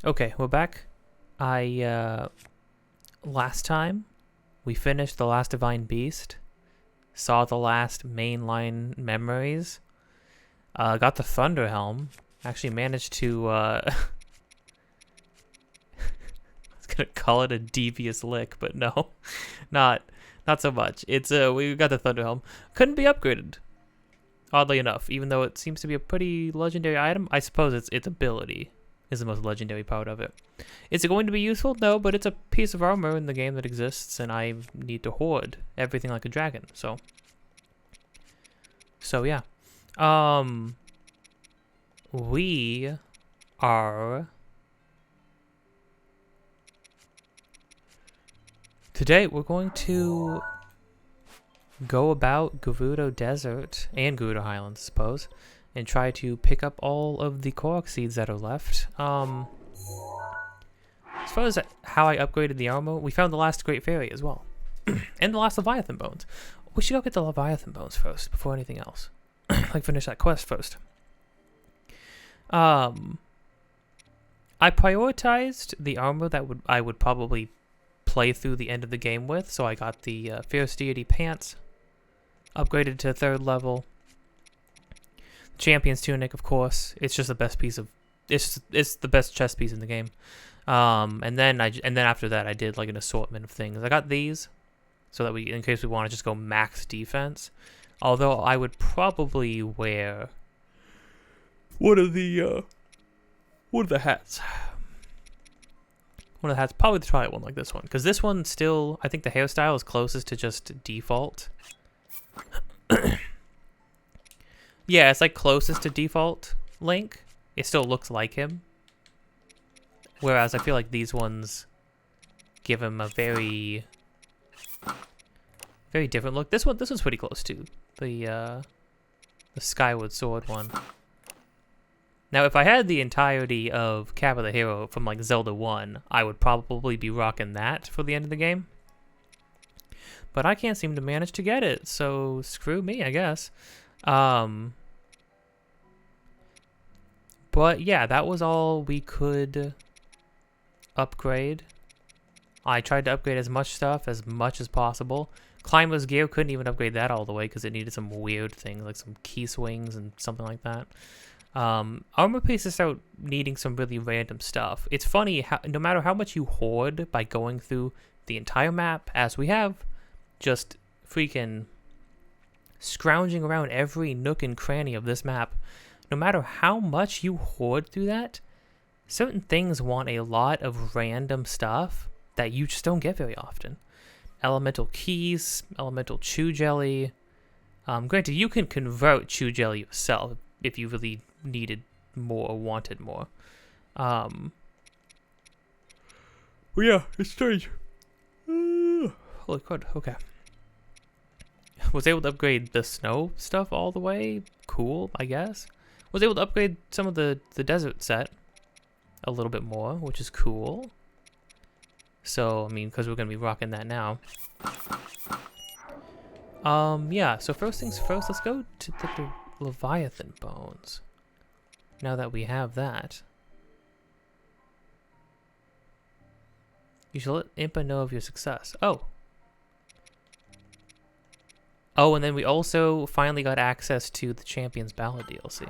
Okay, we're back. Last time, we finished the last Divine Beast, saw the last mainline memories, got the Thunder Helm, actually managed to, I was gonna call it a devious lick, but no, not so much. It's, we got the Thunder Helm. Couldn't be upgraded, oddly enough, even though it seems to be a pretty legendary item. I suppose its ability is the most legendary part of it. Is it going to be useful? No, but it's a piece of armor in the game that exists, and I need to hoard everything like a dragon. So yeah. We are today. We're going to go about Gerudo Desert and Gerudo Highlands, I suppose, and try to pick up all of the Korok seeds that are left. As far as how I upgraded the armor, we found the last Great Fairy as well. And the last Leviathan Bones. We should go get the Leviathan Bones first, before anything else. Like, finish that quest first. I prioritized the armor that I would probably play through the end of the game with, so I got the Fierce Deity Pants, upgraded to 3rd level. Champion's Tunic, of course. It's just the best piece of... It's the best chest piece in the game. And then after that, I did like an assortment of things. I got these, so that in case we want to just go max defense. Although I would probably wear one of the hats. One of the hats, probably try one like this one, because this one still, I think the hairstyle is closest to just default. Yeah, it's like closest to default Link. It still looks like him. Whereas I feel like these ones give him a very different look. This one's pretty close to the Skyward Sword one. Now, if I had the entirety of Cap of the Hero from like Zelda 1, I would probably be rocking that for the end of the game. But I can't seem to manage to get it, so screw me, I guess. But yeah, that was all we could upgrade. I tried to upgrade as much stuff as possible. Climber's Gear, couldn't even upgrade that all the way because it needed some weird things like some key swings and something like that. Armor pieces start needing some really random stuff. It's funny how no matter how much you hoard by going through the entire map, as we have, just freaking scrounging around every nook and cranny of this map, no matter how much you hoard through that, certain things want a lot of random stuff that you just don't get very often. Elemental keys, elemental chew jelly. Granted, you can convert chew jelly yourself if you really needed more or wanted more. Well, yeah, it's strange. Holy crud, okay. Was able to upgrade the snow stuff all the way. Cool, I guess. Was able to upgrade some of the desert set a little bit more, which is cool. So, I mean, because we're going to be rocking that now. Yeah, so first things first, let's go to the Leviathan Bones. Now that we have that. You should let Impa know of your success. Oh. Oh, and then we also finally got access to the Champion's Ballad DLC.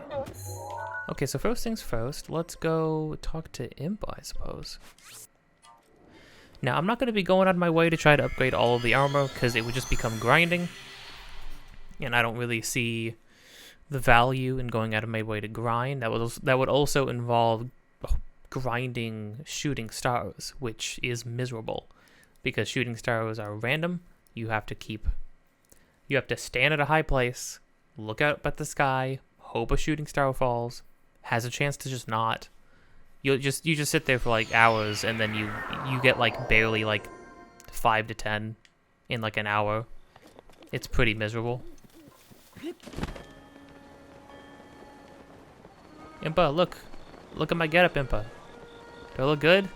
Okay, so first things first, let's go talk to Impa, I suppose. Now, I'm not going to be going out of my way to try to upgrade all of the armor, because it would just become grinding. And I don't really see the value in going out of my way to grind. That would also involve grinding shooting stars, which is miserable. Because shooting stars are random. You have to stand at a high place, look up at the sky, hope a shooting star falls, has a chance to just not. You just sit there for like hours, and then you get like barely like 5 to 10 in like an hour. It's pretty miserable. Impa, look at my getup, Impa. Do I look good?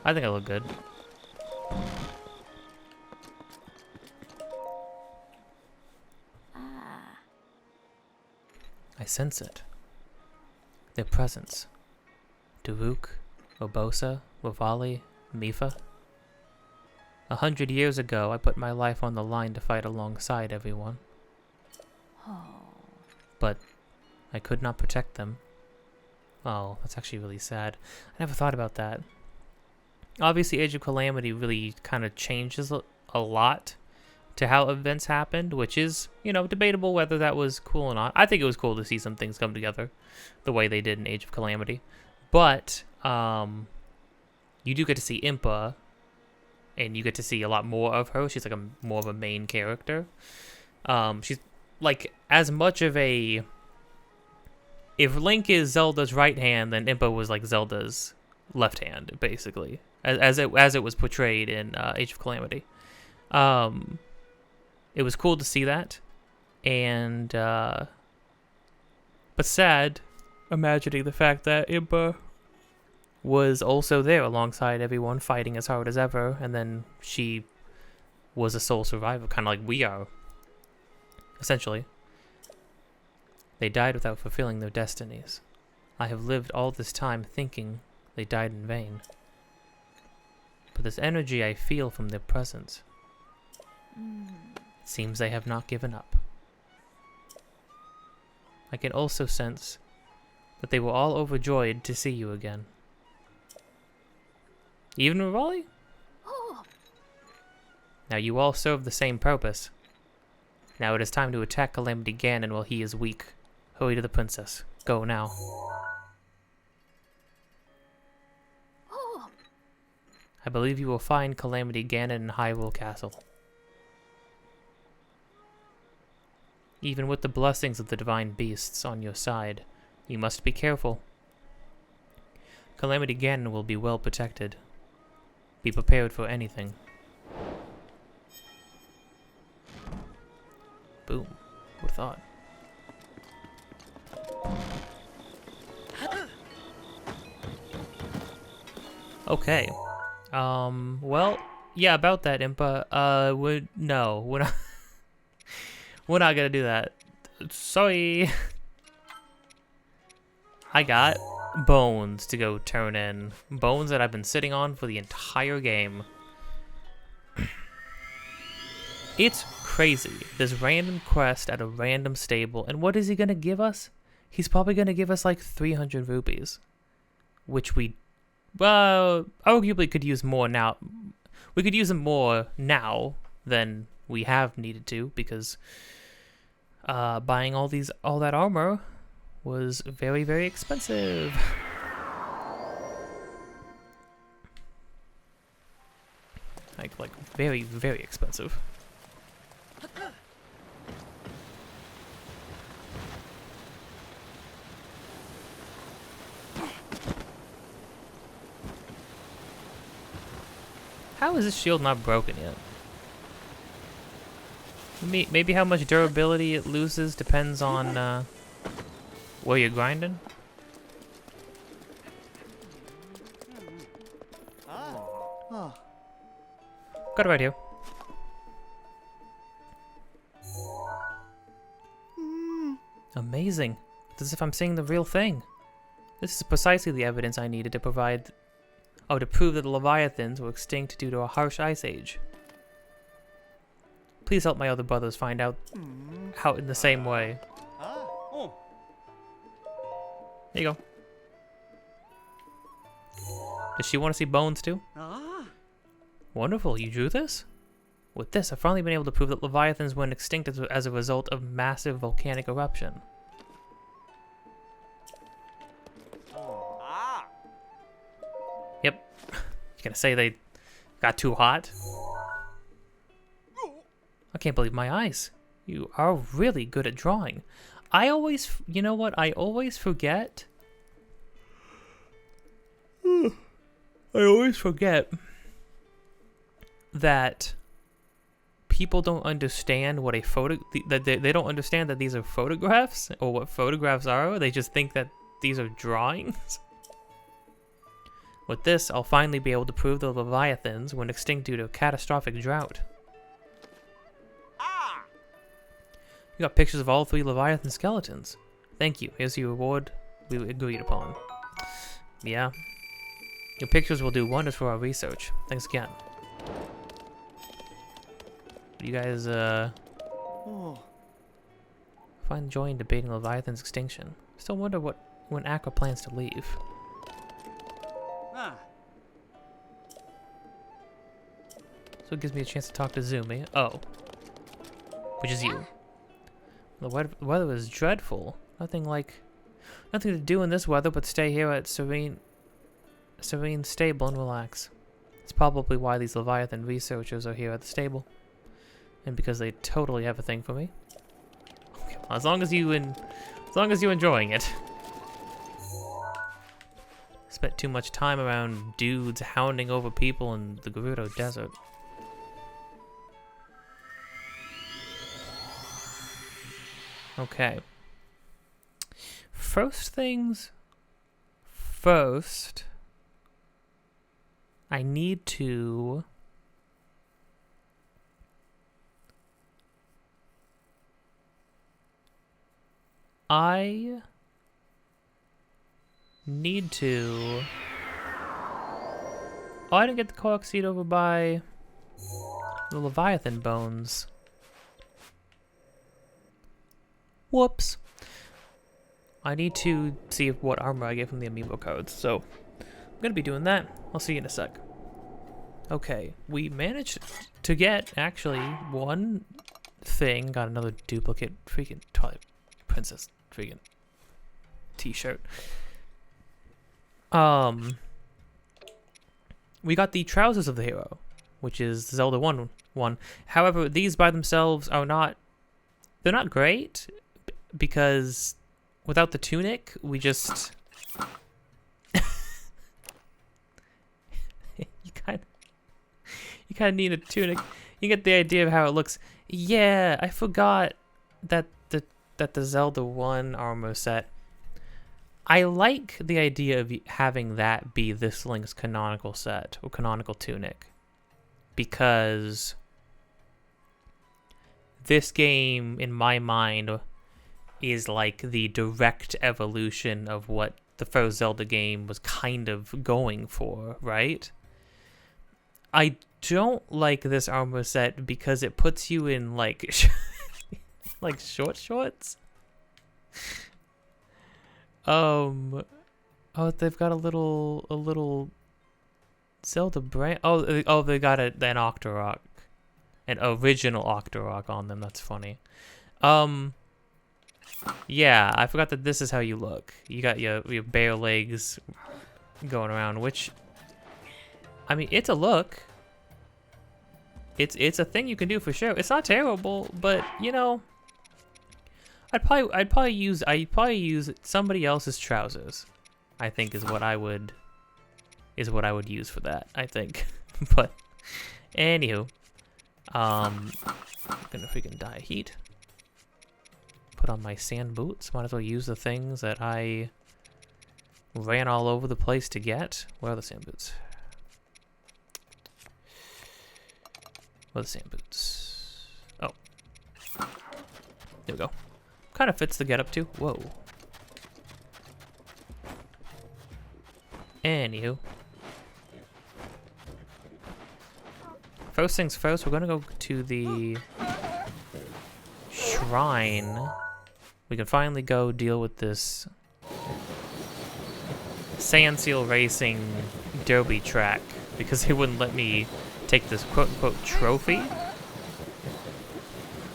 I think I look good. I sense it. Their presence. Daruk, Obosa, Wavali, Mifa. 100 years ago, I put my life on the line to fight alongside everyone. But I could not protect them. Oh, that's actually really sad. I never thought about that. Obviously, Age of Calamity really kind of changes a lot to how events happened, which is, you know, debatable whether that was cool or not. I think it was cool to see some things come together the way they did in Age of Calamity. But you do get to see Impa, and you get to see a lot more of her. She's like more of a main character. She's like as much of a... If Link is Zelda's right hand, then Impa was like Zelda's left hand, basically, as it was portrayed in Age of Calamity. It was cool to see that, and but sad, imagining the fact that Impa was also there alongside everyone, fighting as hard as ever, and then she was a sole survivor, kind of like we are, essentially. They died without fulfilling their destinies. I have lived all this time thinking they died in vain. But this energy I feel from their presence, it seems they have not given up. I can also sense that they were all overjoyed to see you again. Even Rivali? Now you all serve the same purpose. Now it is time to attack Calamity Ganon while he is weak. Hurry to the princess. Go now. I believe you will find Calamity Ganon in Hyrule Castle. Even with the blessings of the divine beasts on your side, you must be careful. Calamity Ganon will be well protected. Be prepared for anything. Boom. Who thought? Okay. Well, yeah, about that, Impa. We're not we're not gonna do that. Sorry. I got bones to go turn in. Bones that I've been sitting on for the entire game. It's crazy. This random quest at a random stable, and what is he gonna give us? He's probably gonna give us like 300 rupees, which we, well, arguably could use more now. We could use them more now than we have needed to, because buying all that armor was very, very expensive. Like very, very expensive. How is this shield not broken yet? Maybe how much durability it loses depends on where you're grinding. Got it right here. Amazing. It's as if I'm seeing the real thing. This is precisely the evidence I needed to provide... Oh, to prove that the Leviathans were extinct due to a harsh ice age. Please help my other brothers find out in the same way. There you go. Does she want to see bones too? Wonderful, you drew this? With this, I've finally been able to prove that Leviathans went extinct as a result of massive volcanic eruption. Yep. You gonna say they got too hot? I can't believe my eyes. You are really good at drawing. I always, you know what? I always forget. I always forget that people don't understand what a photo, that they don't understand that these are photographs or what photographs are. They just think that these are drawings. With this, I'll finally be able to prove the Leviathans went extinct due to a catastrophic drought. You got pictures of all 3 Leviathan skeletons. Thank you. Here's your reward we agreed upon. Yeah. Your pictures will do wonders for our research. Thanks again. You guys, find joy in debating Leviathan's extinction. Still wonder when Aqua plans to leave. So it gives me a chance to talk to Zumi. Oh. Which is you. The weather is dreadful. Nothing to do in this weather but stay here at serene, stable and relax. It's probably why these Leviathan researchers are here at the stable. And because they totally have a thing for me. Okay, well, as long as you're enjoying it. Spent too much time around dudes hounding over people in the Gerudo Desert. Okay. First things first, I need to oh, I didn't get the Korok seed over by the Leviathan bones. Whoops. I need to see what armor I get from the amiibo codes, so I'm gonna be doing that. I'll see you in a sec. Okay, we managed to get actually one thing. Got another duplicate freaking Twilight Princess freaking t-shirt. We got the trousers of the hero, which is Zelda 1. However, these by themselves are they're not great because without the tunic, we just you kind of need a tunic. You get the idea of how it looks. Yeah, I forgot that the Zelda 1 armor set. I like the idea of having that be this Link's canonical set or canonical tunic, because this game, in my mind, is like the direct evolution of what the first Zelda game was kind of going for, right? I don't like this armor set because it puts you in like like short shorts. Oh, they've got a little Zelda brand. Oh, they got an Octorok, an original Octorok on them. That's funny. Yeah, I forgot that this is how you look. You got your bare legs going around, which, I mean, it's a look. It's a thing you can do for sure. It's not terrible, but you know, I'd probably use somebody else's trousers. I think is what I would use for that. I think, but anywho, I'm gonna freaking die of heat. Put on my sand boots. Might as well use the things that I ran all over the place to get. Where are the sand boots? Where are the sand boots? Oh, there we go. Kind of fits the getup too. Whoa. Anywho. First things first, we're gonna go to the shrine. We can finally go deal with this Sand Seal Racing derby track because they wouldn't let me take this quote-unquote trophy.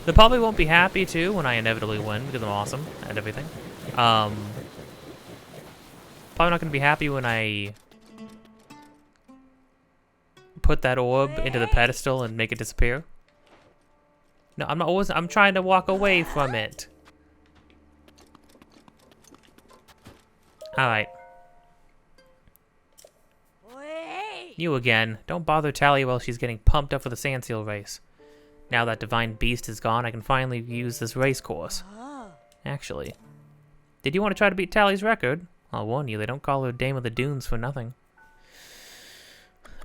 They probably won't be happy, too, when I inevitably win, because I'm awesome at everything. Probably not going to be happy when I put that orb into the pedestal and make it disappear. No, I'm not always. I'm trying to walk away from it. All right. You again. Don't bother Tally while she's getting pumped up for the sand seal race. Now that Divine Beast is gone, I can finally use this race course. Actually, did you want to try to beat Tally's record? I'll warn you, they don't call her Dame of the Dunes for nothing.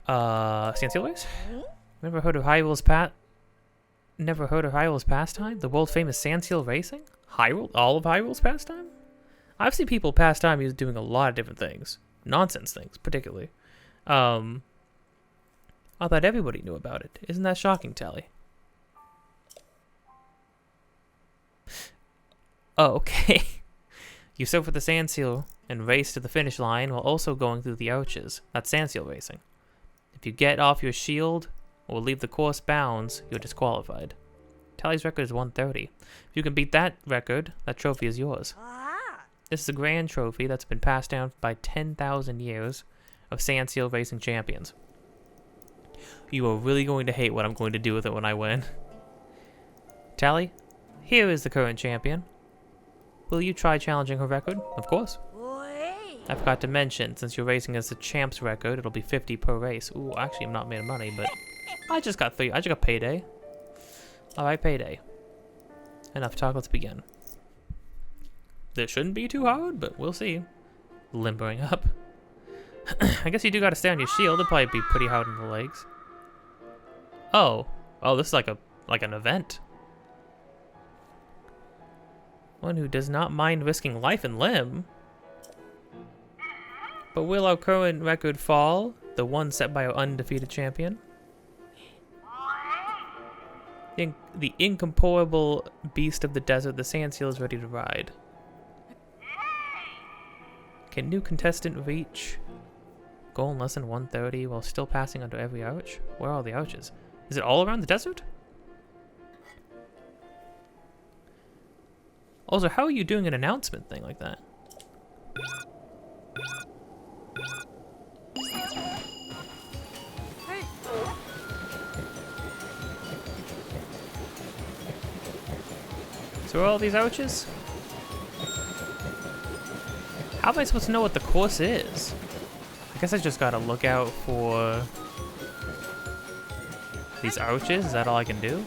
Sand seal race? Never heard of Hyrule's pastime? The world famous sand seal racing? Hyrule? All of Hyrule's pastime? I've seen people pastime use doing a lot of different things. Nonsense things, particularly. I thought everybody knew about it. Isn't that shocking, Tally? Oh, okay. You search for the sand seal and race to the finish line while also going through the arches. That's sand seal racing. If you get off your shield or leave the course bounds, you're disqualified. Tally's record is 130. If you can beat that record, that trophy is yours. This is a grand trophy that's been passed down by 10,000 years of sand seal racing champions. You are really going to hate what I'm going to do with it when I win. Tally, here is the current champion. Will you try challenging her record? Of course. I forgot to mention, since you're racing as the champ's record, it'll be 50 per race. Ooh, actually, I'm not made of money, but I just got payday. Alright, payday. Enough talk, let's begin. This shouldn't be too hard, but we'll see. Limbering up. I guess you do gotta stay on your shield. It'll probably be pretty hard in the legs. Oh. Oh, this is like an event. One who does not mind risking life and limb. But will our current record fall? The one set by our undefeated champion? The incomparable beast of the desert, the sand seal is ready to ride. Can new contestant reach goal in less than 130 while still passing under every arch? Where are all the arches? Is it all around the desert? Also, how are you doing an announcement thing like that? So are all these arches? How am I supposed to know what the course is? I guess I just gotta look out for these arches. Is that all I can do?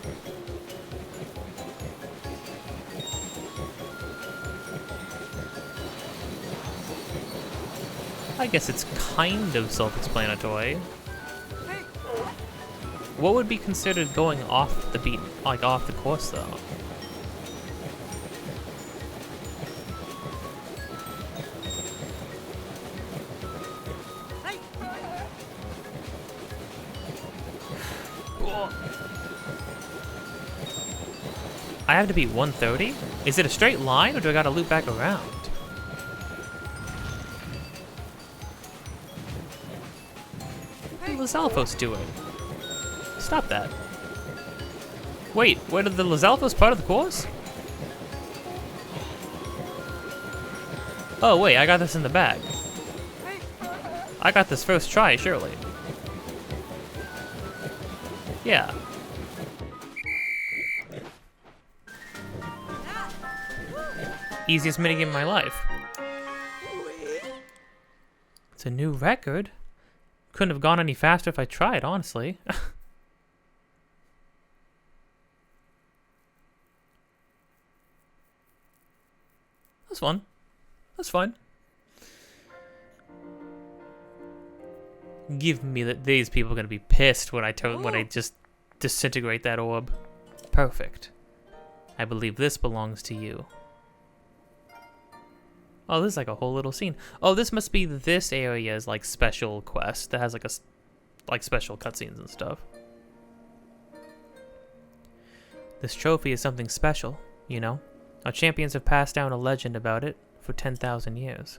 I guess it's kind of self-explanatory. What would be considered going off the beat, like off the course, though? I have to beat 130? Is it a straight line, or do I gotta loop back around? What is Lizalfos doing? Stop that. Wait, where did the Lizalfos part of the course? Oh wait, I got this in the bag. I got this first try, surely. Yeah. Easiest minigame in my life. It's a new record. Couldn't have gone any faster if I tried, honestly. That's fun. That's fine. Give me that. These people are gonna be pissed when I just disintegrate that orb. Perfect. I believe this belongs to you. Oh, this is like a whole little scene. Oh, this must be this area's like special quest that has like special cutscenes and stuff. This trophy is something special, you know? Our champions have passed down a legend about it for 10,000 years.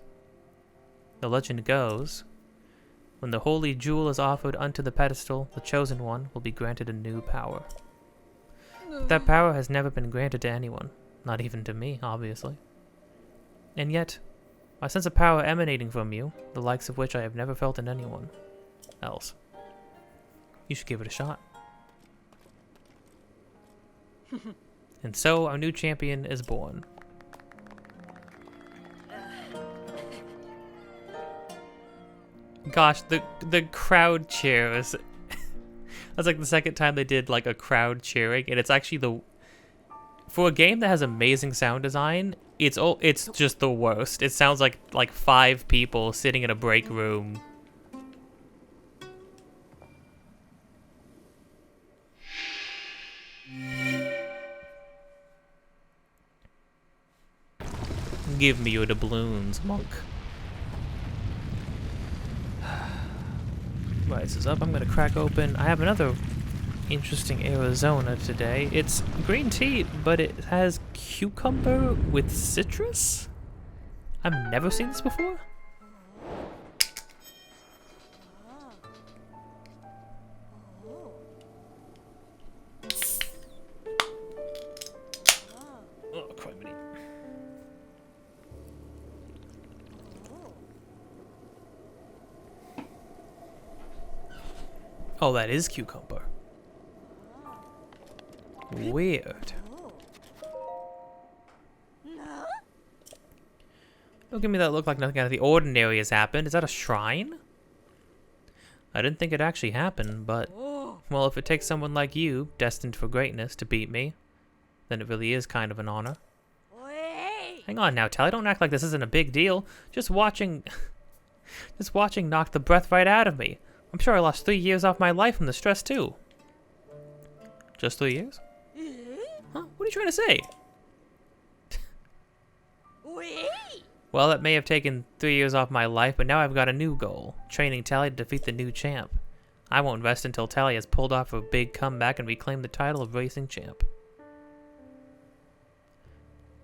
The legend goes, When the holy jewel is offered unto the pedestal, the chosen one will be granted a new power. But that power has never been granted to anyone, not even to me, obviously. And yet, I sense a power emanating from you, the likes of which I have never felt in anyone else. You should give it a shot. And so, our new champion is born. Gosh, the crowd cheers. That's like the second time they did like a crowd cheering, and it's actually for a game that has amazing sound design, it's just the worst. It sounds like 5 people sitting in a break room. Give me your doubloons, monk. Right, this is up. I'm gonna crack open. I have another interesting Arizona today. It's green tea, but it has cucumber with citrus? I've never seen this before. Oh, criminy. Oh, that is cucumber. Weird. Don't give me that look like nothing out of the ordinary has happened. Is that a shrine? I didn't think it actually happened, but... well, if it takes someone like you, destined for greatness, to beat me, then it really is kind of an honor. Hang on now, Tally. Don't act like this isn't a big deal. Just watching knocked the breath right out of me. I'm sure I lost 3 years off my life from the stress, too. Just 3 years? Huh? What are you trying to say? Well, that may have taken 3 years off my life, but now I've got a new goal. Training Tally to defeat the new champ. I won't rest until Tally has pulled off a big comeback and reclaimed the title of racing champ.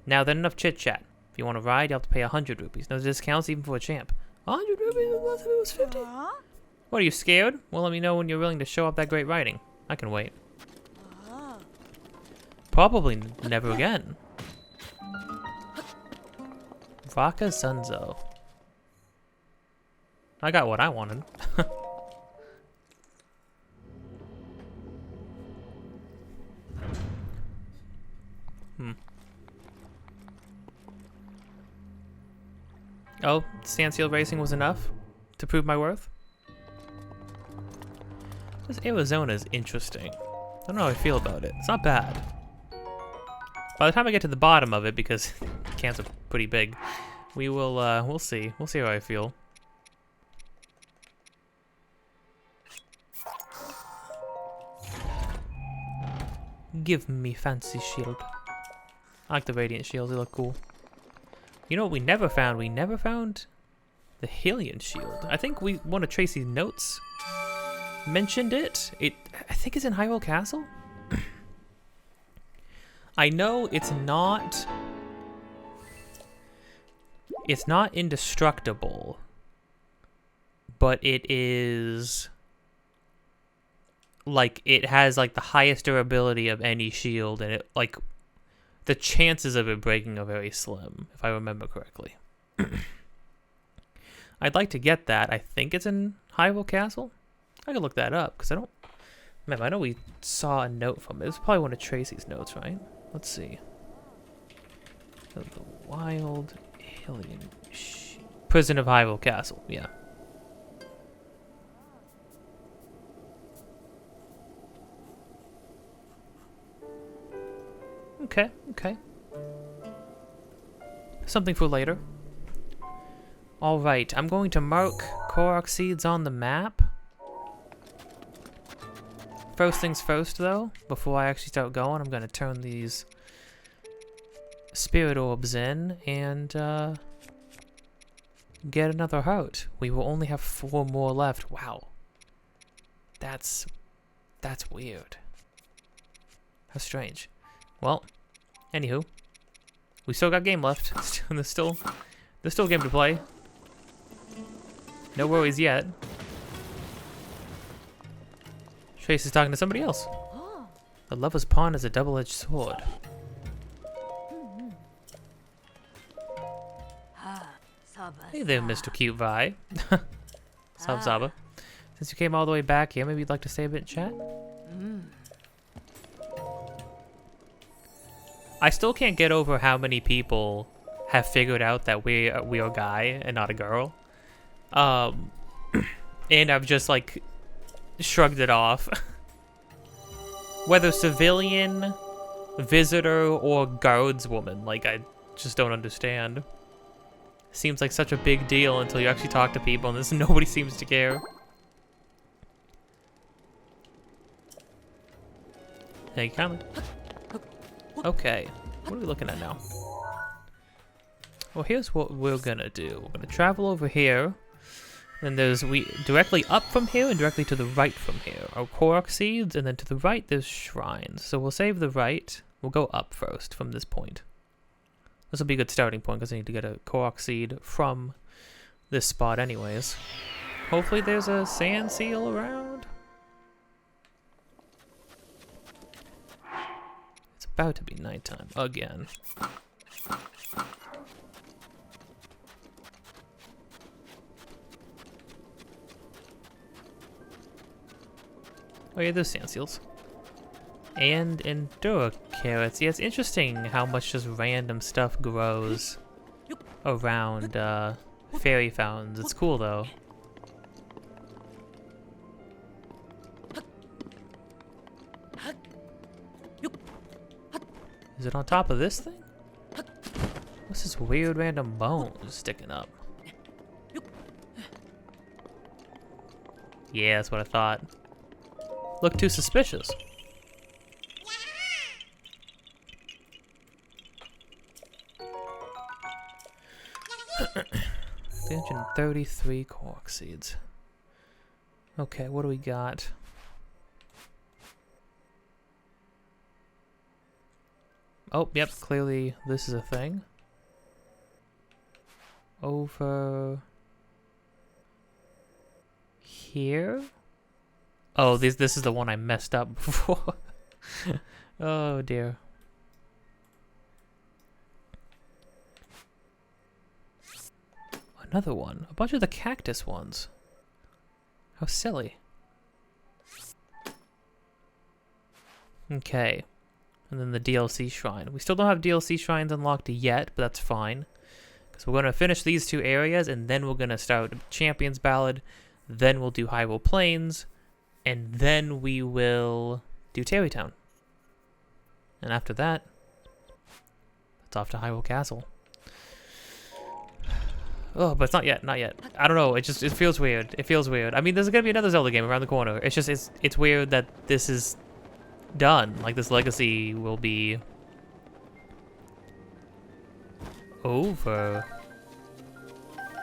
Now then, enough chit-chat. If you want to ride, you'll have to pay 100 rupees. No discounts even for a champ. 100 rupees? Last time it was 50. What, are you scared? Well, let me know when you're willing to show off that great riding. I can wait. Probably never again. Vaka Sunzo. I got what I wanted. Oh, standstill racing was enough to prove my worth? This Arizona is interesting. I don't know how I feel about it. It's not bad. By the time I get to the bottom of it, because cans are pretty big, we'll see. We'll see how I feel. Give me fancy shield. I like the radiant shields, they look cool. You know what we never found? We never found the Hylian shield. I think one of Tracy's notes mentioned it. I think it's in Hyrule Castle. I know it's not indestructible, but it is like it has like the highest durability of any shield, and it like the chances of it breaking are very slim, if I remember correctly. I'd like to get that. I think it's in Hyrule Castle. I could look that up, because I don't... Man, I know we saw a note from it. It was probably one of Tracy's notes, right? Let's see. The Wild Alien... Prison of Hyrule Castle, yeah. Okay, okay. Something for later. Alright, I'm going to mark Korok seeds on the map. First things first, though, before I actually start going, I'm going to turn these spirit orbs in and get another heart. We will only have 4 more left. Wow. That's weird. How strange. Well, anywho, we still got game left. There's still game to play. No worries yet. Tracy's talking to somebody else. The lover's pawn is a double-edged sword. Hey there, Mr. Cute Vi. Sub Zaba. Since you came all the way back here, maybe you'd like to stay a bit and chat? I still can't get over how many people have figured out that we are a guy and not a girl. And I've just like shrugged it off. Whether civilian, visitor, or guardswoman, like I just don't understand. Seems like such a big deal until you actually talk to people and nobody seems to care. Hey, coming. Okay, what are we looking at now? Well, here's what we're gonna do. We're gonna travel over here. And there's directly up from here and directly to the right from here are Korok seeds, and then to the right there's shrines. So we'll save the right. We'll go up first from this point. This will be a good starting point because I need to get a Korok seed from this spot anyways. Hopefully there's a sand seal around. It's about to be nighttime again. Oh yeah, there's sand seals. And Endura carrots. Yeah, it's interesting how much just random stuff grows around fairy fountains. It's cool though. Is it on top of this thing? What's this weird random bone sticking up? Yeah, that's what I thought. Look too suspicious. 333 Korok seeds. Okay, what do we got? Oh, yep, clearly this is a thing. Over here? Oh, this is the one I messed up before. Oh dear. Another one. A bunch of the cactus ones. How silly. Okay. And then the DLC shrine. We still don't have DLC shrines unlocked yet, but that's fine. Because we're going to finish these two areas, and then we're going to start Champion's Ballad. Then we'll do Hyrule Plains. And then we will do Terrytown. And after that, it's off to Hyrule Castle. Oh, but it's not yet, not yet. I don't know, it feels weird. It feels weird. I mean, there's gonna be another Zelda game around the corner. It's just, it's weird that this is done. Like, this legacy will be over.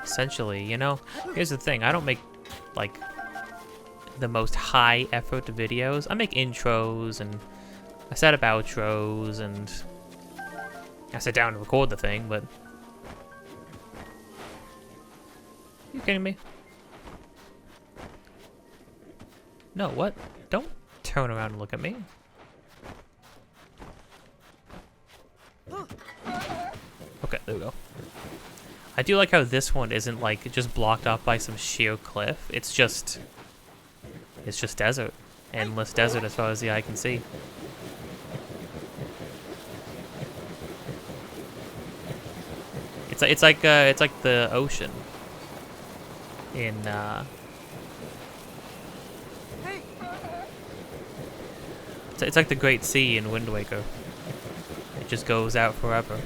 Essentially, you know? Here's the thing, I don't make, like, the most high effort videos. I make intros, and I set up outros, and I sit down and record the thing, but... You kidding me? No, what? Don't turn around and look at me. Okay, there we go. I do like how this one isn't like just blocked off by some sheer cliff. It's just desert. Endless desert as far as the eye can see. It's like the ocean in it's like the Great Sea in Wind Waker. It just goes out forever.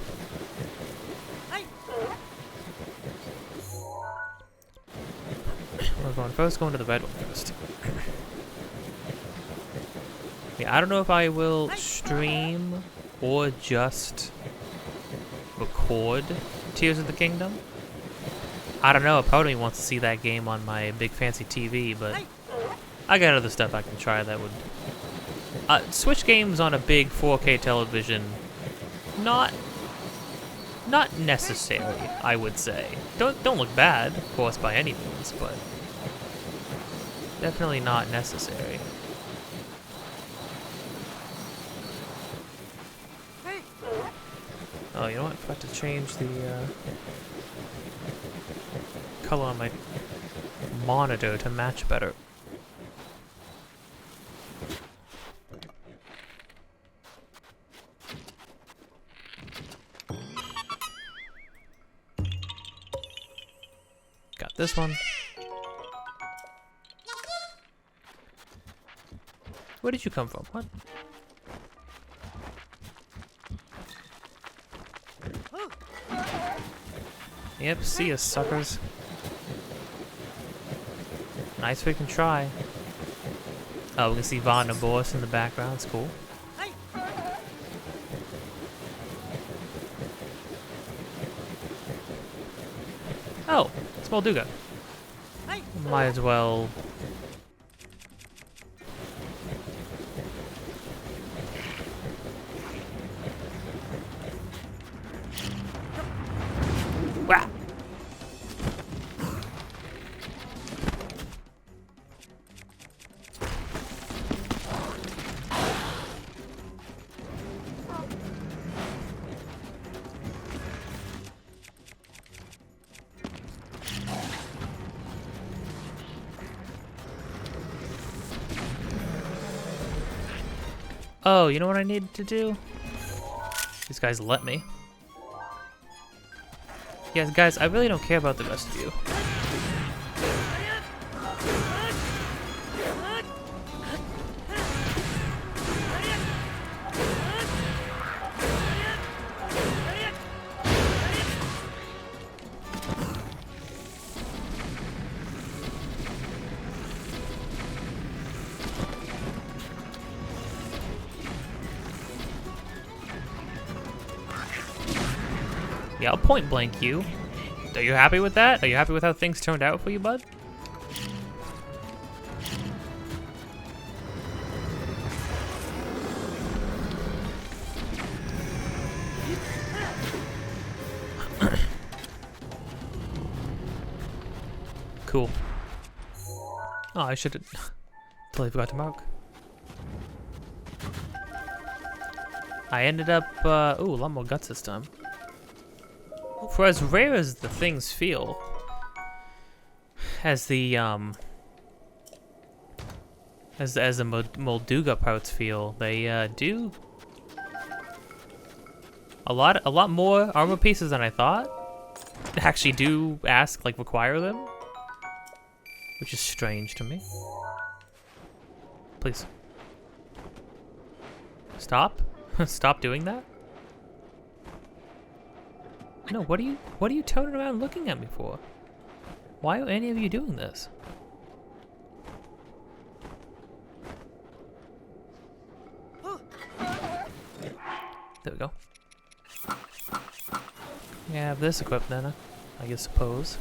We're going to the red one first. Yeah, I don't know if I will stream or just record Tears of the Kingdom. I don't know, part of me wants to see that game on my big fancy TV, but I got other stuff I can try that would... Switch games on a big 4K television, not necessary, I would say. Don't look bad, of course, by any means, but definitely not necessary. Oh, you know what? I forgot to change the color on my monitor to match better. Got this one. Where did you come from? What? Yep, see ya, suckers. Nice freaking try. Oh, we can see Vaughn and Boris in the background. It's cool. Oh, small Duga. Might as well. Wah! Oh, you know what I needed to do? These guys let me. Yes, guys, I really don't care about the rest of you. Yeah, I'll point blank you. Are you happy with that? Are you happy with how things turned out for you, bud? Cool. Oh, I should have totally forgot to mark. I ended up, ooh, a lot more guts this time. For as rare as the things feel, as the Molduga parts feel, they do a lot more armor pieces than I thought. Actually, do require them, which is strange to me. Please stop, stop doing that. No, what are you turning around looking at me for? Why are any of you doing this? There we go. Yeah, have this equipped then, I suppose.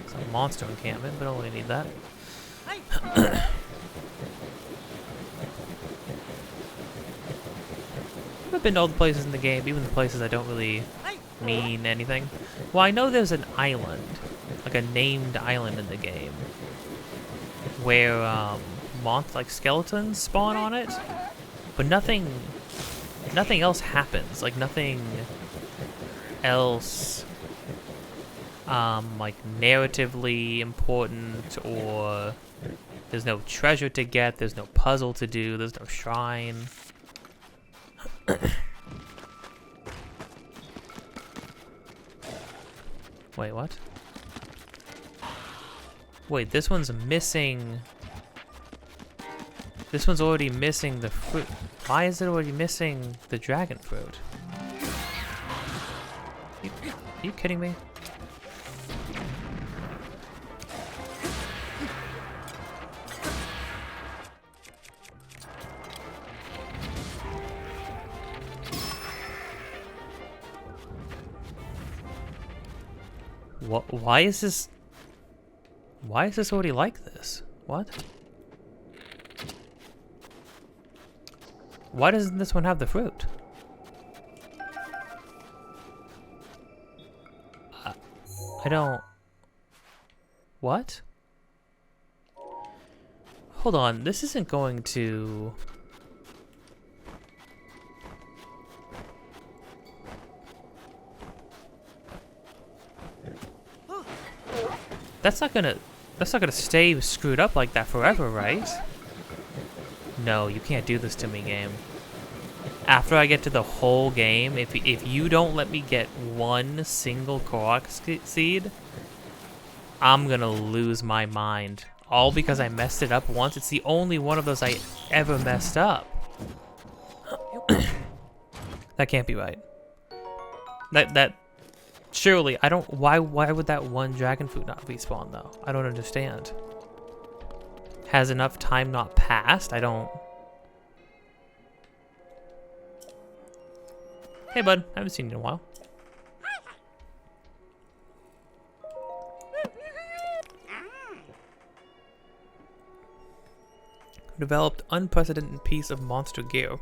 Some monster encampment, but I don't really need that. I've been to all the places in the game, even the places that don't really mean anything. Well, I know there's an island, like a named island in the game, where like skeletons spawn on it, but nothing else happens. Like nothing else, like narratively important, or there's no treasure to get, there's no puzzle to do, there's no shrine. Wait, what? Wait, this one's missing... This one's already missing the fruit. Why is it already missing the dragon fruit? Are you kidding me? What? Why is this already like this? What? Why doesn't this one have the fruit? I don't... What? Hold on, this isn't going to... That's not gonna stay screwed up like that forever, right? No, you can't do this to me, game. After I get to the whole game, if you don't let me get one single Korok seed, I'm gonna lose my mind. All because I messed it up once. It's the only one of those I ever messed up. That can't be right. That surely I don't. Why would that one dragon fruit not respawn though? I don't understand. Has enough time not passed? I don't. Hey bud, I haven't seen you in a while. Developed unprecedented piece of monster gear.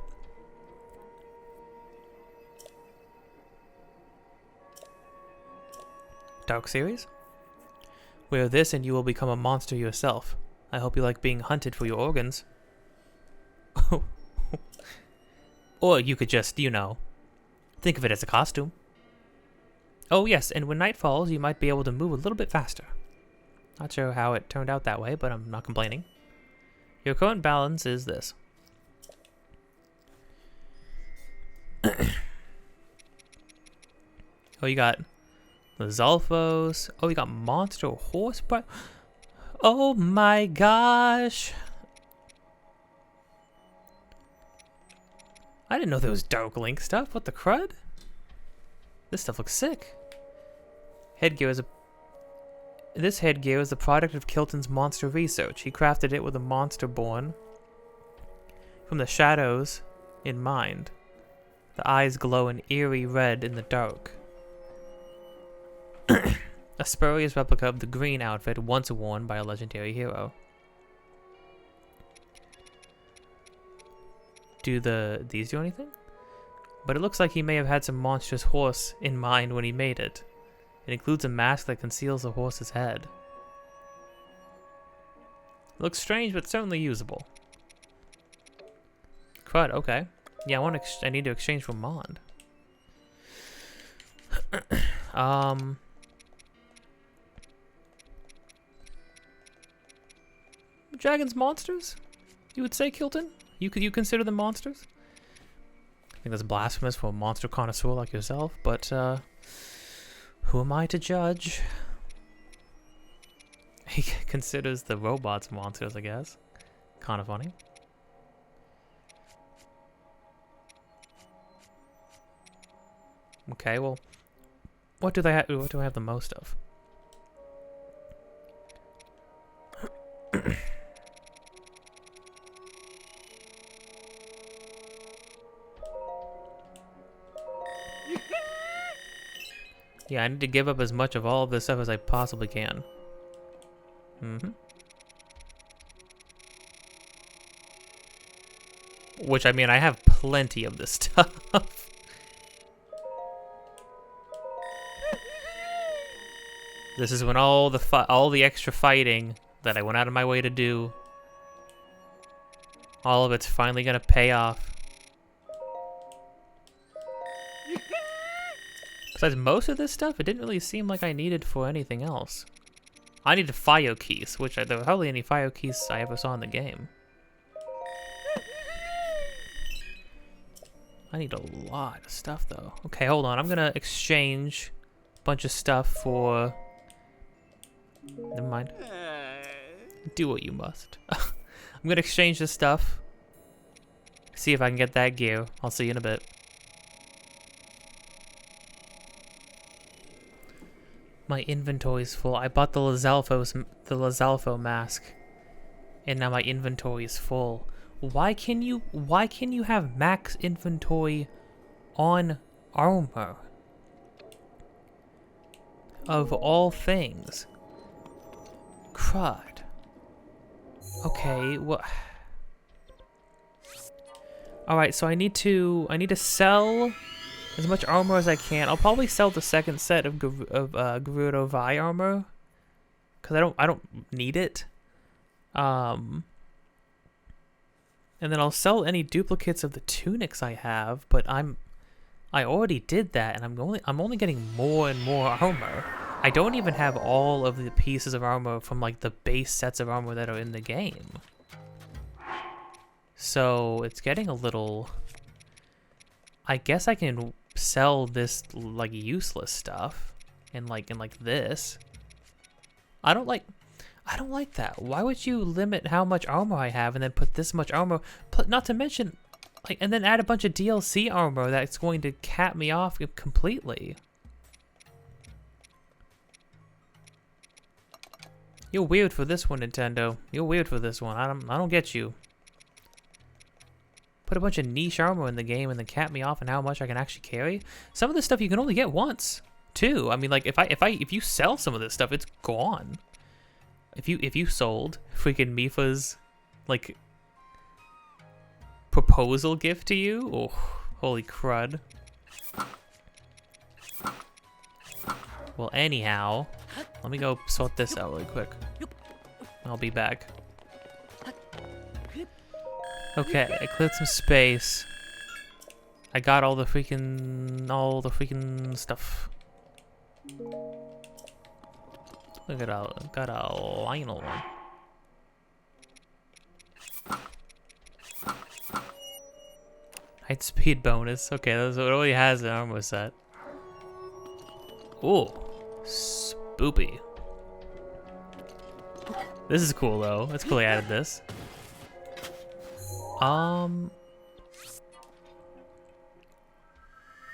Dark series? Wear this and you will become a monster yourself. I hope you like being hunted for your organs. Or you could just, you know, think of it as a costume. Oh yes, and when night falls, you might be able to move a little bit faster. Not sure how it turned out that way, but I'm not complaining. Your current balance is this. Oh, you got the Zolfos. Oh, you got Monster Horse. Oh my gosh. I didn't know there was Dark Link stuff. What the crud? This stuff looks sick. Headgear is a... This headgear is the product of Kilton's monster research. He crafted it with a monster born from the shadows in mind. The eyes glow an eerie red in the dark. A spurious replica of the green outfit once worn by a legendary hero. Do these do anything? But it looks like he may have had some monstrous horse in mind when he made it. It includes a mask that conceals the horse's head. It looks strange, but certainly usable. Crud, okay. Yeah, I need to exchange for Mond. Dragons monsters? You would say, Kilton? You consider them monsters? I think that's blasphemous for a monster connoisseur like yourself, but who am I to judge? He considers the robots monsters, I guess. Kind of funny. Okay, well, what do I have the most of? Yeah, I need to give up as much of all of this stuff as I possibly can. Which, I mean, I have plenty of this stuff. This is when all the extra fighting that I went out of my way to do, all of it's finally gonna pay off. Besides most of this stuff, it didn't really seem like I needed for anything else. I needed fire keys, which there were hardly any fire keys I ever saw in the game. I need a lot of stuff though. Okay, hold on. I'm gonna exchange a bunch of stuff for... Never mind. Do what you must. I'm gonna exchange this stuff. See if I can get that gear. I'll see you in a bit. My inventory's full. I bought the Lizalfo mask, and now my inventory is full. Why can you have max inventory on armor? Of all things. Crud. Okay, what? All right, so I need to sell as much armor as I can. I'll probably sell the second set of Gerudo Vi armor, cause I don't need it. And then I'll sell any duplicates of the tunics I have, but I already did that, and I'm only getting more and more armor. I don't even have all of the pieces of armor from like the base sets of armor that are in the game. So it's getting a little... I guess I can sell this like useless stuff and like this. I don't like that. Why would you limit how much armor I have and then put this much armor? Not to mention, like, and then add a bunch of DLC armor that's going to cap me off completely. You're weird for this one, Nintendo. You're weird for this one. I don't get you. Put a bunch of niche armor in the game and then cap me off on how much I can actually carry. Some of this stuff you can only get once, too. I mean, like if you sell some of this stuff, it's gone. If you sold freaking Mifa's like proposal gift to you, oh, holy crud. Well, anyhow, let me go sort this out really quick. I'll be back. Okay, I cleared some space. I got all the freaking stuff. Look at got a Lionel one. Height speed bonus. Okay, that's what it already has an armor set. Ooh, spoopy. This is cool though. That's cool. I added this.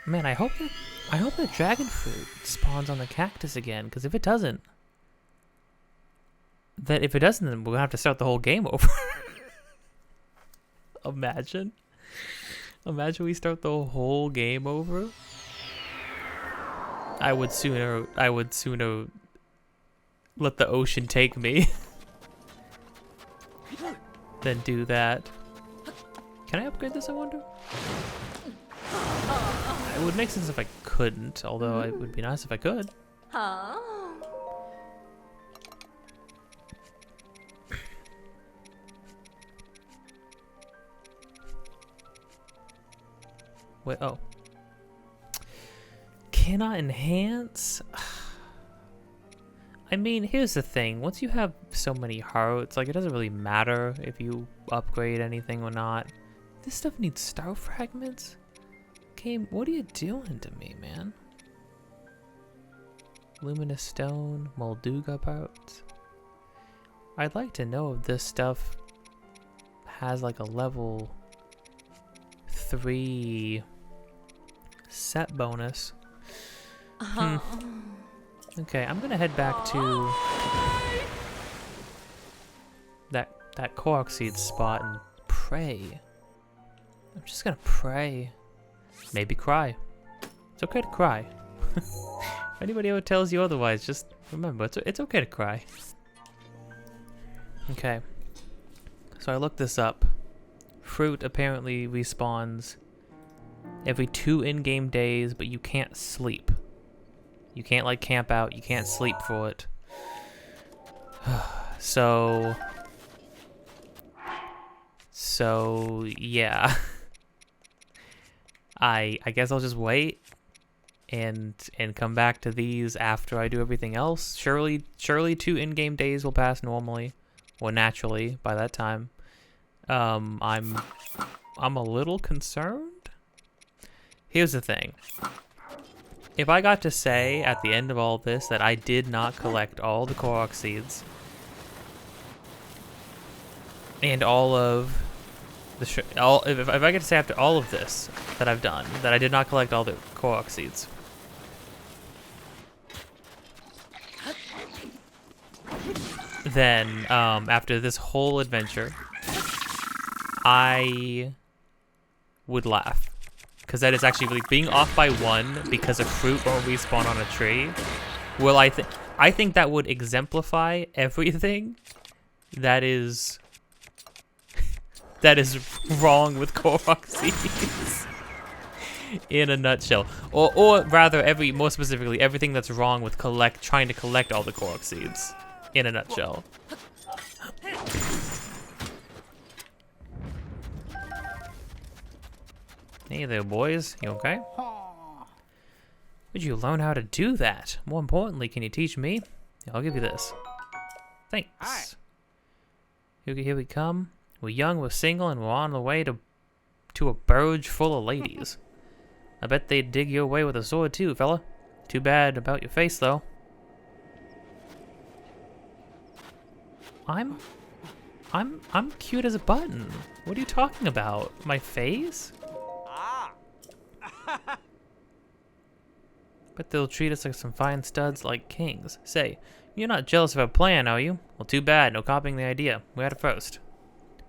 Man, I hope that dragon fruit spawns on the cactus again. Because if it doesn't, then we're gonna have to start the whole game over. Imagine we start the whole game over. I would sooner let the ocean take me than do that. Can I upgrade this, I wonder? It would make sense if I couldn't, although it would be nice if I could. Wait, oh. Cannot enhance? I mean, here's the thing. Once you have so many hearts, like, it doesn't really matter if you upgrade anything or not. This stuff needs star fragments? Game, what are you doing to me, man? Luminous stone, Molduga parts. I'd like to know if this stuff has like a level 3 set bonus. Okay, I'm gonna head back to that Korok seed spot and pray. I'm just gonna pray. Maybe cry. It's okay to cry. If anybody ever tells you otherwise, just remember, it's okay to cry. Okay. So I looked this up. Fruit apparently respawns every 2 in-game days, but you can't sleep. You can't, like, camp out. You can't sleep for it. So, yeah. I guess I'll just wait and come back to these after I do everything else. Surely 2 in-game days will pass normally, or naturally by that time. I'm a little concerned. Here's the thing. If I got to say at the end of all this that I did not collect all the Korok seeds and all of the if I get to say after all of this that I've done that I did not collect all the Korok seeds, then after this whole adventure, I would laugh. Because that is actually really being off by 1 because a fruit won't respawn on a tree. Well, I think that would exemplify everything that is wrong with Korok seeds in a nutshell, or rather, more specifically, everything that's wrong with trying to collect all the Korok seeds in a nutshell. Hey there, boys. You okay? Where'd you learn how to do that? More importantly, can you teach me? Yeah, I'll give you this. Thanks. Hi. Here we come. We're young, we're single, and we're on the way to a burge full of ladies. I bet they'd dig your way with a sword too, fella. Too bad about your face, though. I'm cute as a button. What are you talking about? My face? Ah. Bet they'll treat us like some fine studs like kings. Say, you're not jealous of our plan, are you? Well, too bad. No copying the idea. We had it first.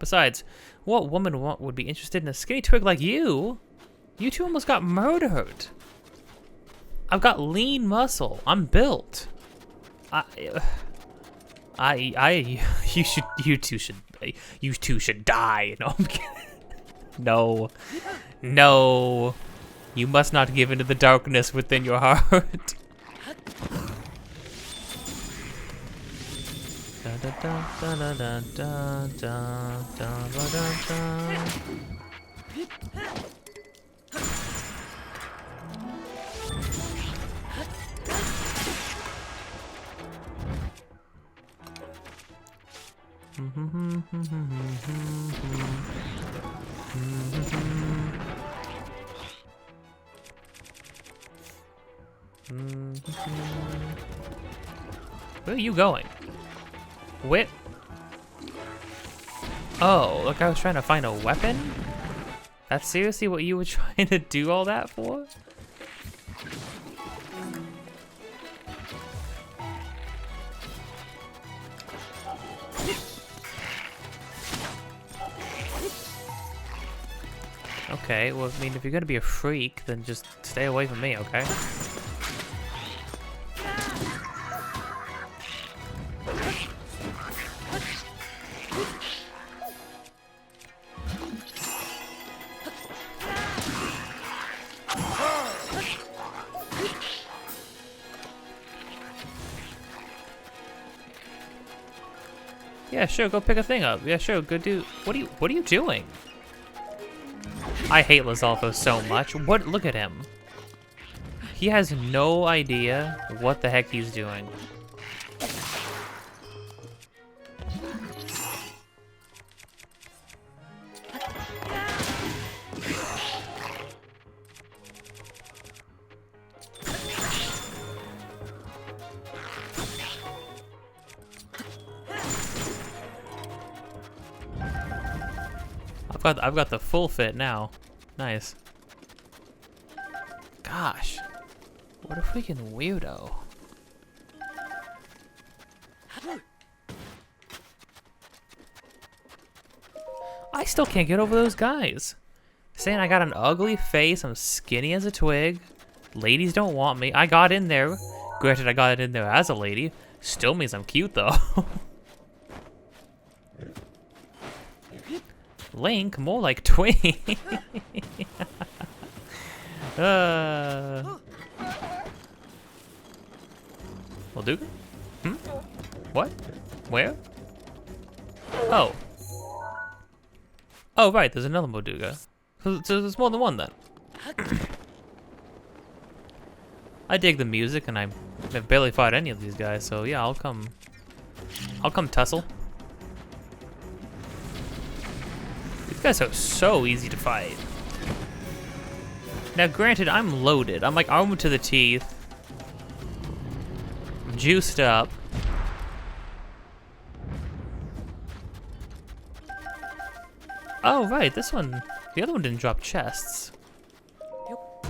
Besides, what woman would be interested in a skinny twig like you? You two almost got murdered. I've got lean muscle. I'm built. You two should die. No, I'm kidding. No. No. You must not give into the darkness within your heart. Where are you going? Where? Oh, look, I was trying to find a weapon? That's seriously what you were trying to do all that for? Okay, well, I mean, if you're gonna be a freak, then just stay away from me, okay? Yeah, sure, go pick a thing up. Yeah, sure, go do. What are you doing? I hate Lizalfo so much. What? Look at him. He has no idea what the heck he's doing. I've got the full fit now. Nice. Gosh. What a freaking weirdo. I still can't get over those guys. Saying I got an ugly face, I'm skinny as a twig. Ladies don't want me. I got in there. Granted, I got in there as a lady. Still means I'm cute though. Link, more like Twink. Molduga? Hmm? What? Where? Oh. Oh, right, there's another Molduga. So there's more than one then. I dig the music, and I've barely fought any of these guys, so yeah, I'll come tussle. These guys are so easy to fight. Now, granted, I'm loaded. I'm like armored to the teeth. I'm juiced up. Oh, right, this one, the other one didn't drop chests.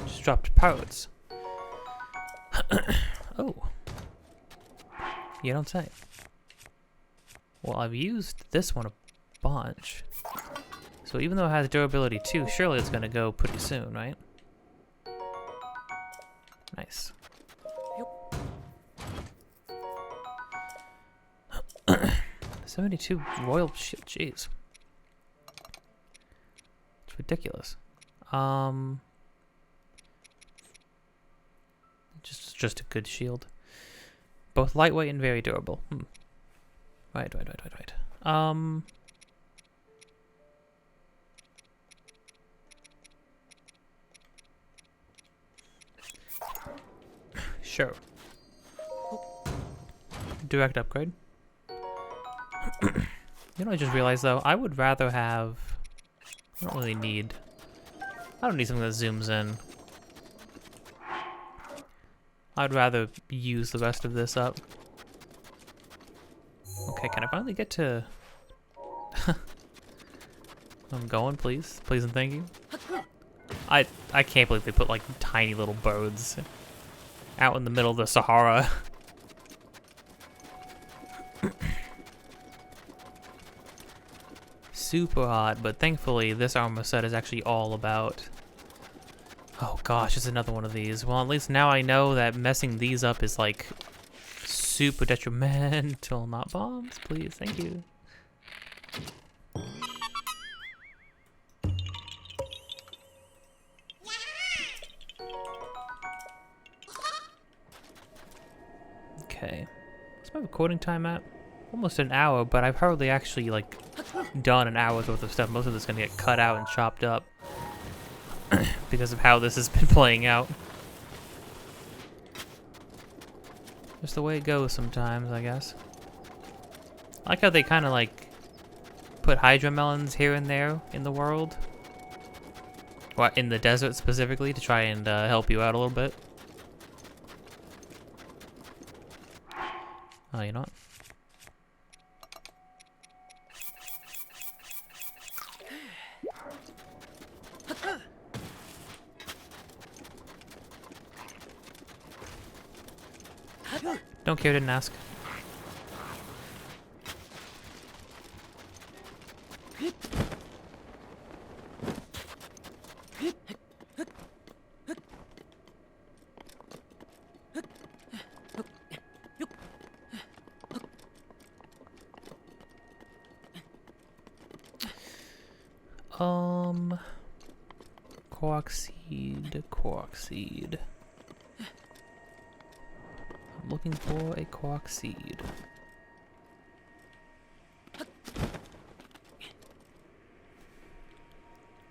Just dropped parts. Oh. You don't say. Well, I've used this one a bunch. So even though it has durability too, surely it's gonna go pretty soon, right? Nice. 72 royal shield, jeez. It's ridiculous. Just a good shield. Both lightweight and very durable. Right. Sure. Direct upgrade. You know, I just realized though, I would rather have. I don't really need. I don't need something that zooms in. I'd rather use the rest of this up. Okay, can I finally get to... I'm going, please. Please and thank you. I can't believe they put, like, tiny little birds out in the middle of the Sahara. Super hot, but thankfully this armor set is actually all about... Oh gosh, it's another one of these. Well, at least now I know that messing these up is, like, super detrimental. Not bombs, please. Thank you. Okay. What's my recording time at? Almost an hour, but I've hardly actually, like, done an hour's worth of stuff. Most of this is gonna get cut out and chopped up because of how this has been playing out. Just the way it goes sometimes, I guess. I like how they kind of like put hydra melons here and there in the world. Or in the desert specifically to try and help you out a little bit. Oh, you know what? Don't care, didn't ask. Quark seed, quark seed. I'm looking for a quark seed.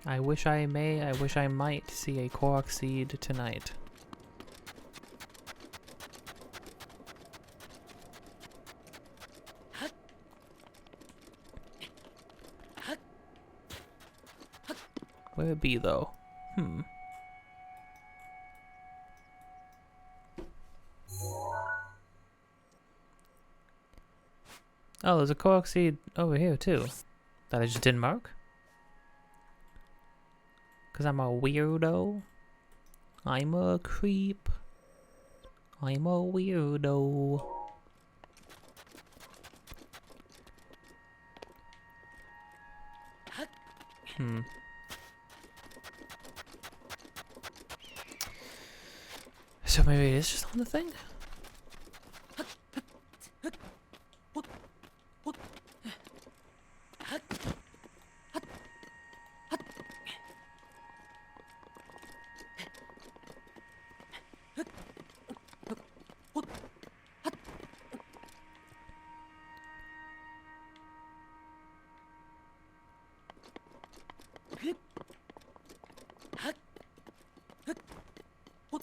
I wish I might see a quark seed tonight. Where it be though? Oh, there's a quark seed over here too. That I just didn't mark? Cause I'm a weirdo. I'm a creep. I'm a weirdo. So maybe it is just on the thing?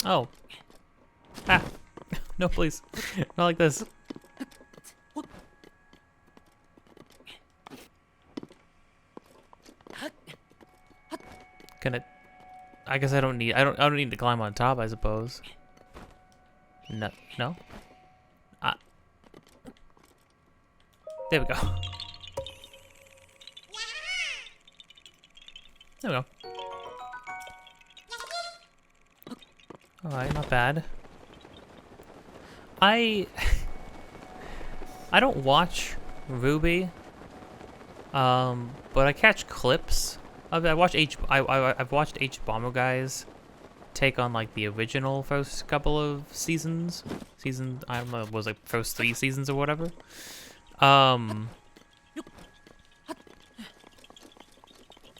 Oh. Ah. No, please. Not like this. Can it... I guess I don't need to climb on top, I suppose. No. No? Ah. There we go. There we go. Alright, not bad. I don't watch Ruby, but I catch clips of it. I've watched H Bomber guys take on like the original first couple of seasons. I don't know, it was like first 3 seasons or whatever.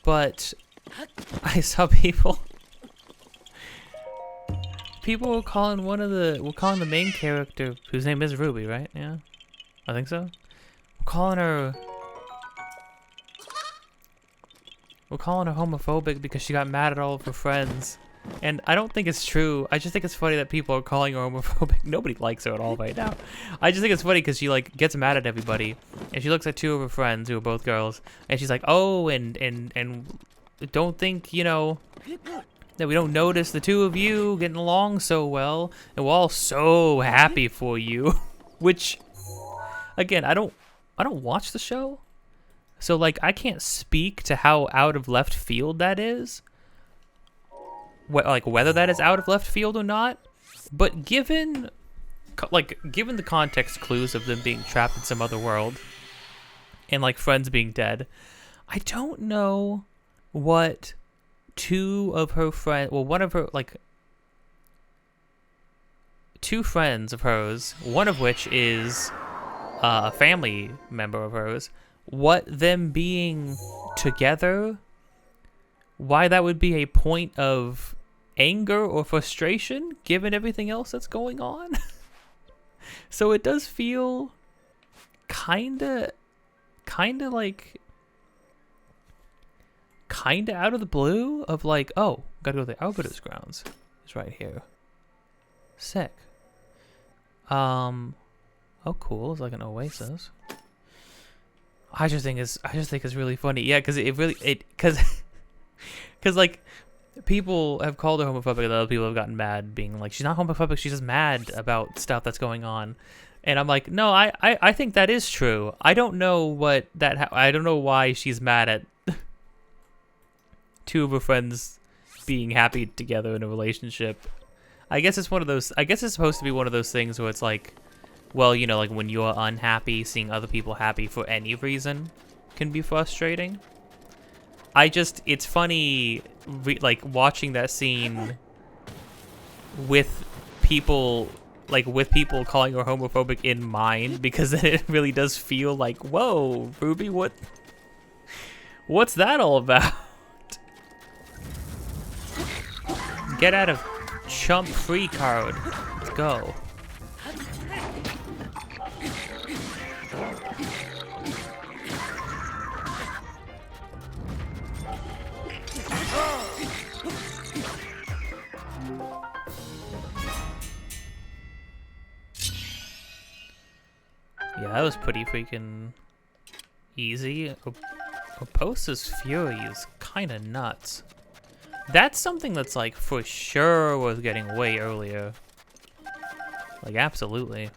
But I saw people were calling the main character, whose name is Ruby, right? Yeah, I think so. We're calling her homophobic because she got mad at all of her friends And I don't think it's true. I just think it's funny that people are calling her homophobic. Nobody likes her at all right now. I just think it's funny because she like gets mad at everybody, and she looks at two of her friends who are both girls, and she's like, "Oh, and don't think that we don't notice the two of you getting along so well, and we're all so happy for you." Which, again, I don't watch the show, so like I can't speak to how out of left field that is. Like whether that is out of left field or not, but given the context clues of them being trapped in some other world and like friends being dead, I don't know what two of her friends, well, one of her like two friends of hers, one of which is a family member of hers, what them being together, why that would be a point of anger or frustration given everything else that's going on. So it does feel kinda out of the blue of like, oh, gotta go to the Arbiter's grounds. It's right here. Sick. Oh cool, it's like an oasis. I just think it's really funny. Yeah, because like people have called her homophobic and other people have gotten mad being like, she's not homophobic, she's just mad about stuff that's going on. And I'm like, no, I think that is true. I don't know I don't know why she's mad at two of her friends being happy together in a relationship. I guess it's supposed to be one of those things where it's like, well, like when you're unhappy, seeing other people happy for any reason can be frustrating. It's funny, like, watching that scene with people calling her homophobic in mind, because it really does feel like, whoa, Ruby, what's that all about? Get out of chump free card. Let's go. Yeah, that was pretty freaking easy. Oposa's Fury is kind of nuts. That's something that's like for sure was getting way earlier. Like absolutely.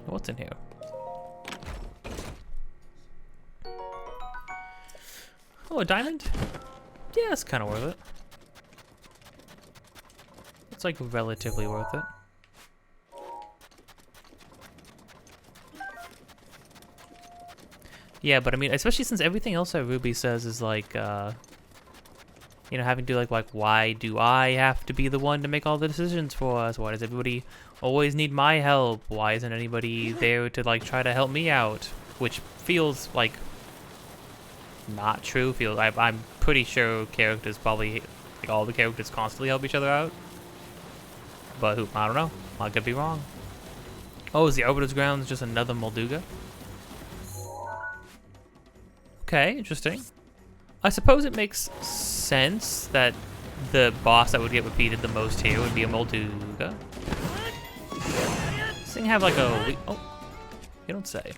What's in here? Oh, a diamond? Yeah, it's kind of worth it. It's like relatively worth it. Yeah, but I mean, especially since everything else that Ruby says is like, having to do like, why do I have to be the one to make all the decisions for us? Why does everybody always need my help? Why isn't anybody there to like try to help me out? Which feels like not true. I'm pretty sure characters probably, like all the characters constantly help each other out. But I don't know. I could be wrong. Oh, is the Arbiter's Grounds just another Molduga? Okay, interesting. I suppose it makes sense that the boss that would get repeated the most here would be a Molduga. This thing have like a... Oh, you don't say.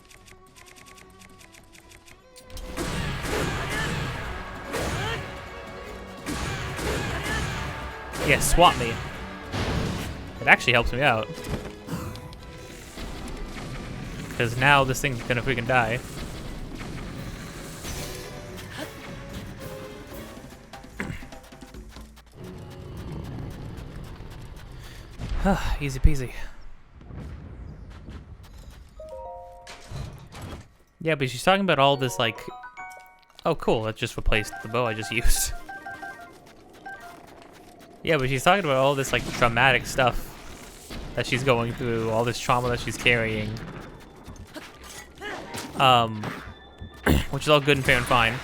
Yeah, swap me. It actually helps me out. Because now this thing's gonna freaking die. Easy peasy. Yeah, but she's talking about all this like... Oh cool, that just replaced the bow I just used. Yeah, but she's talking about all this like traumatic stuff that she's going through, all this trauma that she's carrying. Which is all good and fair and fine.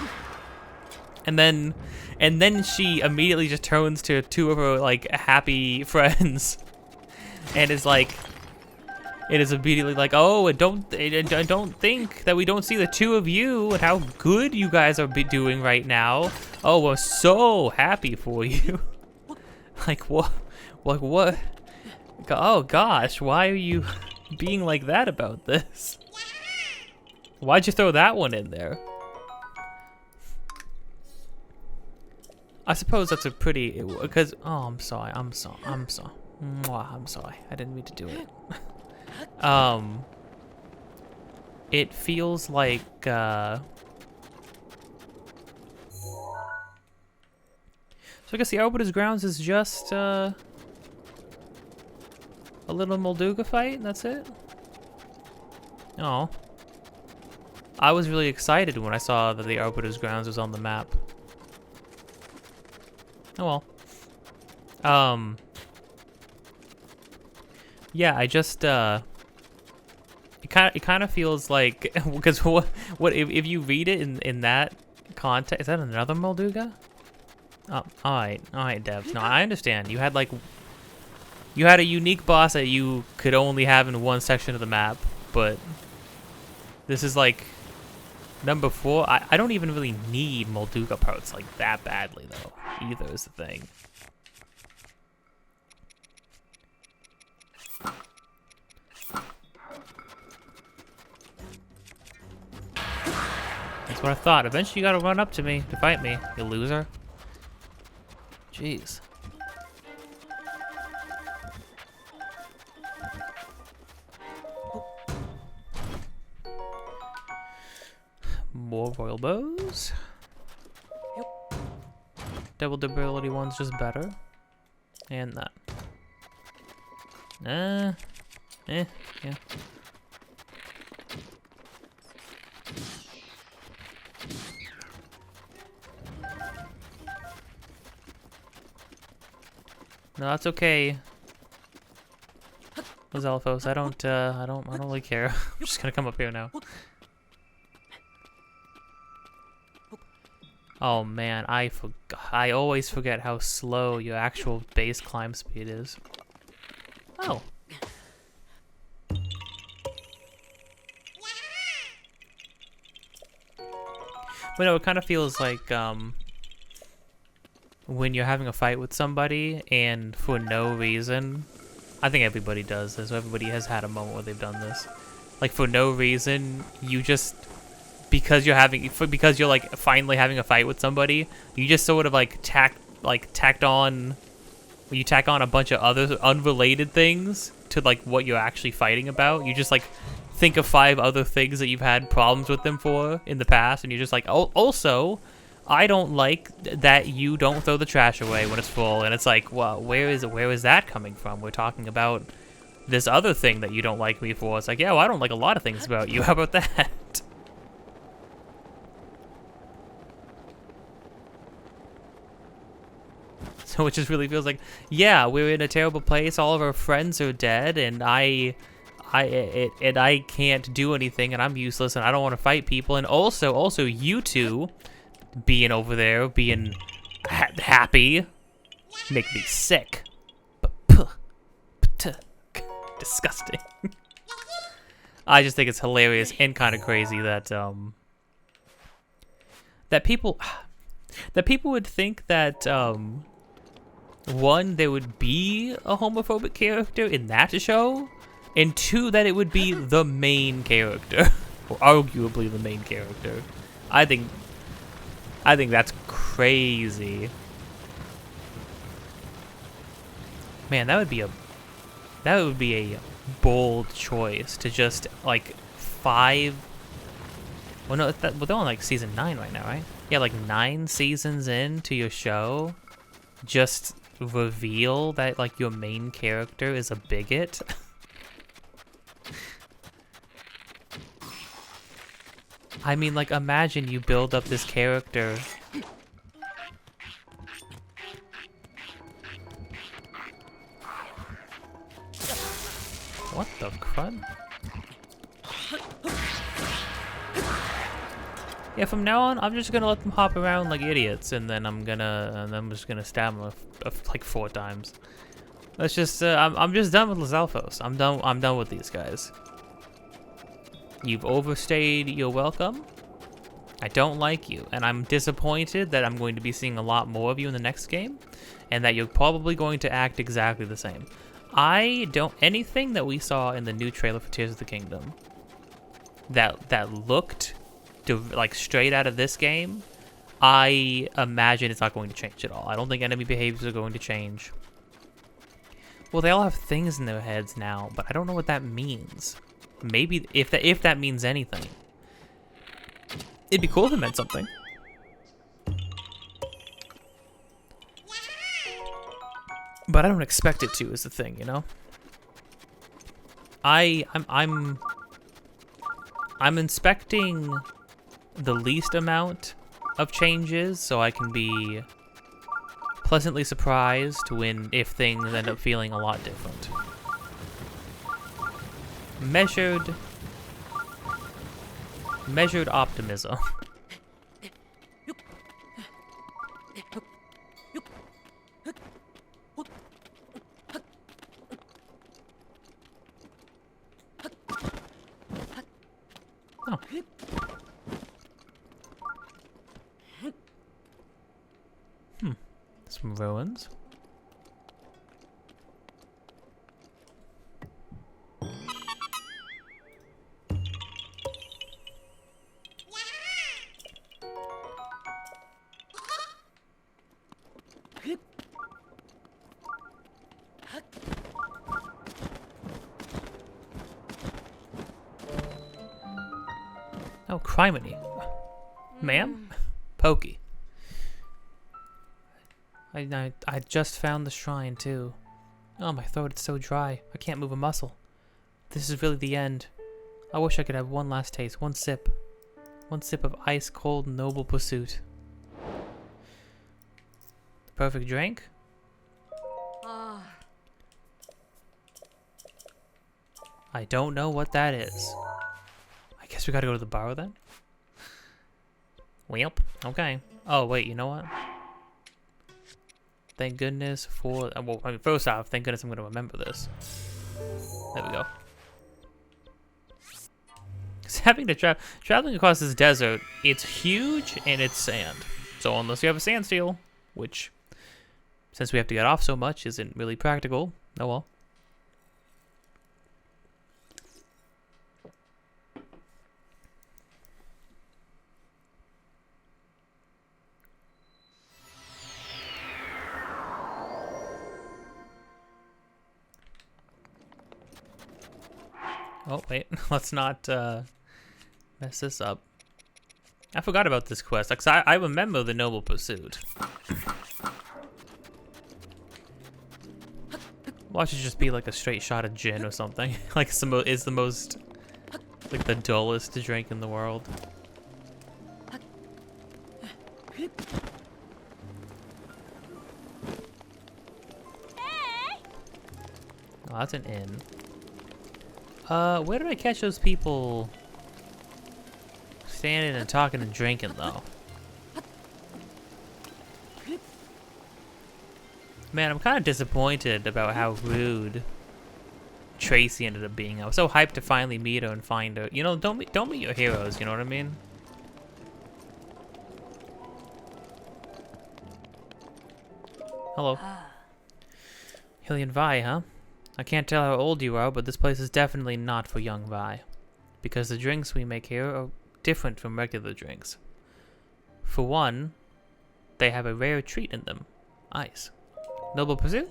And then she immediately just turns to two of her like happy friends and is like, It is immediately like, oh, and don't think that we don't see the two of you and how good you guys are doing right now. Oh, we're so happy for you. Like what? Like what? Oh gosh, why are you being like that about this? Why'd you throw that one in there? I suppose that's a pretty, because, oh, I'm sorry. Mwah, I'm sorry. I didn't mean to do it. It feels like, so I guess the Arbiter's Grounds is just, a little Molduga fight, and that's it? Oh. I was really excited when I saw that the Arbiter's Grounds was on the map. Oh well. Yeah, I just, it kind of feels like, because what if you read it in that context, is that another Molduga? Oh, alright, devs. No, I understand. You had a unique boss that you could only have in one section of the map, but this is like number 4. I don't even really need Molduga parts like that badly though, either is the thing. That's what I thought. Eventually you gotta run up to me to fight me, you loser. Jeez. More royal bows. Double durability one's just better. And that. Yeah. No, that's okay. Zelphos, I don't really care. I'm just gonna come up here now. Oh man, I always forget how slow your actual base climb speed is. Oh. But no, it kind of feels like when you're having a fight with somebody and for no reason, I think everybody does this. Everybody has had a moment where they've done this. Like for no reason, you just because you're like finally having a fight with somebody, you just sort of like tack on a bunch of other unrelated things to like what you're actually fighting about. You just like think of 5 other things that you've had problems with them for in the past, and you're just like, oh, also, I don't like that you don't throw the trash away when it's full. And it's like, well, where is that coming from? We're talking about this other thing that you don't like me for. It's like, yeah, well, I don't like a lot of things about you. How about that? So it just really feels like, yeah, we're in a terrible place. All of our friends are dead, and I can't do anything, and I'm useless, and I don't want to fight people. And also, you two being over there, being happy, make me sick. Disgusting. I just think it's hilarious and kind of crazy that that people would think that one, there would be a homophobic character in that show, and 2, that it would be the main character, or arguably the main character. I think that's crazy. Man, that would be a bold choice to just like 5. Well, no, they're on like season 9 right now, right? Yeah, like 9 seasons into your show, just reveal that like your main character is a bigot. I mean, like, imagine you build up this character. What the crud? Yeah, from now on, I'm just gonna let them hop around like idiots, and then I'm just gonna stab them like 4 times. Let's just, I'm just done with Los Alfos. I'm done with these guys. You've overstayed your welcome. I don't like you, and I'm disappointed that I'm going to be seeing a lot more of you in the next game, and that you're probably going to act exactly the same. Anything that we saw in the new trailer for Tears of the Kingdom that looked like straight out of this game, I imagine it's not going to change at all. I don't think enemy behaviors are going to change. Well, they all have things in their heads now, but I don't know what that means. Maybe if that means anything. It'd be cool if it meant something. But I don't expect it to, is the thing, you know? I'm inspecting the least amount of changes so I can be pleasantly surprised if things end up feeling a lot different. Measured optimism. Oh. Some ruins. Oh, criminy. Ma'am? Pokey. I just found the shrine, too. Oh, my throat is so dry. I can't move a muscle. This is really the end. I wish I could have one last taste, one sip. One sip of ice-cold, noble pursuit. Perfect drink? I don't know what that is. I guess we gotta go to the bar then? Welp. Okay. Oh, wait, you know what? Thank goodness for... well, I mean, first off, thank goodness I'm gonna remember this. There we go. Because having to traveling across this desert, it's huge and it's sand. So unless you have a sand steel, which, since we have to get off so much, isn't really practical, oh well. Oh, wait, let's not mess this up. I forgot about this quest, because I remember the Noble Pursuit. Watch it just be like a straight shot of gin or something. Like it's the most, like the dullest drink in the world. Oh, that's an inn. Where did I catch those people standing and talking and drinking, though? Man, I'm kind of disappointed about how rude Tracy ended up being. I was so hyped to finally meet her and find her. You know, don't meet your heroes, you know what I mean? Hello. Hillian Vi, huh? I can't tell how old you are, but this place is definitely not for young Vi. Because the drinks we make here are different from regular drinks. For one, they have a rare treat in them. Ice. Noble Pursuit?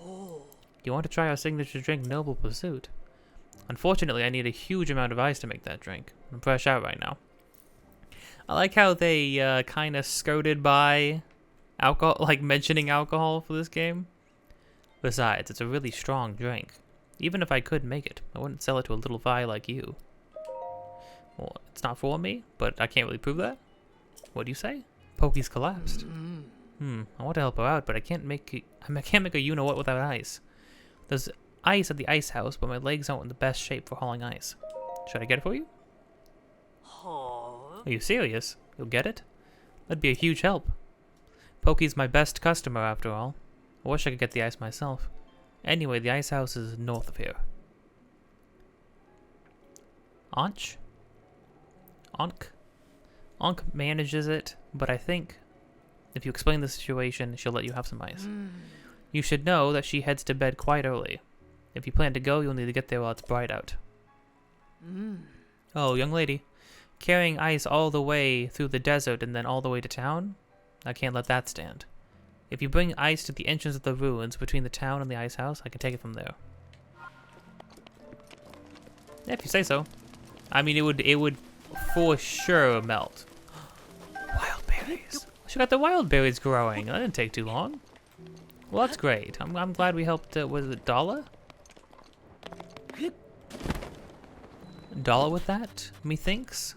You want to try our signature drink, Noble Pursuit? Unfortunately, I need a huge amount of ice to make that drink. I'm fresh out right now. I like how they kind of skirted by alcohol, like mentioning alcohol for this game. Besides, it's a really strong drink. Even if I could make it, I wouldn't sell it to a little Vi like you. Well, it's not for me, but I can't really prove that. What do you say? Pokey's collapsed. I want to help her out, but I can't make a you-know-what without ice. There's ice at the ice house, but my legs aren't in the best shape for hauling ice. Should I get it for you? Are you serious? You'll get it? That'd be a huge help. Pokey's my best customer, after all. I wish I could get the ice myself. Anyway, the ice house is north of here. Ankh? Ankh manages it, but I think if you explain the situation, she'll let you have some ice. You should know that she heads to bed quite early. If you plan to go, you'll need to get there while it's bright out. Oh, young lady. Carrying ice all the way through the desert and then all the way to town? I can't let that stand. If you bring ice to the entrance of the ruins between the town and the ice house, I can take it from there. Yeah, if you say so. I mean, it would for sure melt. Wild berries. She got the wild berries growing. That didn't take too long. Well, that's great. I'm glad we helped. Was it Dala? Dala with that? Methinks.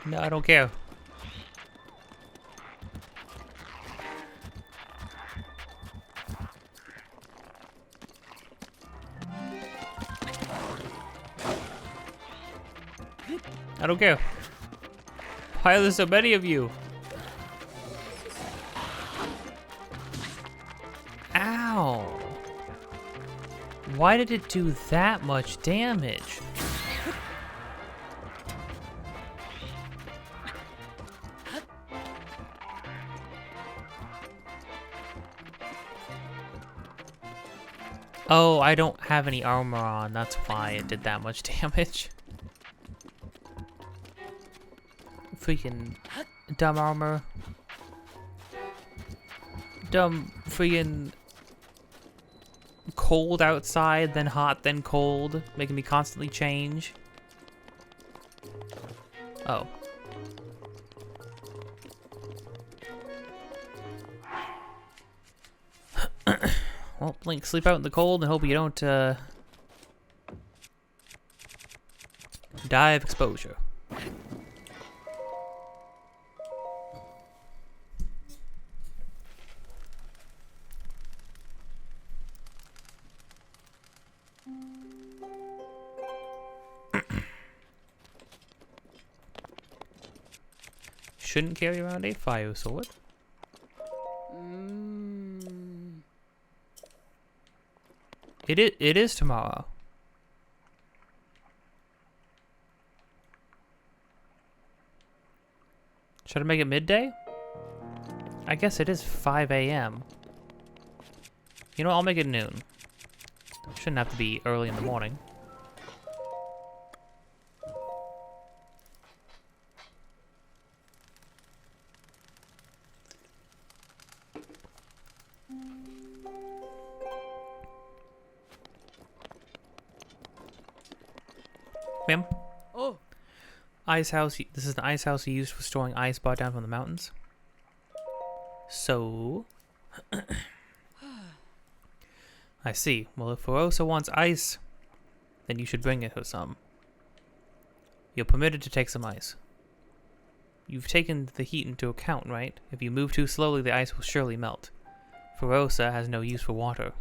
No, I don't care. I don't care. Why are there so many of you? Ow! Why did it do that much damage? Oh, I don't have any armor on. That's why it did that much damage. Freaking dumb armor. Dumb freaking cold outside, then hot, then cold, making me constantly change. Oh. Well, Link, sleep out in the cold and hope you don't die of exposure. Shouldn't carry around a fire sword. It is tomorrow. Should I make it midday? I guess it is 5 a.m. You know, I'll make it noon. Shouldn't have to be early in the morning. Ma'am? Oh. Ice house. This is the ice house you used for storing ice brought down from the mountains. So... I see. Well, if Ferosa wants ice, then you should bring her some. You're permitted to take some ice. You've taken the heat into account, right? If you move too slowly, the ice will surely melt. Ferosa has no use for water.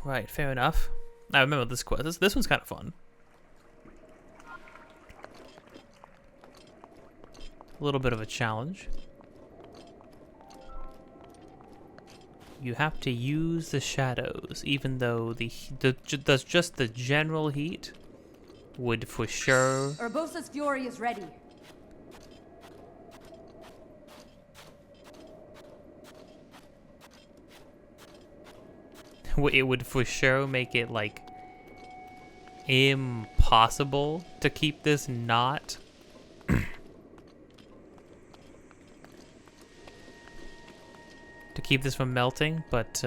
Right, fair enough. I remember this quest. This one's kind of fun. A little bit of a challenge. You have to use the shadows, even though just the general heat would for sure. Urbosa's fury is ready. It would for sure make it like impossible to keep this not to keep this from melting, but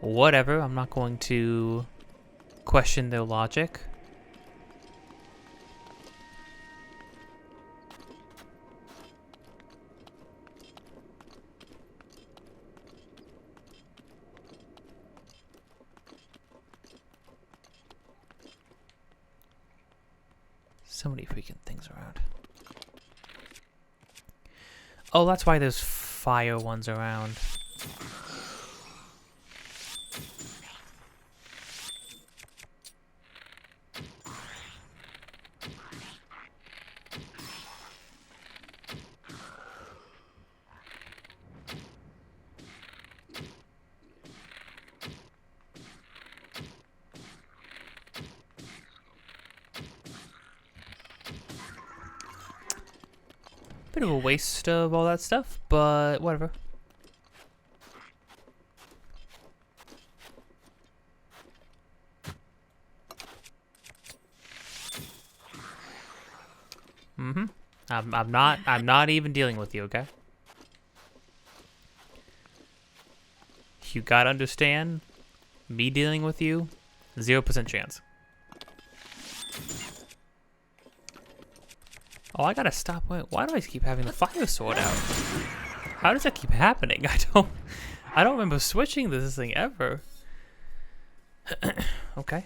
whatever. I'm not going to question their logic. So many freaking things around. Oh, that's why there's fire ones around. Bit of a waste of all that stuff, but whatever. Mm-hmm. I'm not even dealing with you, okay? You gotta understand, me dealing with you, 0% chance. Oh, I gotta stop. Why do I keep having the fire sword out? How does that keep happening? I don't remember switching this thing ever. Okay.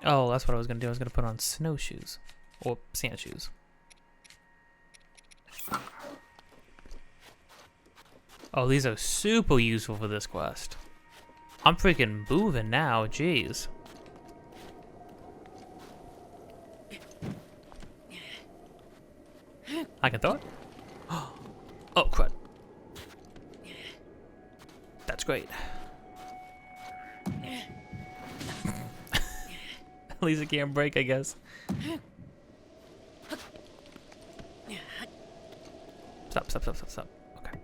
Oh, that's what I was gonna do. I was gonna put on snowshoes. Or sand shoes. Oh, these are super useful for this quest. I'm freaking moving now, jeez. I can throw it? Oh, crud. That's great. At least it can't break, I guess. Stop, stop, stop, stop, stop. Okay.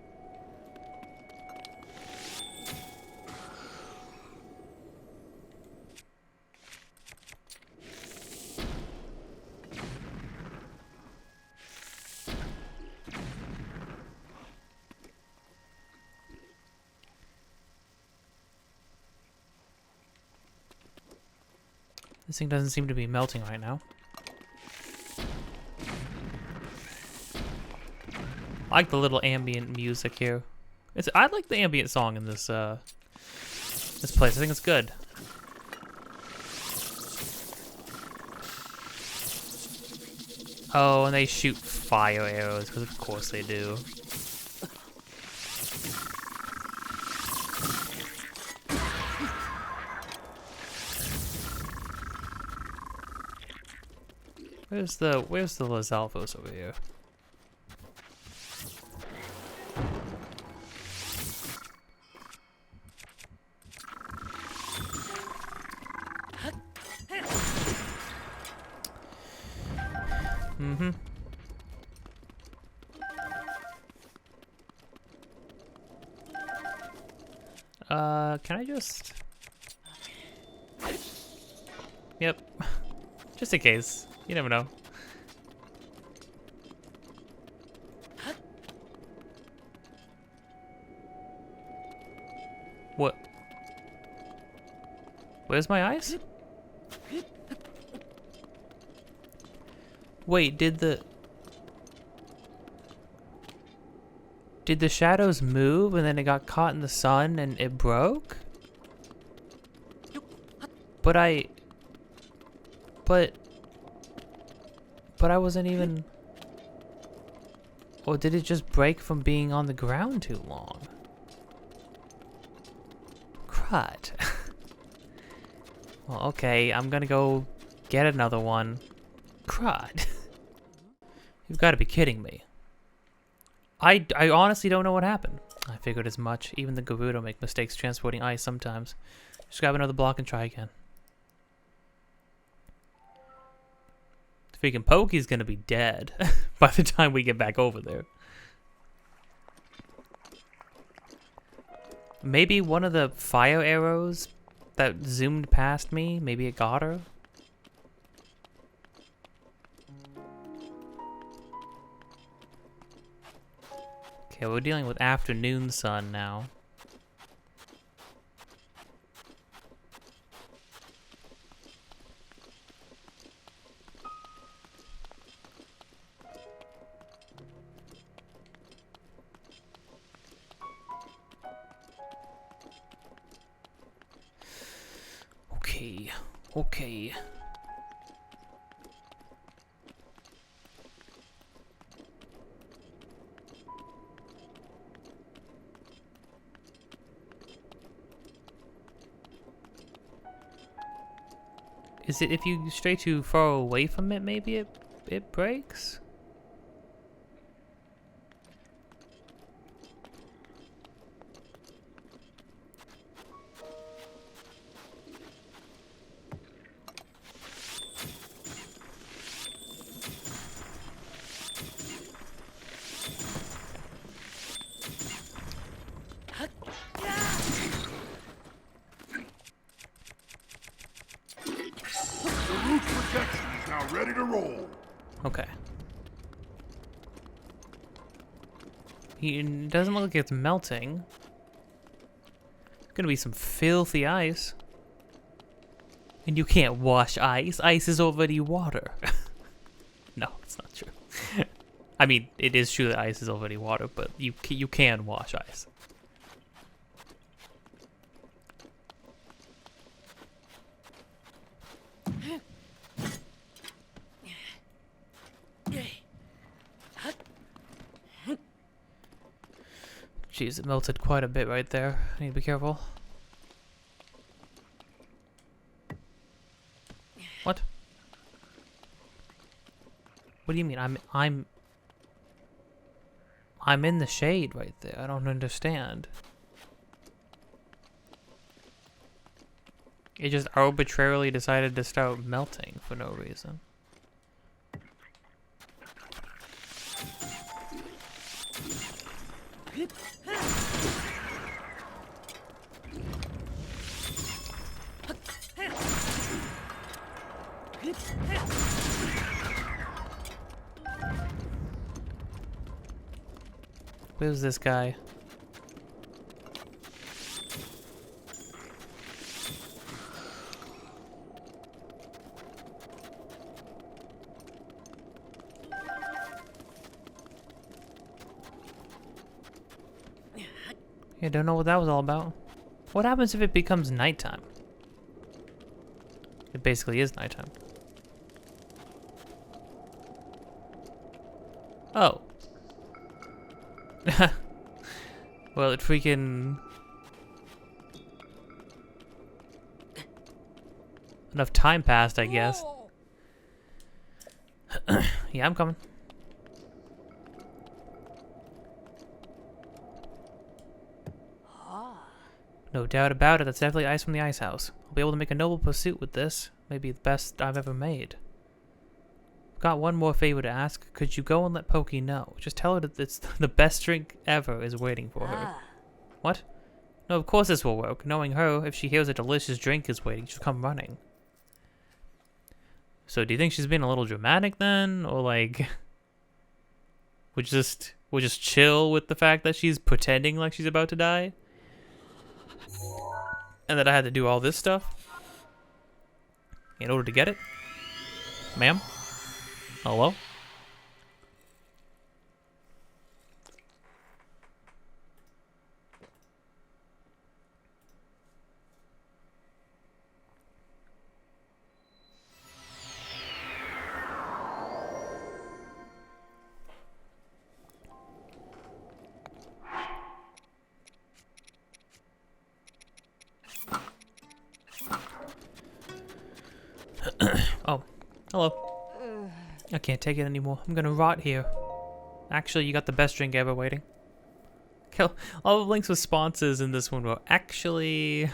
This thing doesn't seem to be melting right now. I like the little ambient music here. I like the ambient song in this this place. I think it's good. Oh, and they shoot fire arrows, because of course they do. Where's the Los Alvos over here? Mm-hmm. Can I just... Yep. Just in case. You never know. What? Where's my eyes? Wait, did the shadows move and then it got caught in the sun and it broke? But I wasn't even... Or did it just break from being on the ground too long? Crud. Well, okay, I'm gonna go get another one. Crud. You've got to be kidding me. I honestly don't know what happened. I figured as much. Even the Gerudo make mistakes transporting ice sometimes. Just grab another block and try again. Freaking Pokey's gonna be dead by the time we get back over there. Maybe one of the fire arrows that zoomed past me, maybe it got her? Okay, we're dealing with afternoon sun now. Okay. Okay. Is it if you stray too far away from it, maybe it breaks? Root protection is now ready to roll. Okay. It doesn't look like it's melting. Gonna be some filthy ice. And you can't wash ice. Ice is already water. No, it's not true. I mean, it is true that ice is already water, but you can wash ice. Jeez, it melted quite a bit right there. I need to be careful. What? What do you mean? I'm in the shade right there. I don't understand. It just arbitrarily decided to start melting for no reason. Where's this guy? Yeah, don't know what that was all about. What happens if it becomes nighttime? It basically is nighttime. Oh. Well, it freaking... Enough time passed, I guess. Yeah, I'm coming. No doubt about it, that's definitely ice from the ice house. I'll be able to make a noble pursuit with this. Maybe the best I've ever made. Got one more favor to ask. Could you go and let Pokey know? Just tell her that it's the best drink ever is waiting for her. What? No, of course this will work. Knowing her, if she hears a delicious drink is waiting, she'll come running. So do you think she's being a little dramatic then? Or like... we'll just chill with the fact that she's pretending like she's about to die? And that I had to do all this stuff in order to get it? Ma'am? Hello? Oh, hello. I can't take it anymore. I'm gonna rot here. Actually, you got the best drink ever waiting. All the links with sponsors in this one were actually...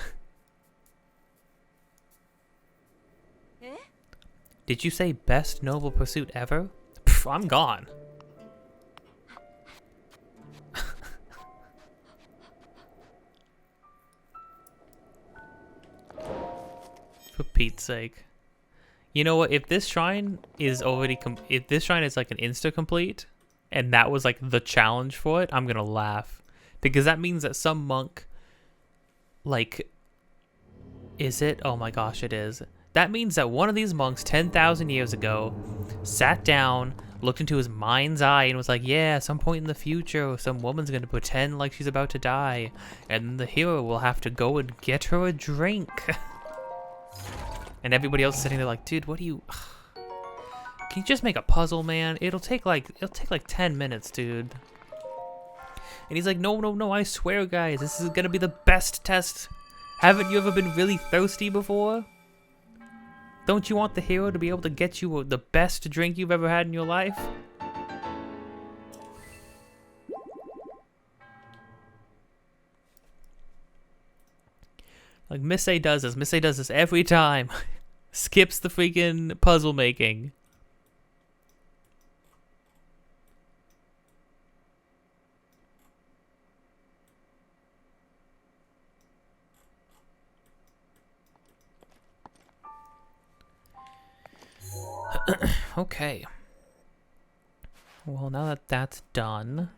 Did you say best noble pursuit ever? Pff, I'm gone. For Pete's sake. You know what? If this shrine is already if this shrine is like an insta complete, and that was like the challenge for it, I'm gonna laugh, because that means that some monk, like, is it? Oh my gosh, it is. That means that one of these monks 10,000 years ago sat down, looked into his mind's eye, and was like, "Yeah, at some point in the future, some woman's gonna pretend like she's about to die, and the hero will have to go and get her a drink." And everybody else sitting there like, dude, what do you... Can you just make a puzzle, man? It'll take like 10 minutes, dude. And he's like, no, no, no, I swear, guys, this is gonna be the best test. Haven't you ever been really thirsty before? Don't you want the hero to be able to get you the best drink you've ever had in your life? Like, Miss A does this. Miss A does this every time. Skips the freaking puzzle making. Okay. Well, now that that's done,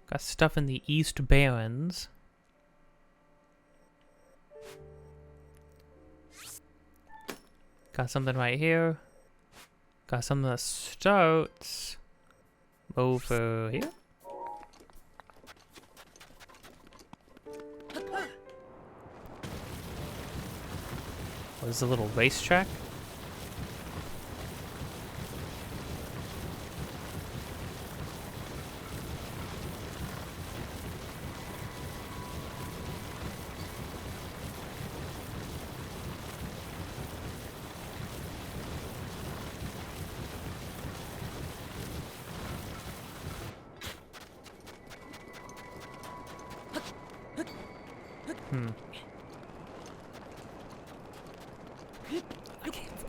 got stuff in the East Barrens. Got something right here. Got something that starts over here. Oh, this is a little racetrack.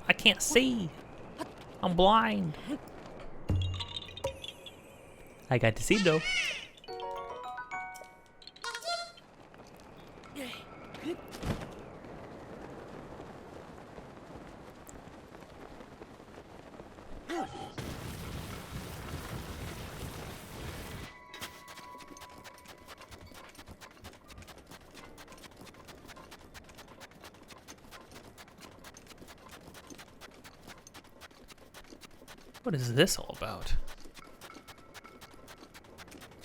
I can't see. I'm blind. I got to see though. What is this all about?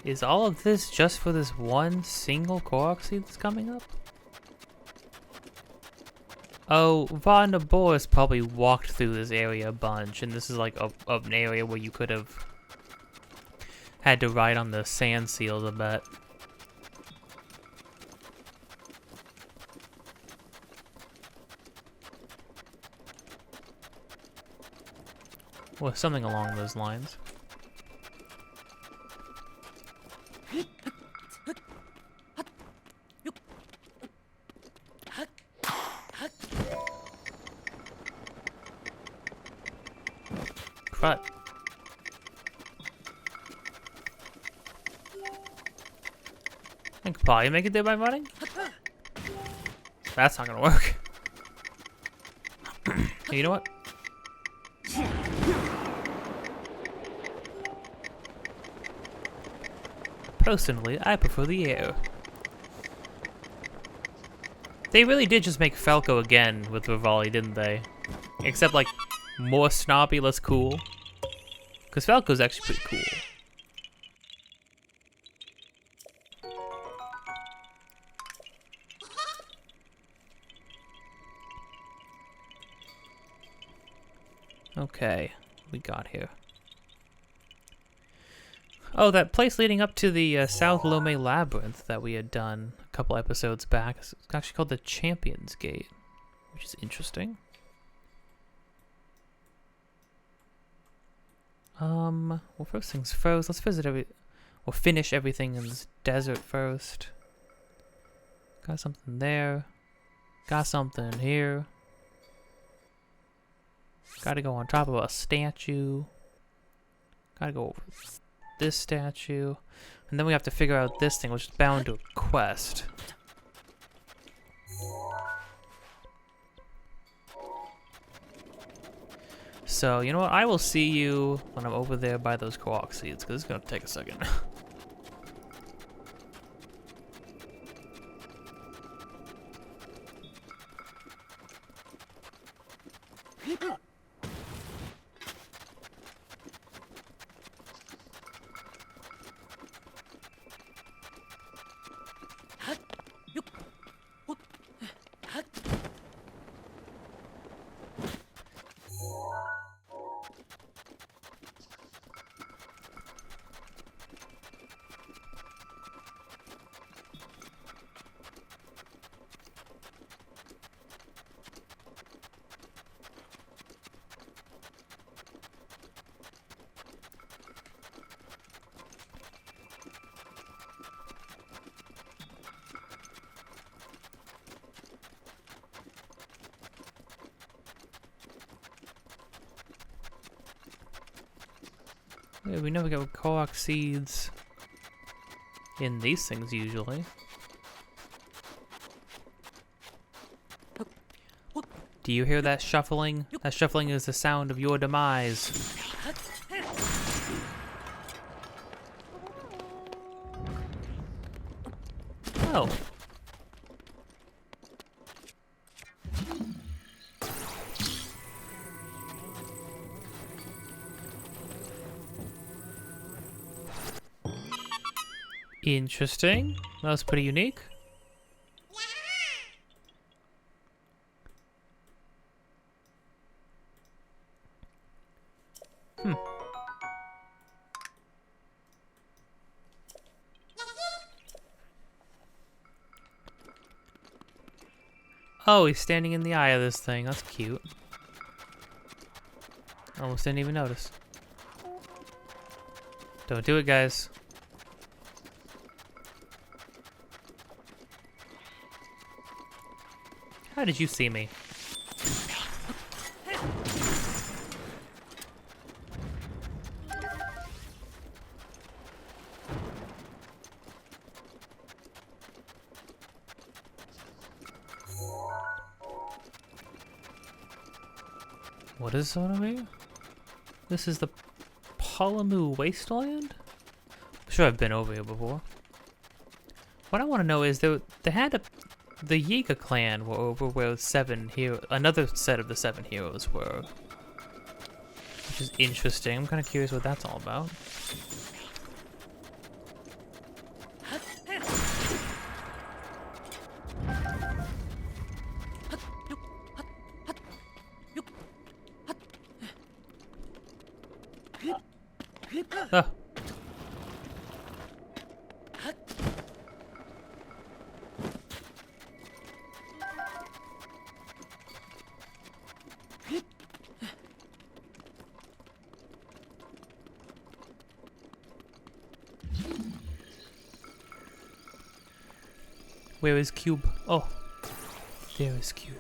Is all of this just for this one single Korok seed that's coming up? Oh, Von Boris probably walked through this area a bunch, and this is like an area where you could have had to ride on the sand seals a bit. Well, something along those lines. Crud. I could probably make it there by running. That's not gonna work. Hey, you know what? Personally, I prefer the air. They really did just make Falco again with Rivali, didn't they? Except, like, more snobby, less cool. Because Falco's actually pretty cool. Okay, we got here. Oh, that place leading up to the South Lome Labyrinth that we had done a couple episodes back. It's actually called the Champions Gate, which is interesting. Well, first things first, let's we'll finish everything in this desert first. Got something there. Got something here. Gotta go on top of a statue. Gotta go over this statue. And then we have to figure out this thing, which is bound to a quest. So, you know what? I will see you when I'm over there by those Korok seeds, because it's going to take a second. Yeah, we never get Korok seeds in these things usually. Do you hear that shuffling? That shuffling is the sound of your demise. Oh. Interesting. That was pretty unique. Oh, he's standing in the eye of this thing. That's cute. Almost didn't even notice. Don't do it, guys. How did you see me? What is over here? This is the Palamu Wasteland? I'm sure I've been over here before. What I want to know is they had the Yiga clan were over where another set of the 7 heroes were. Which is interesting. I'm kind of curious what that's all about. Ah. Where is Cube? Oh, there is Cube.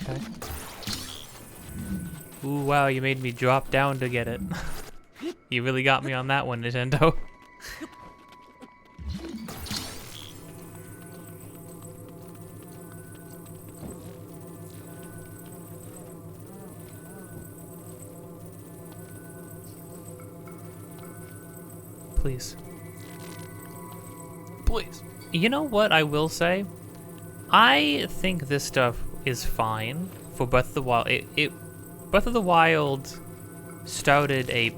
Okay. Ooh, wow, you made me drop down to get it. You really got me on that one, Nintendo. Please. Please. You know what I will say? I think this stuff is fine for Breath of the Wild. Breath of the Wild started a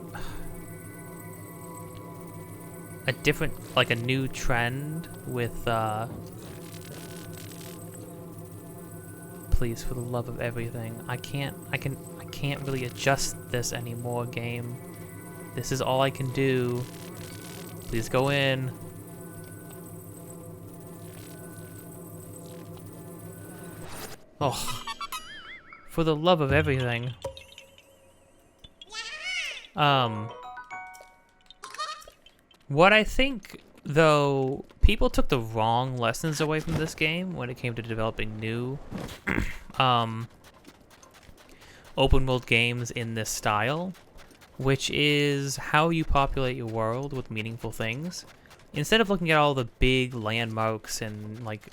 different, like a new trend with, please, for the love of everything. I can't really adjust this anymore, game. This is all I can do. Please go in. Oh, for the love of everything. What I think, though, people took the wrong lessons away from this game when it came to developing new, open world games in this style, which is how you populate your world with meaningful things. Instead of looking at all the big landmarks and, like,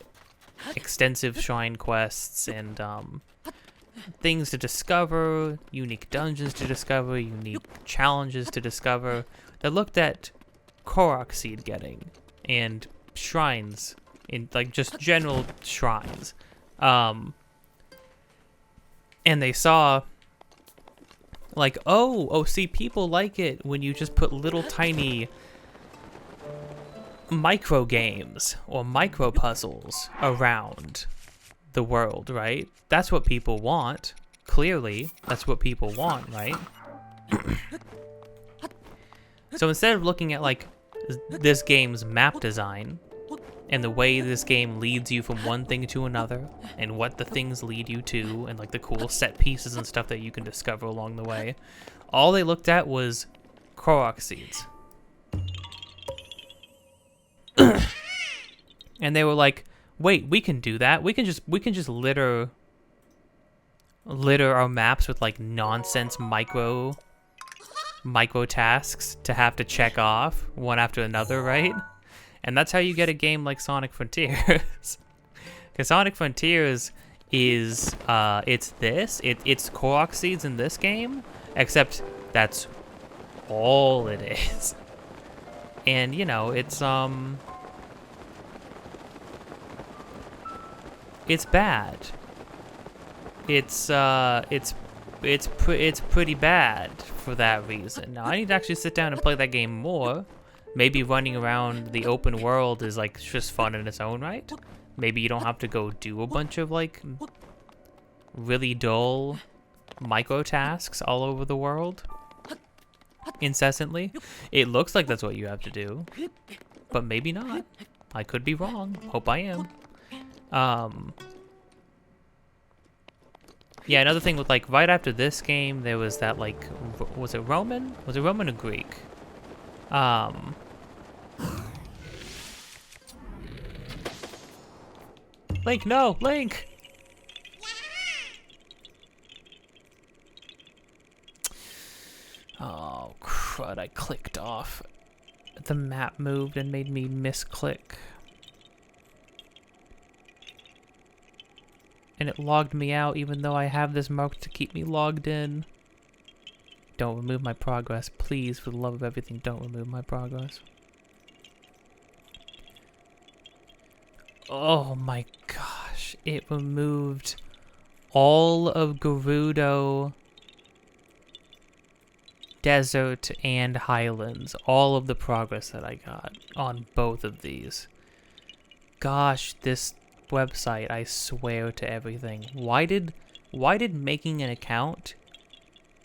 extensive shrine quests and things to discover, unique dungeons to discover, unique challenges to discover, they looked at Korok seed getting and shrines, in like just general shrines, and they saw like, oh, see, people like it when you just put little tiny micro games or micro puzzles around the world, right? That's what people want. Clearly, that's what people want, right? So instead of looking at like this game's map design and the way this game leads you from one thing to another and what the things lead you to and like the cool set pieces and stuff that you can discover along the way, all they looked at was Korok seeds. And they were like, wait, we can do that. We can just litter our maps with like nonsense micro micro tasks to have to check off one after another, right? And that's how you get a game like Sonic Frontiers. Because Sonic Frontiers is, it's Korok seeds in this game, except that's all it is. And, you know, it's bad. It's pretty bad for that reason. Now, I need to actually sit down and play that game more. Maybe running around the open world is, like, just fun in its own right. Maybe you don't have to go do a bunch of, like, really dull micro tasks all over the world incessantly. It looks like that's what you have to do, but maybe not. I could be wrong. Hope I am. Yeah, another thing with, like, right after this game, there was that, like, was it Roman? Was it Roman or Greek? Link, no! Link! Oh, crud, I clicked off. The map moved and made me misclick. And it logged me out even though I have this marked to keep me logged in. Don't remove my progress. Please, for the love of everything, don't remove my progress. Oh my gosh. It removed all of Gerudo, Desert, and Highlands. All of the progress that I got on both of these. Gosh, this website, I swear to everything. Why did making an account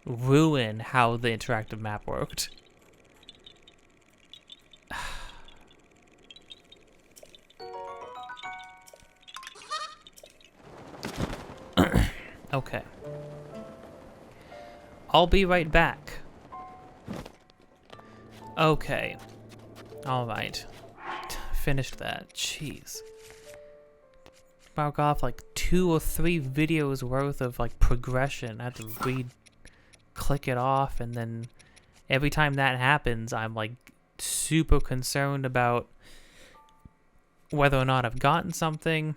ruin how the interactive map worked? Okay. I'll be right back. Okay. Alright. Finished that. Jeez. Mark off like 2 or 3 videos worth of like progression. I have to click it off, and then every time that happens, I'm like super concerned about whether or not I've gotten something.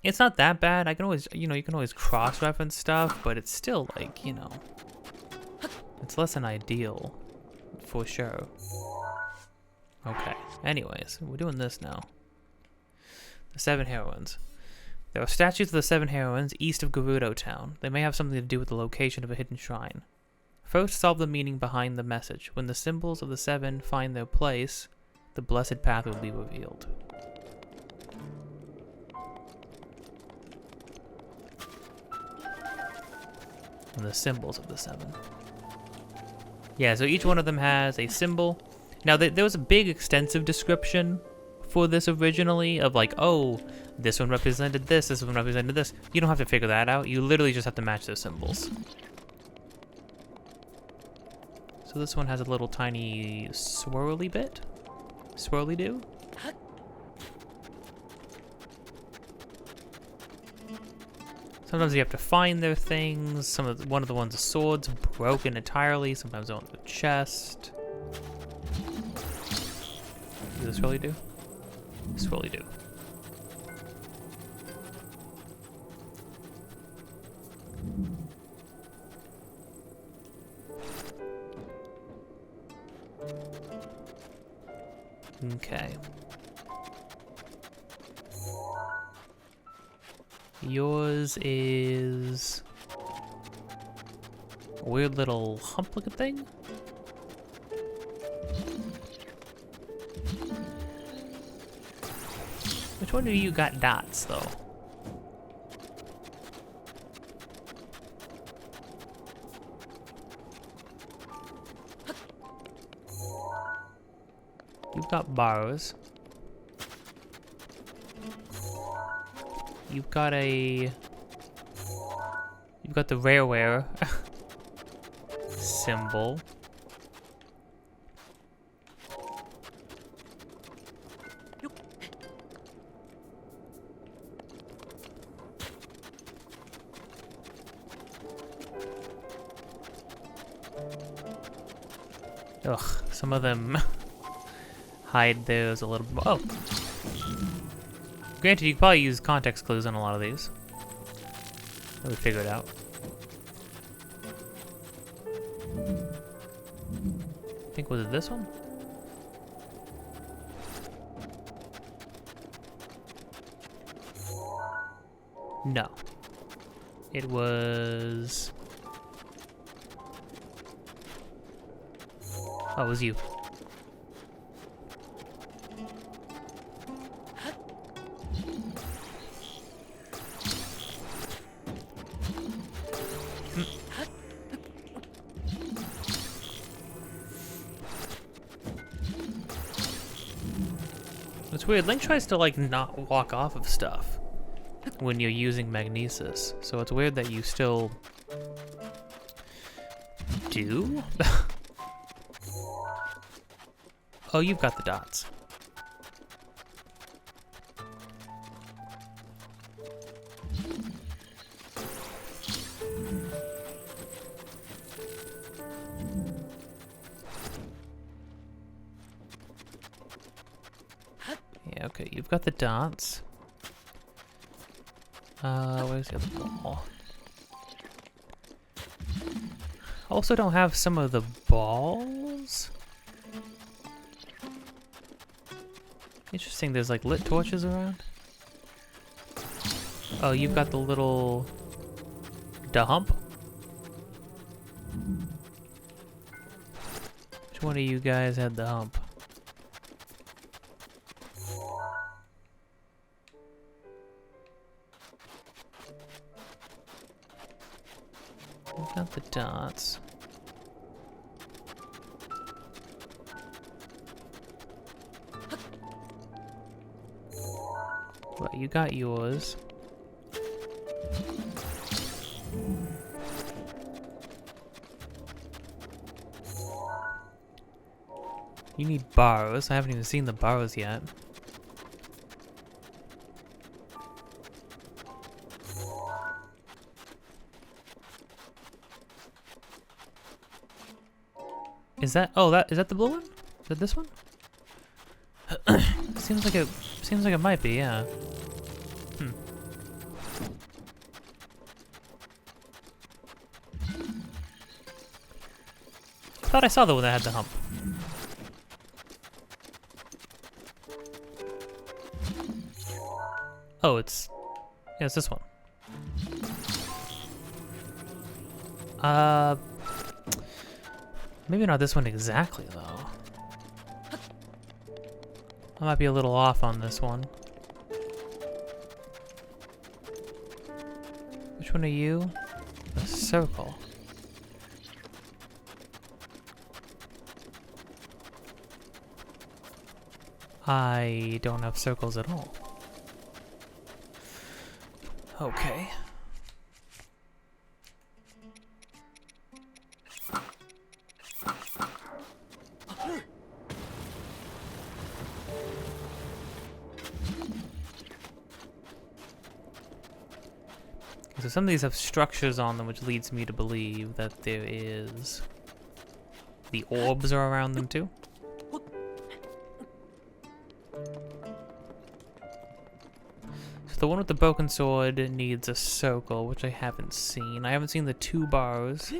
It's not that bad. I can always, you know, you can always cross-reference stuff, but it's still like, you know, it's less than ideal, for sure. Okay. Anyways, we're doing this now. The 7 heroines. There are statues of the 7 heroines east of Gerudo Town. They may have something to do with the location of a hidden shrine. First, solve the meaning behind the message. When the symbols of the 7 find their place, the blessed path will be revealed. And the symbols of the 7. Yeah, so each one of them has a symbol. Now, there was a big, extensive description for this originally of like, oh, this one represented this one represented this. You don't have to figure that out. You literally just have to match those symbols. So this one has a little tiny swirly bit. Swirly-do. Sometimes you have to find their things. One of the ones, the sword's broken entirely. Sometimes on the chest. Does this really do? This really do. Okay. Yours is a weird little hump-looking thing. Which one of you got dots, though? You've got bars. You've got the rareware symbol. Ugh, some of them hide those a little bit. Oh! Granted, you could probably use context clues on a lot of these. I would figure it out. I think, was it this one? No. It was... Oh, it was you. It's weird. Link tries to, like, not walk off of stuff when you're using magnesis. So it's weird that you still do? Oh, you've got the dots. Yeah, okay, you've got the dots. Where's the other ball? Also don't have some of the balls? Interesting, there's like lit torches around. Oh, you've got the little... hump? Which one of you guys had the hump? We've got the dots. Well, you got yours. You need burrows. I haven't even seen the burrows yet. Is that? Oh, is that the blue one? Is that this one? Seems like it might be. Yeah. Hmm. I thought I saw the one that had the hump. Oh, it's this one. Maybe not this one exactly, though. I might be a little off on this one. Which one are you? A circle. I don't have circles at all. Okay. So some of these have structures on them, which leads me to believe that there is... The orbs are around them too? So the one with the broken sword needs a circle, which I haven't seen. I haven't seen the 2 bars.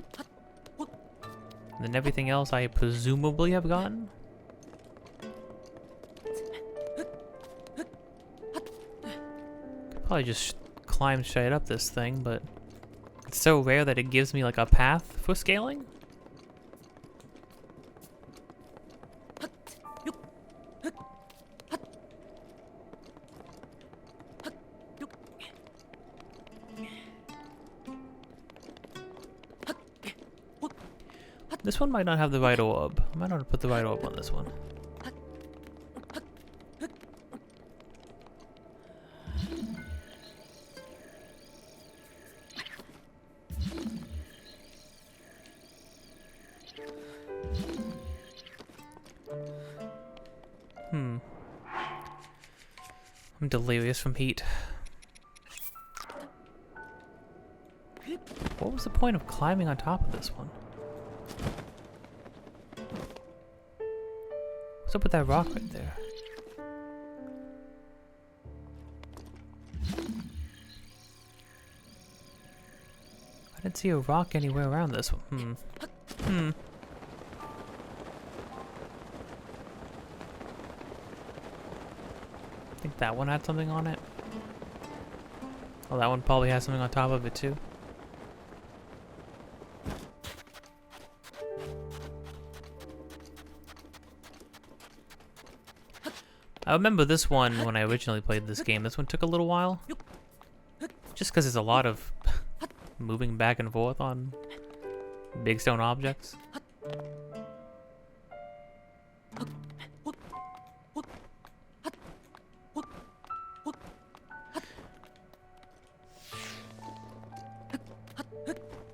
And then everything else I presumably have gotten. Could probably just climb straight up this thing, but it's so rare that it gives me like a path for scaling. This one might not have the right orb. I might not have put the right orb on this one. I'm delirious from heat. What was the point of climbing on top of this one? What's up with that rock right there? I didn't see a rock anywhere around this one. I think that one had something on it. Oh, that one probably has something on top of it too. I remember this one when I originally played this game. This one took a little while. Just because there's a lot of moving back and forth on big stone objects.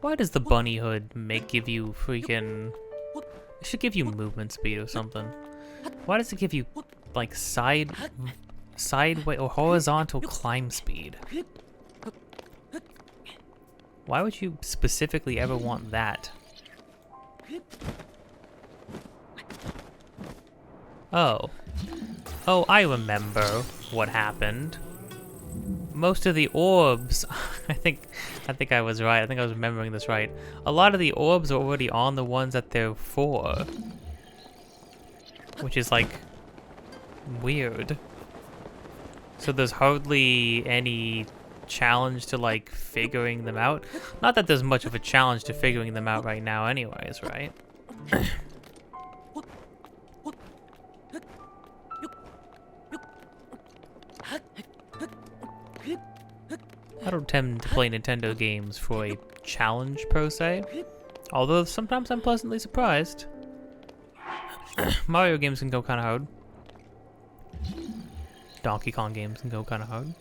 Why does the bunny hood give you freaking... It should give you movement speed or something. Why does it give you, like, sideway or horizontal climb speed? Why would you specifically ever want that? Oh. Oh, I remember what happened. Most of the orbs, I think I was right. I think I was remembering this right. A lot of the orbs are already on the ones that they're for. Which is, like, weird. So there's hardly any challenge to, like, figuring them out. Not that there's much of a challenge to figuring them out right now anyways, right? I don't tend to play Nintendo games for a challenge per se, although sometimes I'm pleasantly surprised. Mario games can go kind of hard. Donkey Kong games can go kind of hard.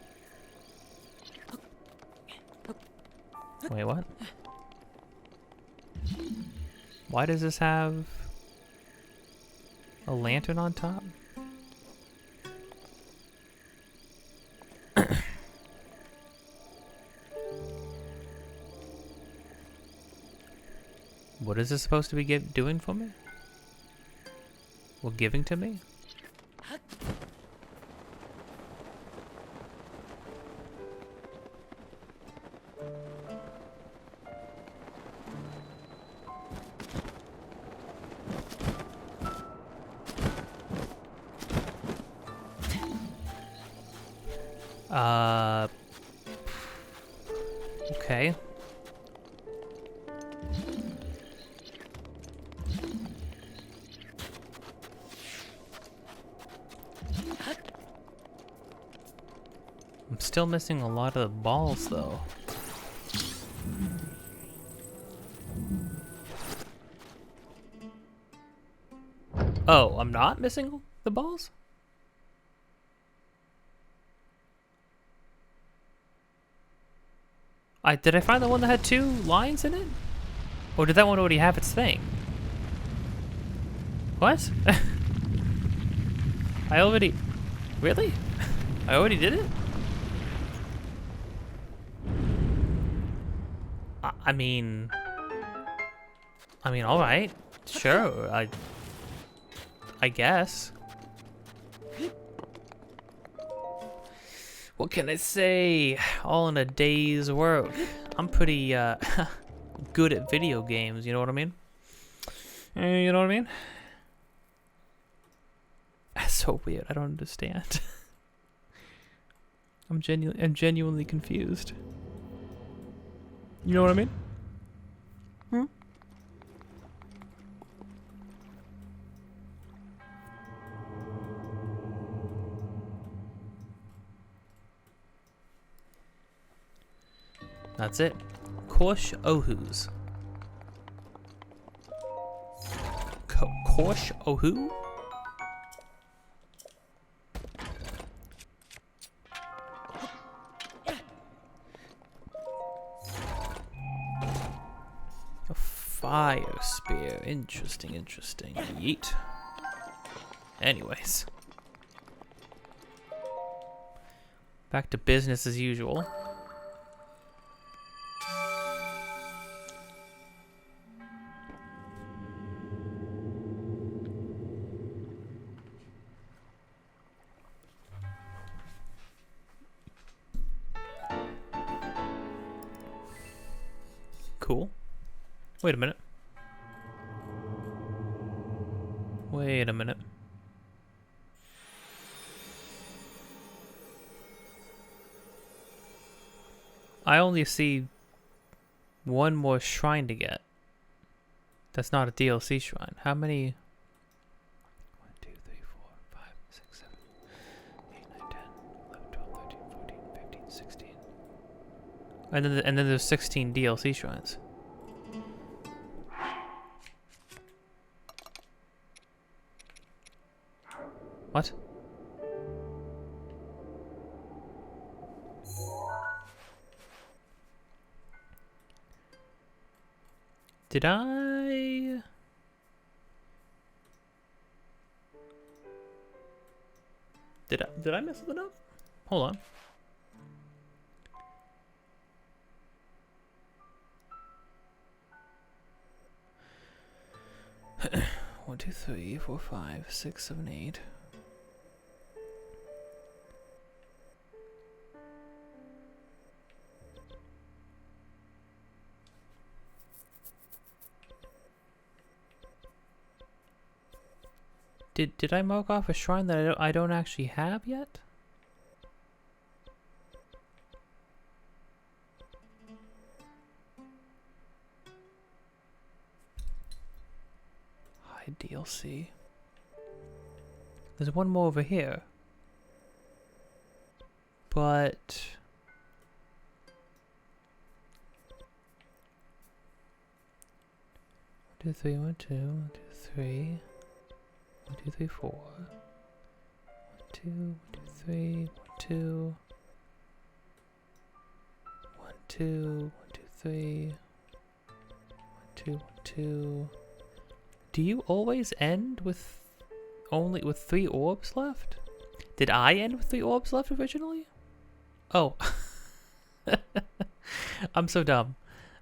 Wait, what? Why does this have a lantern on top? What is this supposed to be doing for me? Or giving to me? Okay. I'm still missing a lot of the balls, though. Oh, I'm not missing the balls? Did I find the one that had 2 lines in it? Or did that one already have its thing? What? I already... Really? I already did it? I mean, all right, sure. I guess. What can I say? All in a day's work. I'm pretty good at video games. You know what I mean? You know what I mean? That's so weird. I don't understand. I'm genuinely confused. You know what I mean? Hmm? That's it. Korsh Ohus. Korsh Ohu? A fire spear. Interesting, interesting. Yeet. Anyways. Back to business as usual. cool. Wait a minute. Wait a minute. I only see one more shrine to get. That's not a DLC shrine. How many? 1, 2, 3, 4, 5, 6, 7, 8, 9, 10, 11, 12, 13, 14, 15, 16. And then there's 16 DLC shrines. What? Did I mess it up? Hold on. One, two, three, 4, 5, 6, 7, 8. Did I mark off a shrine that I don't actually have yet? Hide DLC. There's one more over here. But 1, 2, 3, 1, 2, 1, 2, 3. 1, 2, 3, 4. 1, 2, 1, 2, 3, 1, 2. 1, 2, 1, 2, 3. 1, 2, 1, 2. Do you always end with only with 3 orbs left? Did I end with 3 orbs left originally? Oh. I'm so dumb.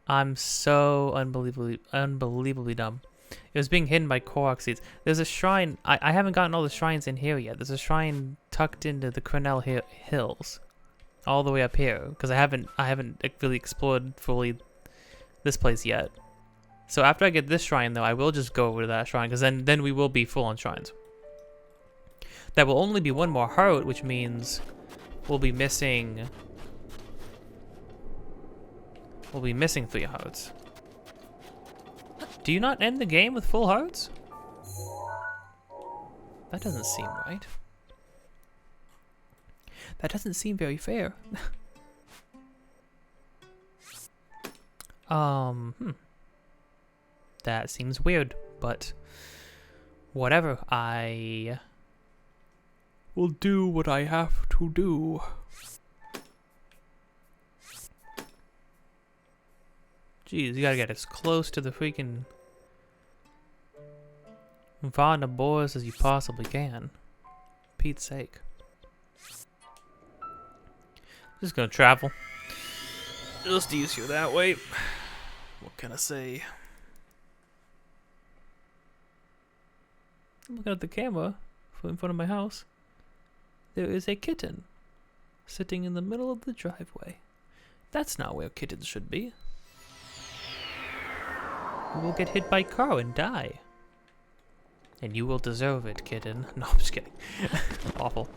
I'm so unbelievably dumb. It was being hidden by Korok seeds. There's a shrine. I haven't gotten all the shrines in here yet. There's a shrine tucked into the Cornell Hills, all the way up here. Because I haven't really explored fully this place yet. So after I get this shrine, though, I will just go over to that shrine. Because then we will be full on shrines. That will only be one more heart, which means we'll be missing 3 hearts. Do you not end the game with full hearts? That doesn't seem right. That doesn't seem very fair. That seems weird, but whatever. I will do what I have to do. Jeez, you gotta get as close to the freaking Vana Boars as you possibly can. Pete's sake. Just gonna travel. Just easier that way. What can I say? Looking at the camera in front of my house. There is a kitten sitting in the middle of the driveway. That's not where kittens should be. You will get hit by a car and die. And you will deserve it, kitten. No, I'm just kidding. Awful.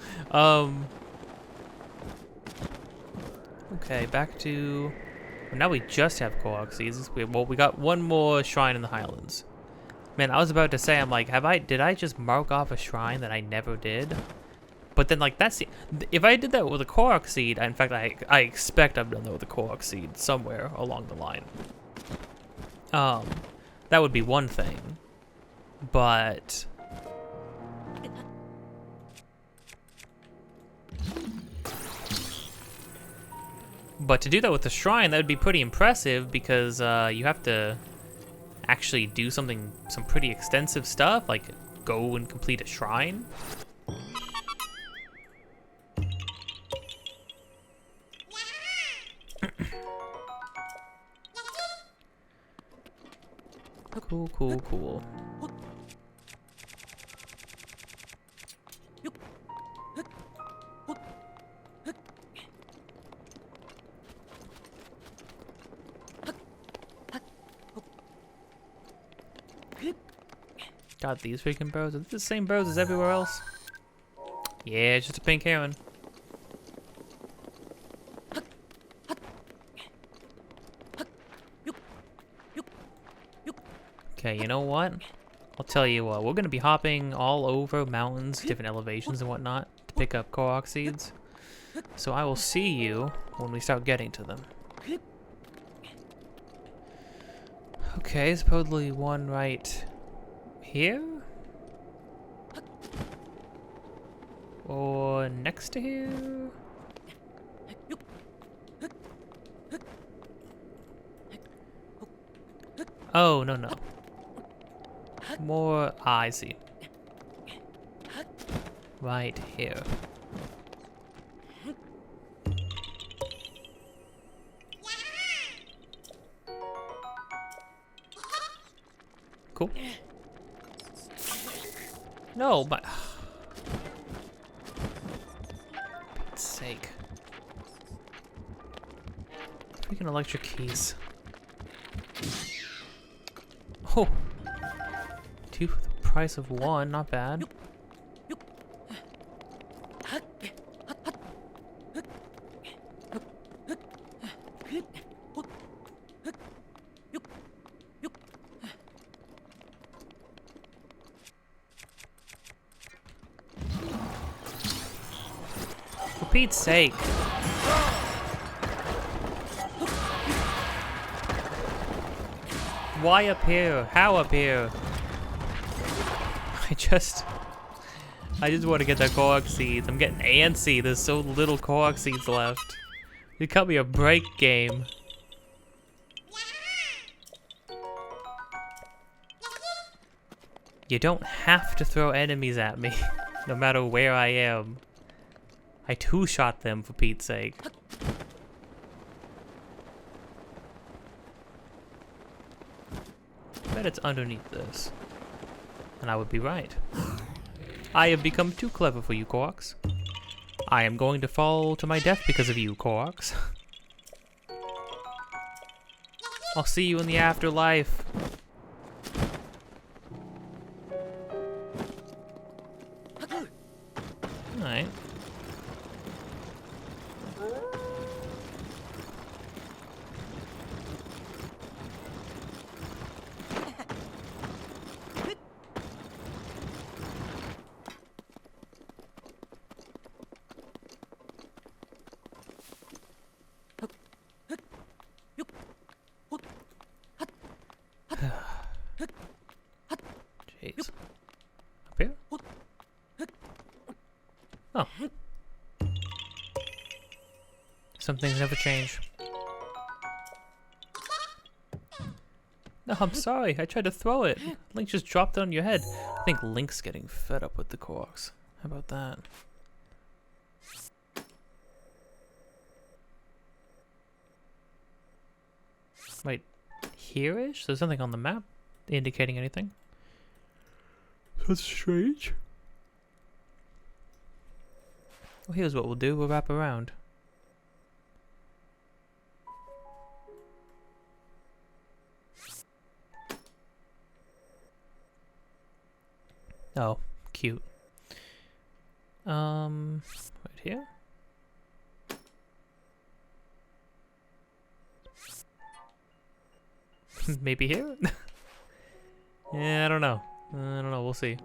Okay, back to... Well, now we just have Korok seeds. Well, we got one more shrine in the Highlands. Man, I was about to say, I'm like, did I just mark off a shrine that I never did? But then, like, if I did that with a Korok seed, in fact, I expect I've done that with a Korok seed somewhere along the line. That would be one thing, but to do that with the shrine, that would be pretty impressive because you have to actually do some pretty extensive stuff, like go and complete a shrine. Cool. Got these freaking birds. Are they the same birds as everywhere else? Yeah, it's just a pink heron. Okay, you know what? I'll tell you what, we're gonna be hopping all over mountains, different elevations and whatnot, to pick up Korok seeds. So I will see you when we start getting to them. Okay, supposedly one right here? Or next to here? Oh, no, no. More, I see. Right here. Cool. No, but... Pete's sake. Freaking electric keys. Oh! 2 for the price of 1, not bad. For Pete's sake. Why up here? How up here? I just want to get the Korok seeds. I'm getting antsy. There's so little Korok seeds left. You cut me a break, game. You don't have to throw enemies at me, no matter where I am. I two-shot them, for Pete's sake. Bet it's underneath this. And I would be right. I have become too clever for you, Koroks. I am going to fall to my death because of you, Koroks. I'll see you in the afterlife. Alright. Jeez. Up here? Oh. Some things never change. No, I'm sorry. I tried to throw it. Link just dropped it on your head. I think Link's getting fed up with the Koroks. How about that? Wait, here-ish? There's nothing on the map indicating anything. That's strange. Well, here's what we'll do. We'll wrap around. Oh, cute. Right here? Maybe here? Yeah, I don't know. We'll see.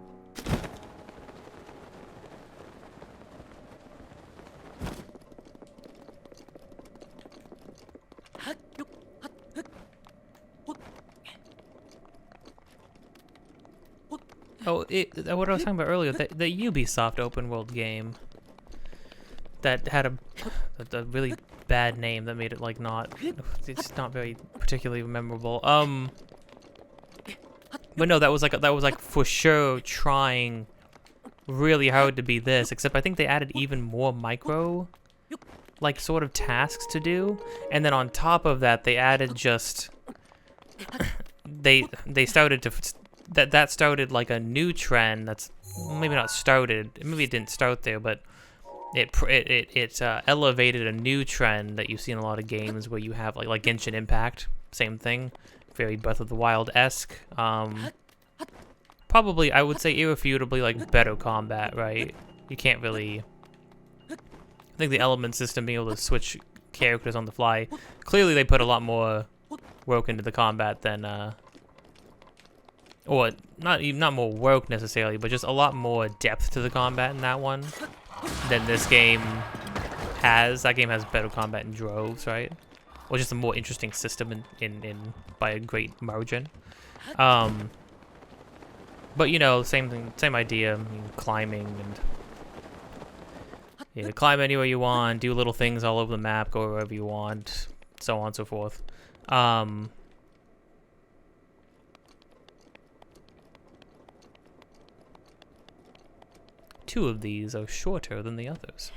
Oh, what I was talking about earlier, the Ubisoft open world game that had a really bad name that made it like it's not very particularly memorable. But no, that was like for sure trying really hard to be this, except I think they added even more micro like sort of tasks to do, and then on top of that they added just they started to that started like a new trend that's maybe not started, maybe it didn't start there, but it elevated a new trend that you see in a lot of games where you have like Genshin Impact, same thing, very Breath of the Wild-esque. probably, I would say irrefutably, like, better combat, right? You can't really... I think the element system, being able to switch characters on the fly, clearly they put a lot more work into the combat than, or not more work necessarily, but just a lot more depth to the combat in that one than this game has. That game has better combat in droves, right? Or just a more interesting system in by a great margin. But you know, same thing, same idea. I mean, climbing and yeah, climb anywhere you want, do little things all over the map, go wherever you want, so on and so forth. Two of these are shorter than the others.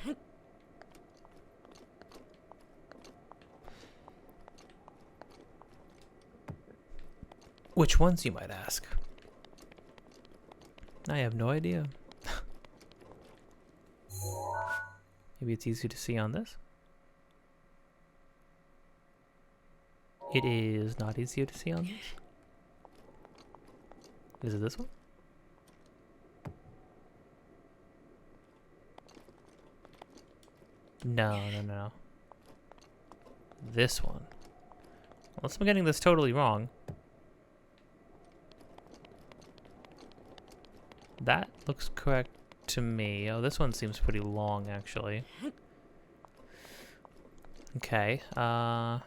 Which ones, you might ask? I have no idea. Maybe it's easier to see on this. It is not easier to see on this. Is it this one? No. This one. Unless I'm getting this totally wrong. That looks correct to me. Oh, this one seems pretty long, actually. Okay, does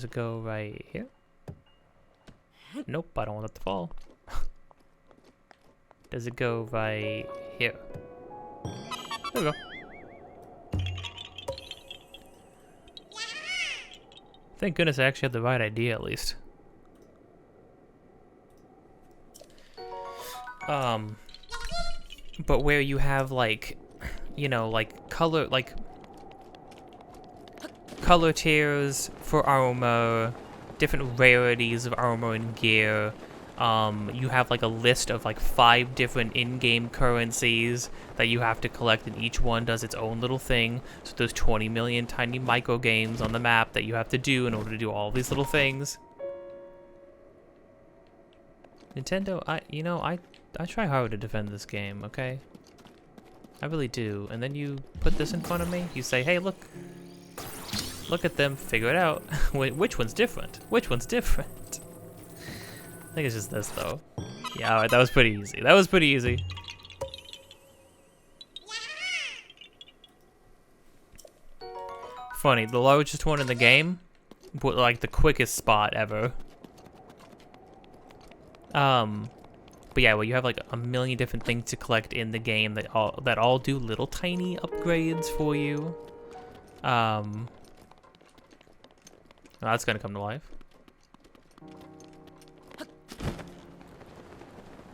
it go right here? Nope, I don't want it to fall. Does it go right here? There we go. Thank goodness I actually had the right idea, at least. But where you have, like, you know, like color tiers for armor, different rarities of armor and gear. You have like a list of like 5 different in-game currencies that you have to collect, and each one does its own little thing. So there's 20 million tiny micro games on the map that you have to do in order to do all these little things. Nintendo, I try hard to defend this game, okay? I really do. And then you put this in front of me. You say, hey, look at them, figure it out. Which one's different? Which one's different? I think it's just this, though. Yeah, alright, that was pretty easy. That was pretty easy. Funny, the largest one in the game, like the quickest spot ever. But yeah, well, you have like a million different things to collect in the game that all do little tiny upgrades for you. Oh, that's gonna come to life.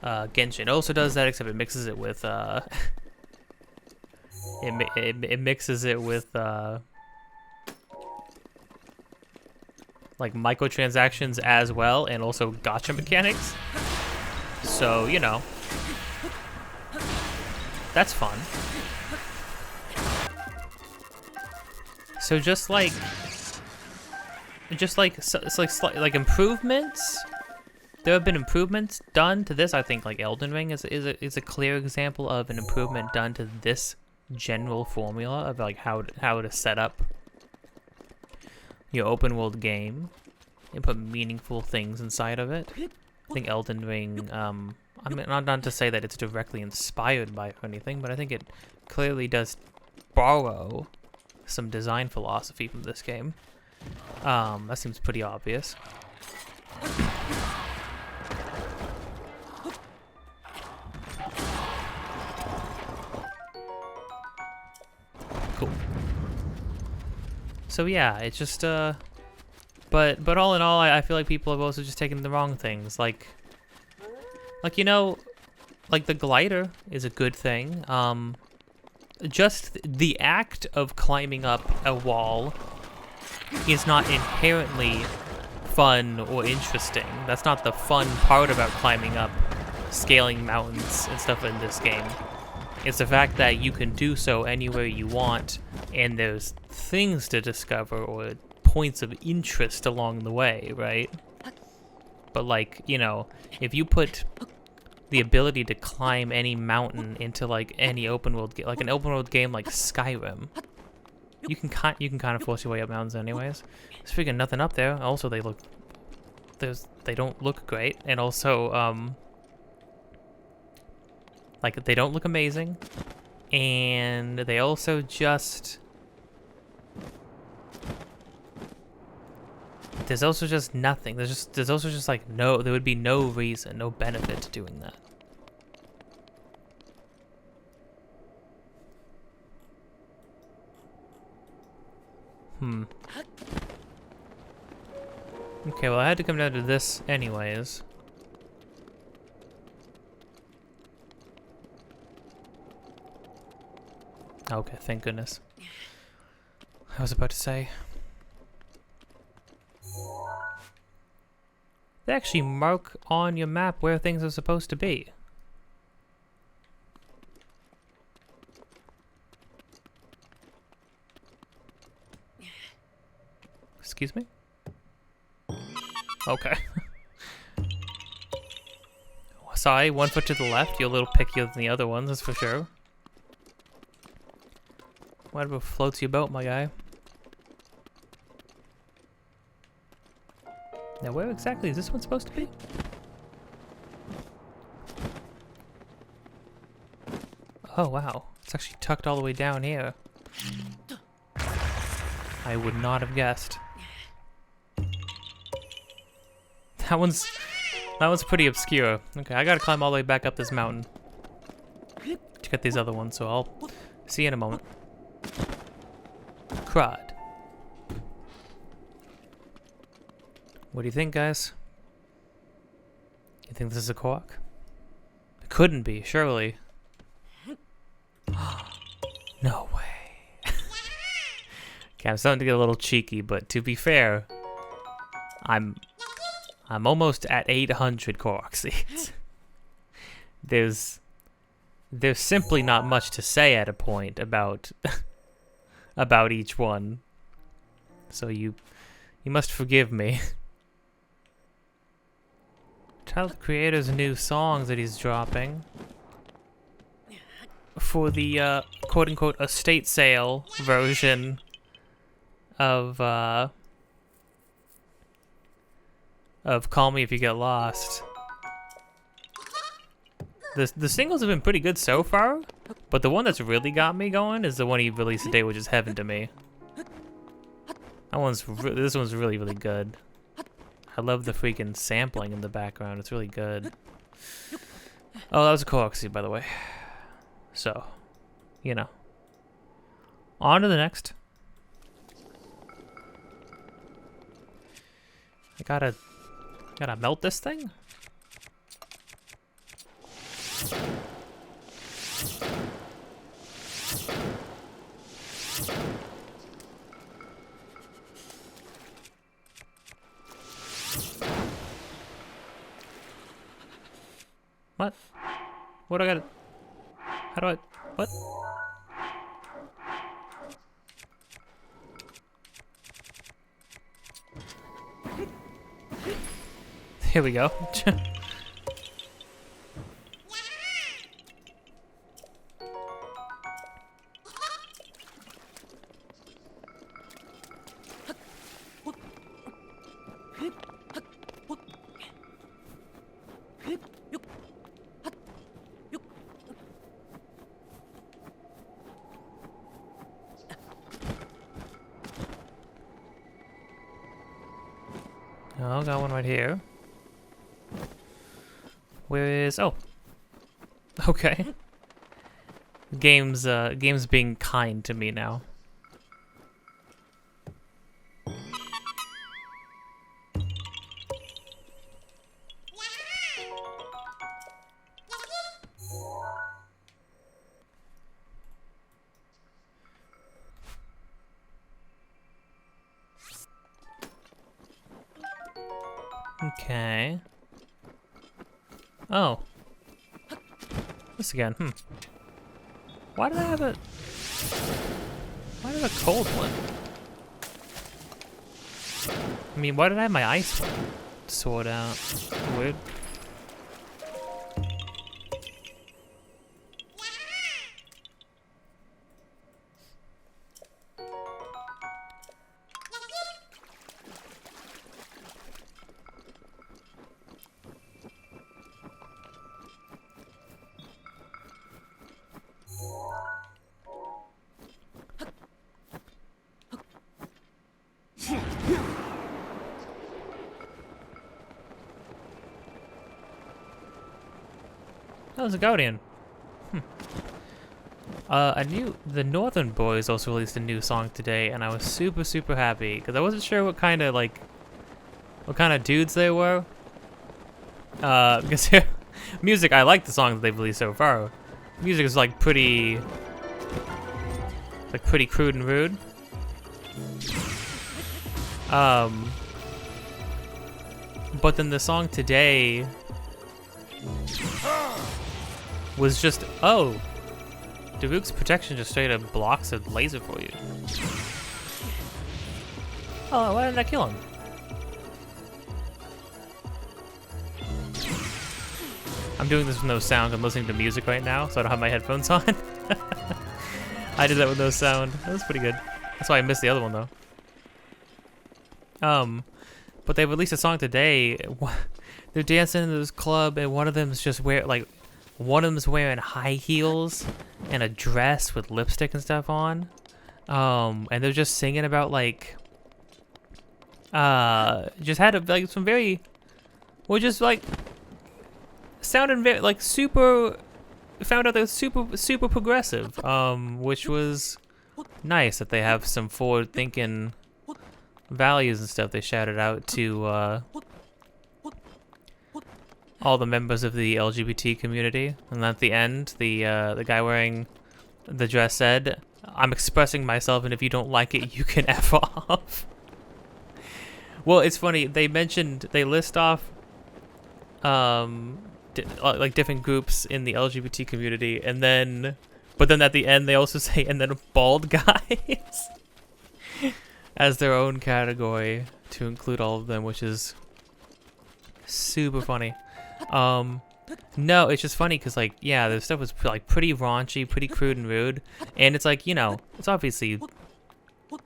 Genshin also does that, except it mixes it with it mixes it with like microtransactions as well, and also gacha mechanics. So, you know, that's fun. So just like improvements. There have been improvements done to this. I think like Elden Ring is a clear example of an improvement done to this general formula of like how to set up your open world game and put meaningful things inside of it. I think Elden Ring, I mean, not to say that it's directly inspired by it or anything, but I think it clearly does borrow some design philosophy from this game. That seems pretty obvious. Cool. So yeah, it's just, but all in all, I feel like people have also just taken the wrong things. Like, you know, like the glider is a good thing. Just the act of climbing up a wall is not inherently fun or interesting. That's not the fun part about climbing up, scaling mountains and stuff in this game. It's the fact that you can do so anywhere you want, and there's things to discover or points of interest along the way, right? But like, you know, if you put the ability to climb any mountain into like any open world game, like an open world game like Skyrim, you can kind of force your way up mountains anyways. There's freaking nothing up there. Also, they don't look great, and also like they don't look amazing, and they also just there's also just nothing. There's also just like there would be no reason, no benefit to doing that. Okay, well I had to come down to this anyways. Okay, thank goodness. I was about to say. They actually mark on your map where things are supposed to be. Excuse me? Okay. Sorry, 1 foot to the left. You're a little pickier than the other ones, that's for sure. Whatever floats your boat, my guy. Now, where exactly is this one supposed to be? Oh, wow. It's actually tucked all the way down here. I would not have guessed. That one's pretty obscure. Okay, I gotta climb all the way back up this mountain to get these other ones, so I'll see you in a moment. Crud. What do you think, guys? You think this is a quark? It couldn't be, surely. No way. Okay, I'm starting to get a little cheeky, but to be fair, I'm almost at 800 quark seeds. There's simply not much to say at a point about about each one. So you must forgive me. Tell the creator's new songs that he's dropping for the quote-unquote estate sale version of Call Me If You Get Lost. The singles have been pretty good so far, but the one that's really got me going is the one he released today, which is Heaven to Me. This one's really, really good. I love the freaking sampling in the background. It's really good. Oh, that was a quark seed, by the way. So, you know. On to the next. I gotta melt this thing? What? What do I gotta... How do I... What? Here we go. Oh, got one right here. Where is... Oh. Okay. Game's being kind to me now. Okay. Oh. This again. Why did I have a... Why did I have a cold one? I mean, why did I have my ice one? sword out. Weird. That was a Guardian. The Northern Boys also released a new song today, and I was super happy because I wasn't sure what kind of dudes they were. Because music, I like the songs that they've released so far. Music is like pretty crude and rude. But then the song today was just, oh, Daruk's protection just straight up blocks a laser for you. Oh, why didn't I kill him? I'm doing this with no sound. I'm listening to music right now, so I don't have my headphones on. I did that with no sound. That was pretty good. That's why I missed the other one, though. But they released a song today. They're dancing in this club, and one of them's just one of them's wearing high heels and a dress with lipstick and stuff on. And they're just singing about just had some very, well, just sounded very super. Found out they were super progressive. Which was nice that they have some forward-thinking values and stuff they shouted out to all the members of the LGBT community. And at the end, the guy wearing the dress said, "I'm expressing myself, and if you don't like it, you can F off." Well, it's funny, they list off different groups in the LGBT community, but then at the end they also say, and then bald guys as their own category to include all of them, which is super funny. No, it's just funny because yeah, the stuff was pretty raunchy, pretty crude and rude, and it's it's obviously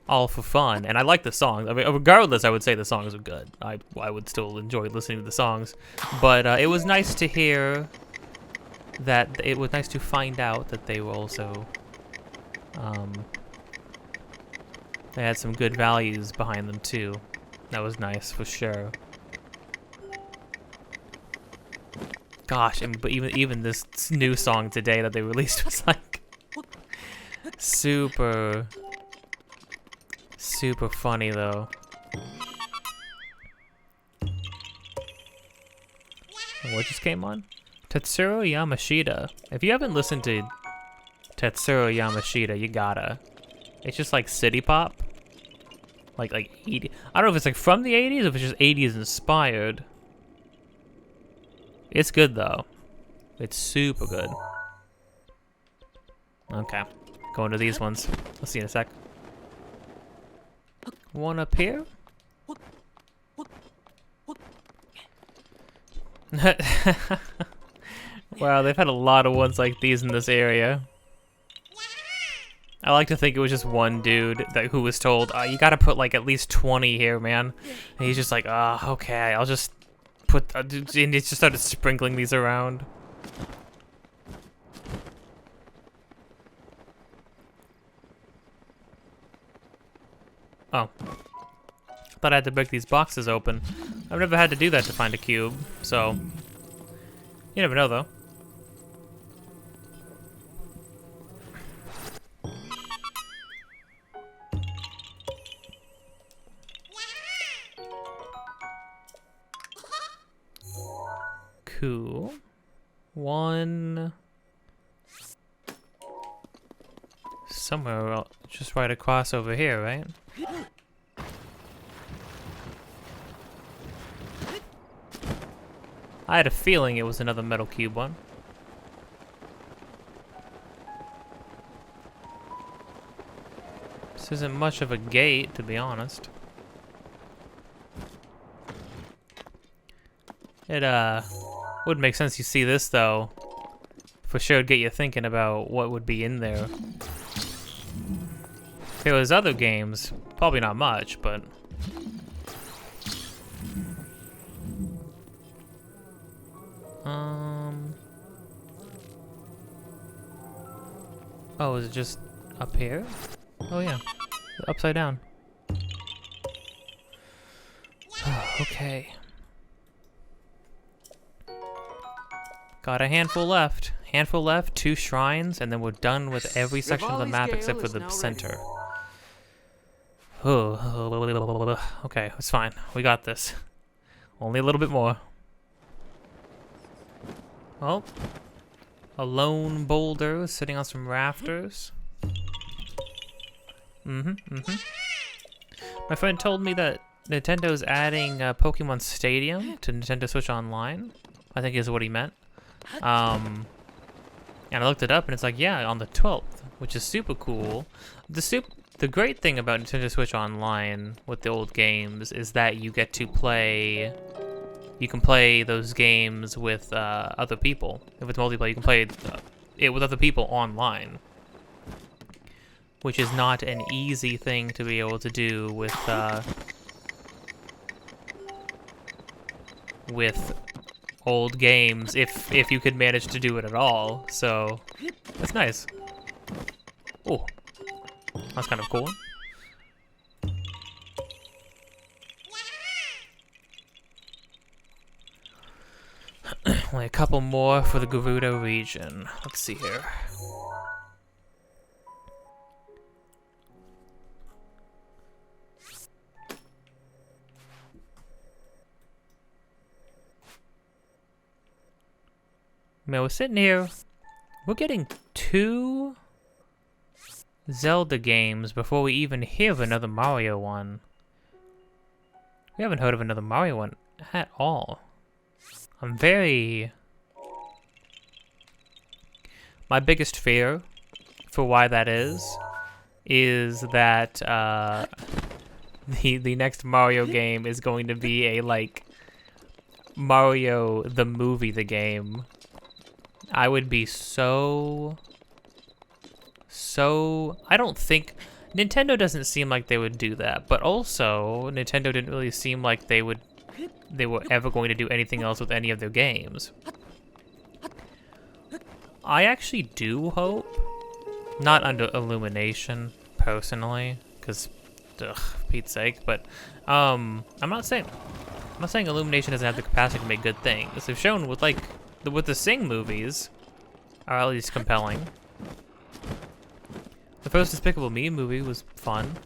all for fun, and I like the songs. I mean, regardless, I would say the songs are good. I would still enjoy listening to the songs, but it was nice to hear that. It was nice to find out that they were also they had some good values behind them too. That was nice for sure. Gosh, but even this new song today that they released was super funny though. What just came on? Tetsuro Yamashita. If you haven't listened to Tetsuro Yamashita, you gotta. It's just city pop. Like 80. I don't know if it's from the 80s or if it's just 80s inspired. It's good though. It's super good. Okay. Going to these ones. I'll see you in a sec. One up here. Wow, they've had a lot of ones like these in this area. I like to think it was just one dude who was told, you gotta put at least 20 here, man. And he's just okay, I'll just put, and he just started sprinkling these around. Oh. Thought I had to break these boxes open. I've never had to do that to find a cube, so you never know though. Cool. One somewhere just right across over here, right? I had a feeling it was another metal cube one. This isn't much of a gate, to be honest. It would make sense you see this though. For sure it'd get you thinking about what would be in there. If there was other games, probably not much, but oh, is it just up here? Oh yeah. Upside down. Okay. Got a handful left. Handful left, 2 shrines, and then we're done with every section of the map except for the center. Okay, it's fine. We got this. Only a little bit more. Oh. A lone boulder sitting on some rafters. My friend told me that Nintendo's adding Pokemon Stadium to Nintendo Switch Online. I think is what he meant. And I looked it up, and it's like, yeah, on the 12th, which is super cool. The great thing about Nintendo Switch Online with the old games is that you get to play. You can play those games with other people. If it's multiplayer, you can play it with other people online, which is not an easy thing to be able to do with old games, if you could manage to do it at all. So that's nice. Oh, that's kind of cool. Only a couple more for the Gerudo region. Let's see here. Man, we're sitting here. We're getting 2 Zelda games before we even hear of another Mario one. We haven't heard of another Mario one at all. I'm very... My biggest fear for why that is that the next Mario game is going to be a, like, Mario the movie, the game. I would be so... I don't think... Nintendo doesn't seem like they would do that, but also, Nintendo didn't really seem like they were ever going to do anything else with any of their games. I actually do hope, not under Illumination, personally, because, Pete's sake, but, I'm not saying Illumination doesn't have the capacity to make good things. They've shown with, like, with the Sing movies, are at least compelling. The first Despicable Me movie was fun.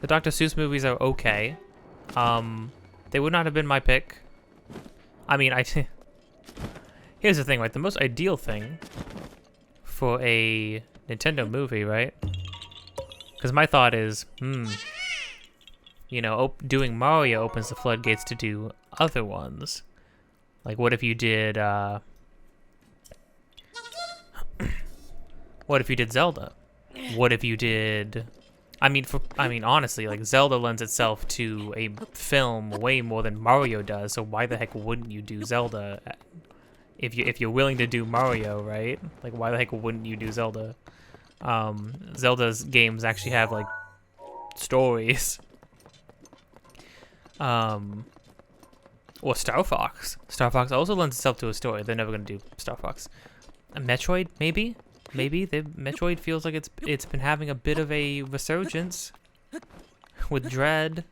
The Dr. Seuss movies are okay. They would not have been my pick. I mean, here's the thing, right? The most ideal thing for a Nintendo movie, right? Because my thought is, you know, doing Mario opens the floodgates to do other ones. Like, what if you did, what if you did Zelda? What if you did... I mean, honestly, like, Zelda lends itself to a film way more than Mario does, so why the heck wouldn't you do Zelda? If you're willing to do Mario, right? Like, why the heck wouldn't you do Zelda? Zelda's games actually have, like, stories. Or Star Fox. Star Fox also lends itself to a story. They're never gonna do Star Fox. Metroid, maybe? Maybe Metroid feels like it's been having a bit of a resurgence with Dread,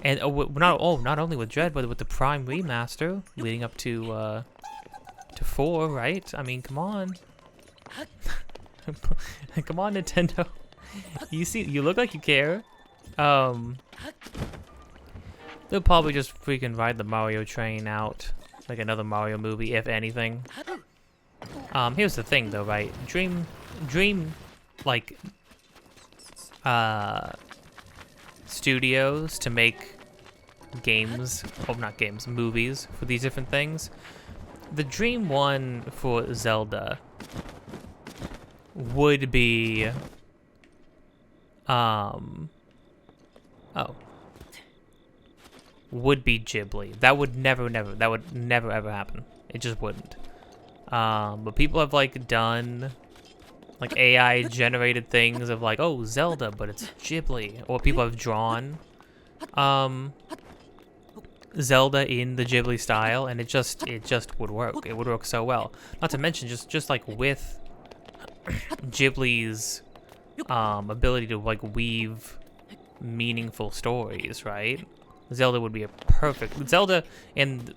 and not only with Dread, but with the Prime remaster leading up to 4, right? I mean, come on, come on, Nintendo. You look like you care. They'll probably just freaking ride the Mario train out, like another Mario movie, if anything. Here's the thing though, right? Dream, like, studios to make games, oh, not games, movies for these different things. The dream one for Zelda would be, would be Ghibli. That would never ever happen. It just wouldn't. But people have like done like AI generated things of like, oh, Zelda, but it's Ghibli. Or people have drawn Zelda in the Ghibli style, and it just would work. It would work so well. Not to mention just like with Ghibli's ability to like weave meaningful stories, right? Zelda would be a perfect Zelda in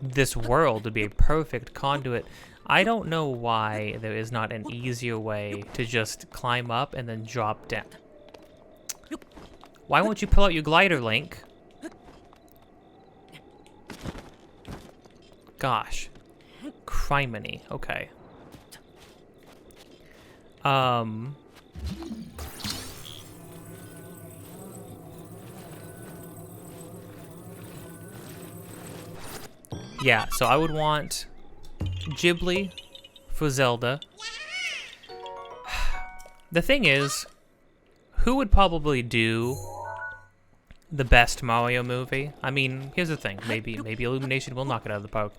this world would be a perfect conduit. I don't know why there is not an easier way to just climb up and then drop down. Why won't you pull out your glider, Link? Gosh. Criminy. Okay. Yeah, so I would want Ghibli for Zelda. The thing is, who would probably do the best Mario movie? I mean, here's the thing. Maybe Illumination will knock it out of the park.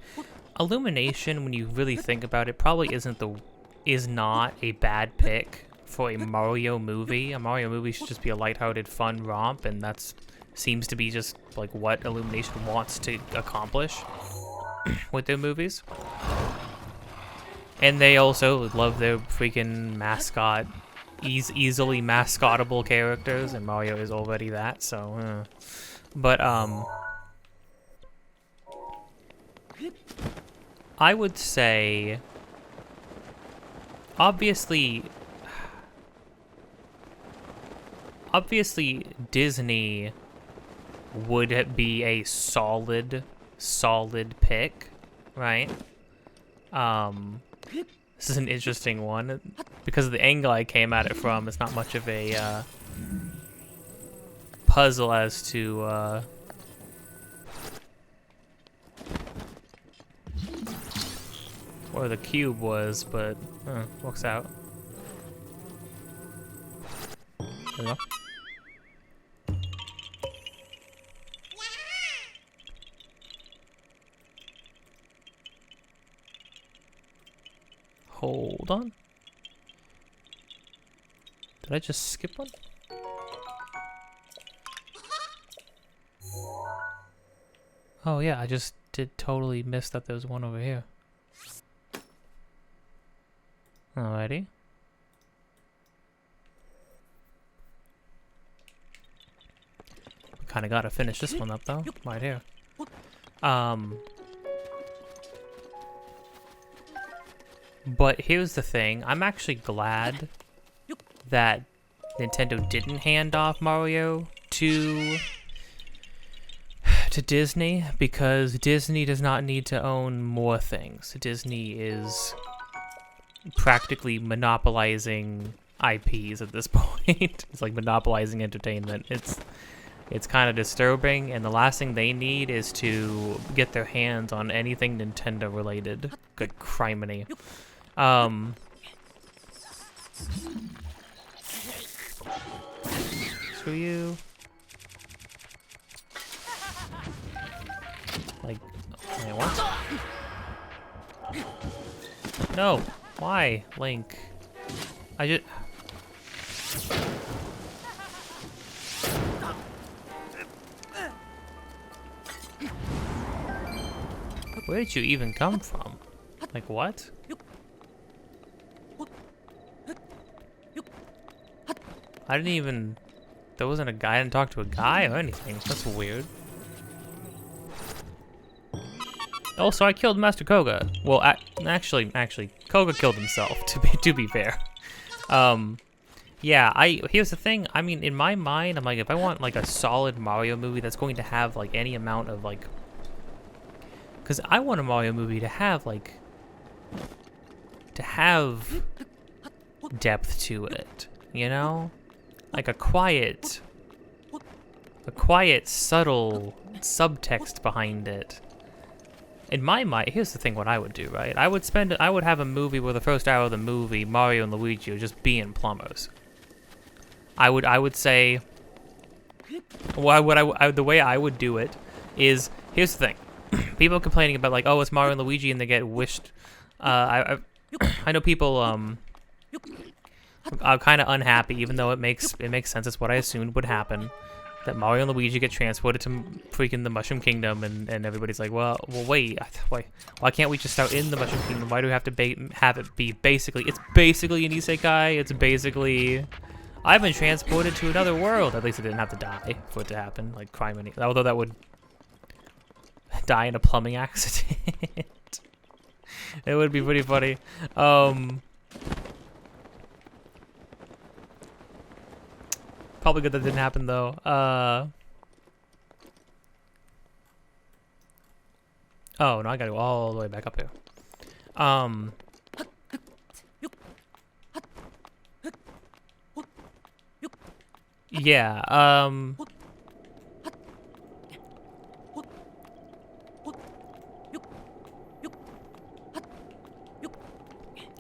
Illumination, when you really think about it, probably is not a bad pick for a Mario movie. A Mario movie should just be a lighthearted, fun romp, and that's seems to be just like what Illumination wants to accomplish with their movies. And they also love their freaking mascot, easily mascotable characters, and Mario is already that, so, But, I would say, obviously Disney would be a solid pick, right? This is an interesting one because of the angle I came at it from. It's not much of a puzzle as to where the cube was, but works out. There we go. Hold on. Did I just skip one? Oh yeah, I just did totally miss that there was one over here. Alrighty. Kinda gotta finish this one up though, right here. But here's the thing, I'm actually glad that Nintendo didn't hand off Mario to Disney, because Disney does not need to own more things. Disney is practically monopolizing IPs at this point. It's like monopolizing entertainment. It's kind of disturbing, and the last thing they need is to get their hands on anything Nintendo related. Good criminy. Screw you. Like, wait, what? No, why, Link? I just... Where did you even come from? Like, what? I didn't even... There wasn't a guy, I didn't talk to a guy or anything. That's weird. Oh, so I killed Master Koga. Well, actually, Koga killed himself, to be fair. Yeah, here's the thing. I mean, in my mind, I'm like, if I want, like, a solid Mario movie that's going to have, like, any amount of, like... Because I want a Mario movie to have, like... To have depth to it, you know? Like a quiet, subtle subtext behind it. In my mind, here's the thing: what I would do, right? I would have a movie where the first hour of the movie, Mario and Luigi are just being plumbers. I would say, the way I would do it is, here's the thing. People complaining about like, oh, it's Mario and Luigi and they get wished. I know people are kind of unhappy, even though it makes sense. It's what I assumed would happen. That Mario and Luigi get transported to freaking the Mushroom Kingdom, and everybody's like, well, wait, why can't we just start in the Mushroom Kingdom? Why do we have to have it be basically? It's basically an isekai. It's basically, I've been transported to another world. At least I didn't have to die for it to happen, like crime. Although that would die in a plumbing accident. It would be pretty funny. Probably good that didn't happen though. Oh no, I gotta go all the way back up here. Yeah,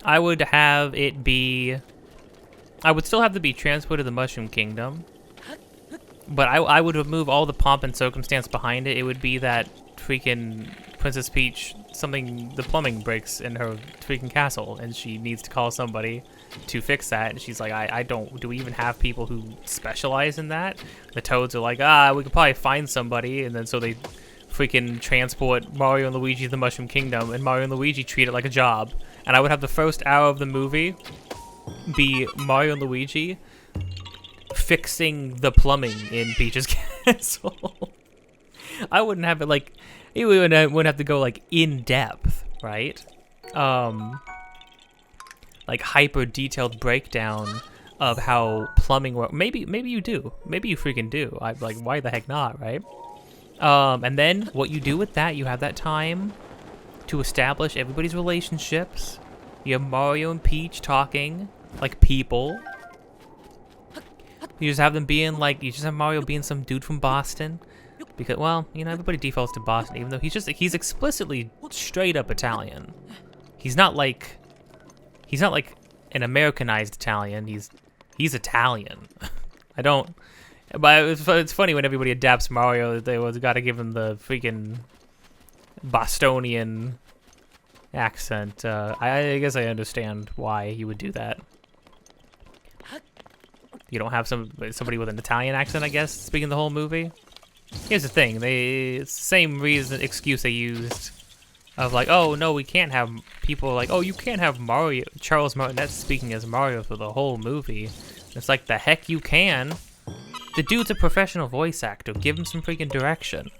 I would have it be, I would still have to be transported to the Mushroom Kingdom, but I would remove all the pomp and circumstance behind it. It would be that freaking Princess Peach, the plumbing breaks in her freaking castle, and she needs to call somebody to fix that, and she's like, do we even have people who specialize in that? The Toads are like, we could probably find somebody, and then so they freaking transport Mario and Luigi to the Mushroom Kingdom, and Mario and Luigi treat it like a job. And I would have the first hour of the movie be Mario and Luigi fixing the plumbing in Peach's castle. I wouldn't have it like, it wouldn't have to go like in depth, right? Like hyper detailed breakdown of how plumbing works. Maybe you do. Maybe you freaking do. I'm like, why the heck not, right? And then what you do with that, you have that time to establish everybody's relationships. You have Mario and Peach talking like people. You just have them being like, you just have Mario being some dude from Boston. Because, well, you know, everybody defaults to Boston, even though he's explicitly straight up Italian. He's not like an Americanized Italian. He's Italian. But it's funny when everybody adapts Mario, they gotta give him the freaking Bostonian accent. I guess I understand why you would do that. You don't have somebody with an Italian accent, I guess, speaking the whole movie. Here's the thing, it's the same excuse they used of like, oh no, we can't have people like, oh, you can't have Charles Martinet speaking as Mario for the whole movie. It's like, the heck you can. The dude's a professional voice actor. Give him some freaking direction.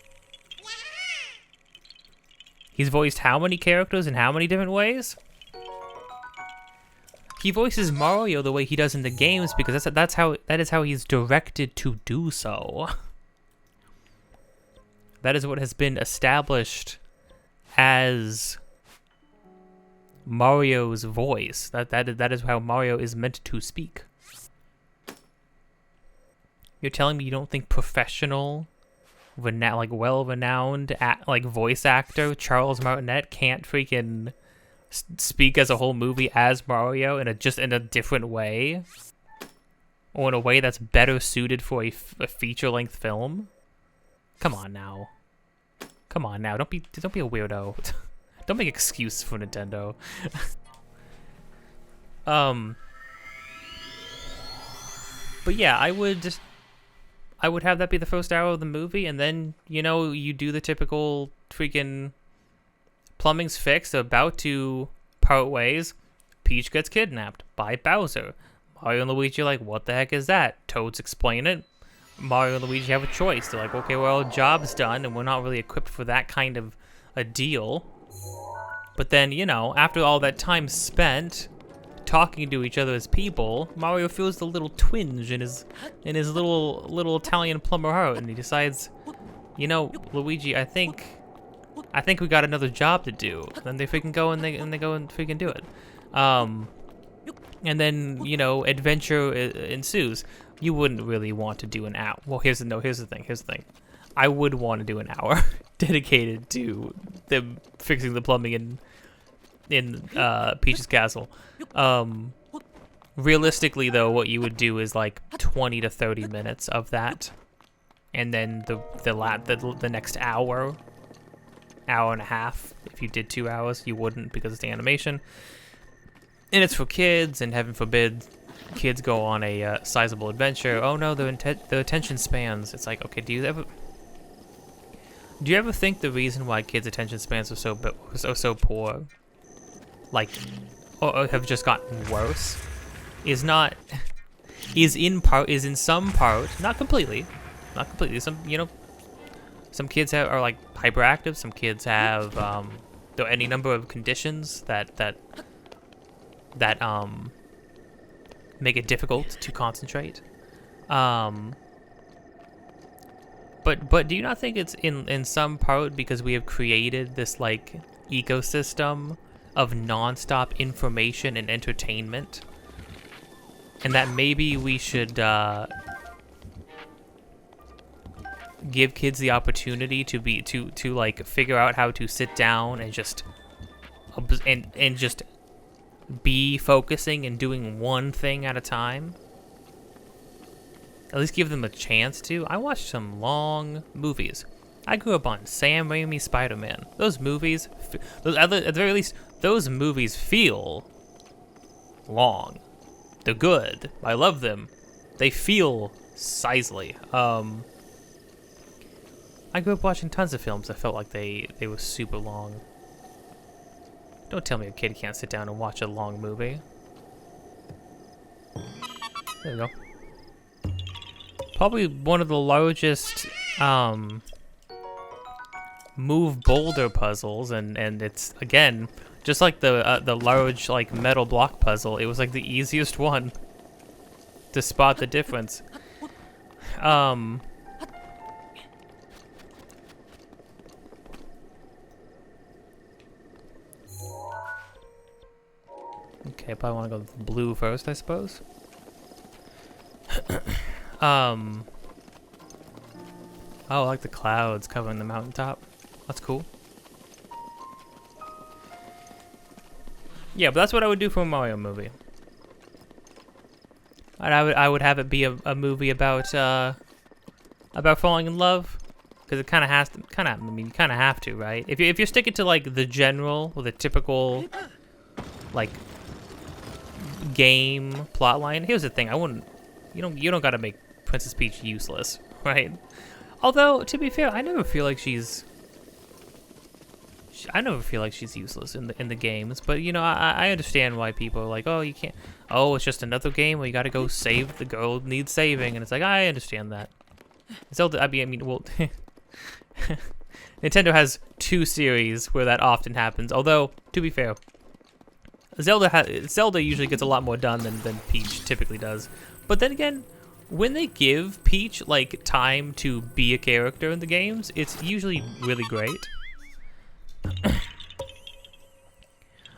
He's voiced how many characters in how many different ways? He voices Mario the way he does in the games because that is how he's directed to do so. That is what has been established as Mario's voice. That is how Mario is meant to speak. You're telling me you don't think professional, well-renowned voice actor Charles Martinet can't freaking speak as a whole movie as Mario in a different way, or in a way that's better suited for a feature-length film? Come on now. Don't be a weirdo. Don't make excuses for Nintendo. But yeah, I would have that be the first hour of the movie, and then, you know, you do the typical freaking plumbing's fixed, they're about to part ways, Peach gets kidnapped by Bowser. Mario and Luigi are like, what the heck is that? Toads explain it. Mario and Luigi have a choice. They're like, okay, well, job's done, and we're not really equipped for that kind of a deal. But then, you know, after all that time spent talking to each other as people, Mario feels the little twinge in his little Italian plumber heart, and he decides, you know, Luigi, I think we got another job to do. Then they freaking go and they go and freaking do it. And then, you know, adventure ensues. You wouldn't really want to do an hour. Well, here's the thing. I would want to do an hour dedicated to them fixing the plumbing in Peach's castle. Realistically, though, what you would do is like 20 to 30 minutes of that. and then the next hour and a half, if you did 2 hours, you wouldn't because it's the animation. And it's for kids, and heaven forbid kids go on a sizable adventure. Oh no, the attention spans. It's like, okay, do you ever think the reason why kids' attention spans are so poor, like, or have just gotten worse, is in some part, not completely. Some kids are like hyperactive. Some kids have there are any number of conditions that make it difficult to concentrate. But do you not think it's in some part because we have created this like ecosystem of nonstop information and entertainment, and that maybe we should give kids the opportunity to like figure out how to sit down and just be focusing and doing one thing at a time? At least give them a chance to. I watched some long movies. I grew up on Sam Raimi's Spider-Man. Those movies, at the very least, those movies feel long. They're good. I love them. They feel sizely. I grew up watching tons of films that felt like they were super long. Don't tell me a kid can't sit down and watch a long movie. There you go. Probably one of the largest move boulder puzzles, and it's, again, just like the large like metal block puzzle. It was like the easiest one to spot the difference. Okay, I probably want to go with blue first, I suppose. Oh, I like the clouds covering the mountaintop. That's cool. Yeah, but that's what I would do for a Mario movie. And I would have it be a movie about falling in love, because it kind of has to. You kind of have to, right? If you're sticking to like the general or the typical like game plotline. Here's the thing: you don't gotta make Princess Peach useless, right? Although, to be fair, I never feel like she's useless in the games. But you know, I understand why people are like, oh, you can't. Oh, it's just another game where you gotta go save the girl needs saving, and it's like, I understand that. Zelda, I mean, well, Nintendo has 2 series where that often happens. Although, to be fair, Zelda usually gets a lot more done than Peach typically does. But then again, when they give Peach like time to be a character in the games, it's usually really great.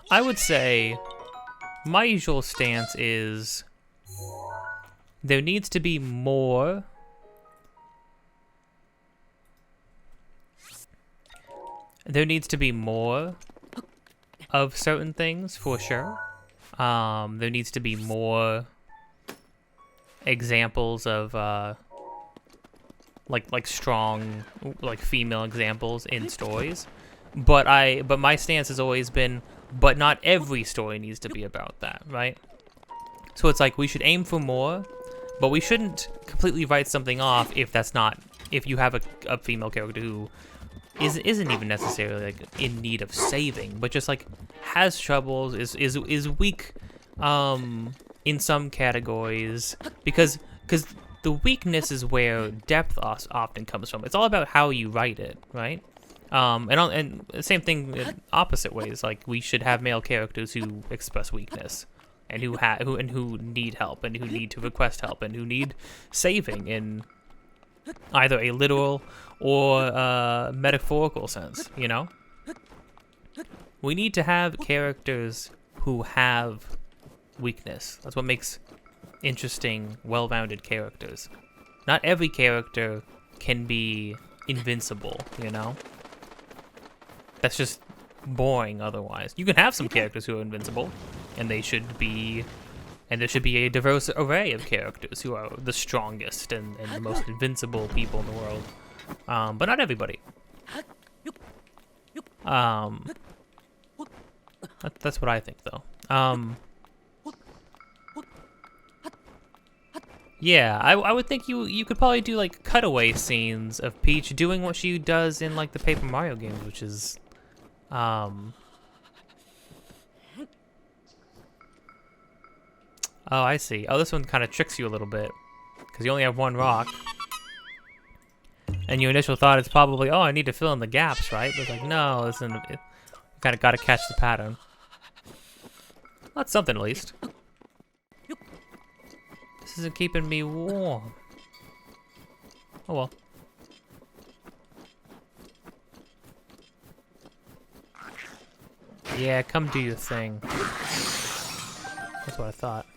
I would say my usual stance is there needs to be more of certain things, for sure. There needs to be more examples of like strong like female examples in stories. But my stance has always been, but not every story needs to be about that, right? So it's like we should aim for more, but we shouldn't completely write something off if you have a female character who isn't even necessarily like in need of saving, but just like has troubles, is weak in some categories, because the weakness is where depth often comes from. It's all about how you write it, right? And the same thing in opposite ways. Like we should have male characters who express weakness, and who need help, and who need to request help, and who need saving in either a literal or metaphorical sense. You know, we need to have characters who have weakness. That's what makes interesting, well-rounded characters. Not every character can be invincible, you know? That's just boring otherwise. You can have some characters who are invincible, and they should be And there should be a diverse array of characters who are the strongest and the most invincible people in the world. But not everybody. That's what I think, though. Yeah, I would think you could probably do like cutaway scenes of Peach doing what she does in like the Paper Mario games, which is, Oh, I see. Oh, this one kind of tricks you a little bit because you only have one rock. And your initial thought is probably, oh, I need to fill in the gaps, right? But it's like, no, listen, you kind of got to catch the pattern. Well, that's something at least. This isn't keeping me warm. Oh well. Yeah, come do your thing. That's what I thought.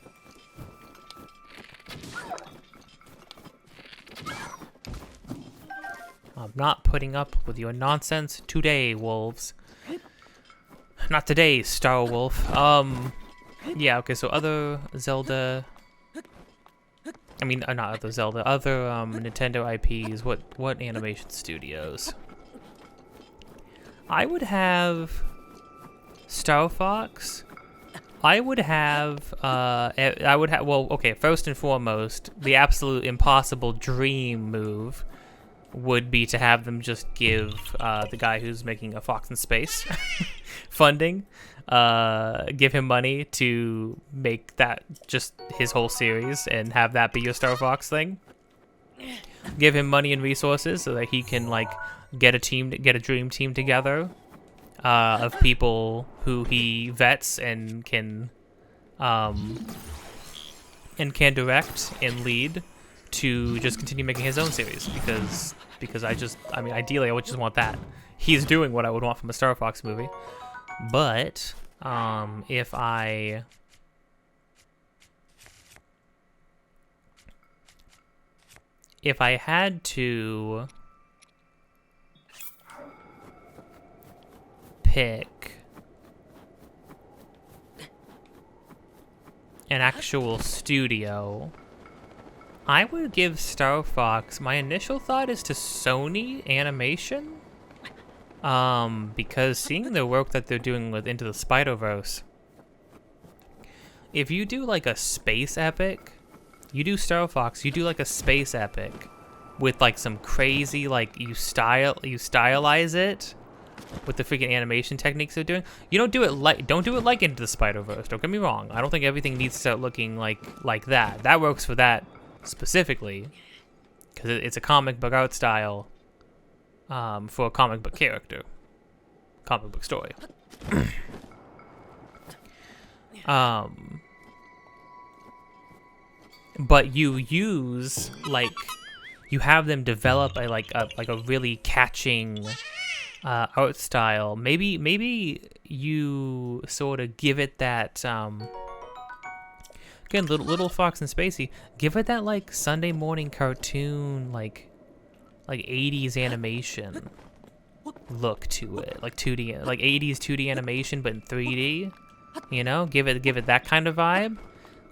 I'm not putting up with your nonsense today, wolves. Not today, Star Wolf. Yeah, okay, so other Zelda... I mean, not other Zelda, other Nintendo IPs, what animation studios? I would have Star Fox. I would have, well, okay, first and foremost, the absolute impossible dream move would be to have them just give the guy who's making a Fox in Space funding, give him money to make that just his whole series and have that be your Star Fox thing. Give him money and resources so that he can like get a dream team together of people who he vets and can direct and lead to just continue making his own series because I mean ideally I would just want that. He's doing what I would want from a Star Fox movie. But if I had to pick an actual studio, I would give Star Fox, my initial thought is to Sony Animation. Because seeing the work that they're doing with Into the Spider-Verse, if you do like a space epic, you do Star Fox, you do like a space epic with like some crazy, like you stylize it with the freaking animation techniques they're doing. You don't do it like Into the Spider-Verse. Don't get me wrong. I don't think everything needs to start looking like that. That works for that specifically because it's a comic book art style for a comic book character, comic book story. But you use you have them develop a really catching art style. Maybe you sort of give it that again, little Fox and Spacey, give it that like Sunday morning cartoon like 80s animation look to it, like 2D, like 80s 2D animation but in 3D. You know, give it that kind of vibe.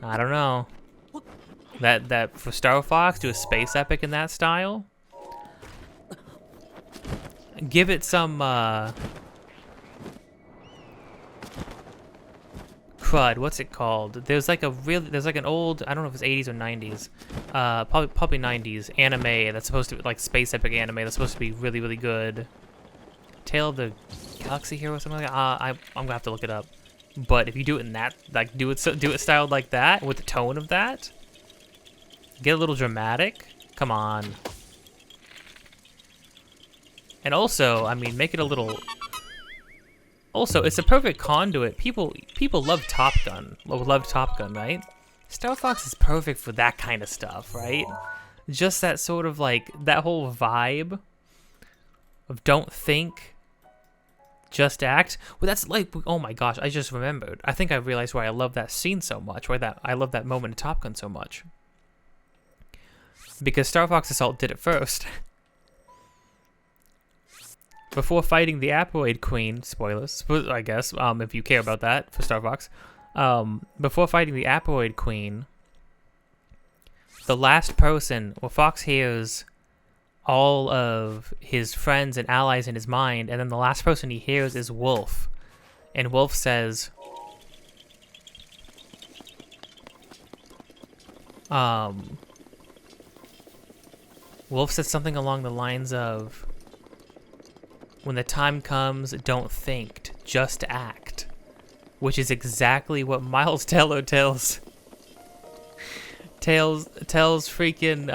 I don't know. That for Star Fox, do a space epic in that style. Give it some crud. What's it called? There's like an old, I don't know if it's 80s or 90s, probably 90s anime that's supposed to be like space epic anime that's supposed to be really really good. Tale of the Galaxy Hero or something like that. I'm gonna have to look it up. But if you do it in that, like do it styled like that with the tone of that, get a little dramatic. Come on. And also, I mean, make it a little. Also, it's a perfect conduit. People love Top Gun. Love Top Gun, right? Star Fox is perfect for that kind of stuff, right? Just that sort of like that whole vibe of don't think, just act. Well, that's like, oh my gosh, I just remembered. I think I realized why I love that scene so much, why I love that moment in Top Gun so much. Because Star Fox Assault did it first. Before fighting the Apoid Queen, spoilers, I guess, if you care about that for Star Fox, Before fighting the Apoid Queen, the last person, well, Fox hears all of his friends and allies in his mind, and then the last person he hears is Wolf. And Wolf says, Wolf says something along the lines of, when the time comes, don't think, just act. Which is exactly what Miles Teller tells freaking,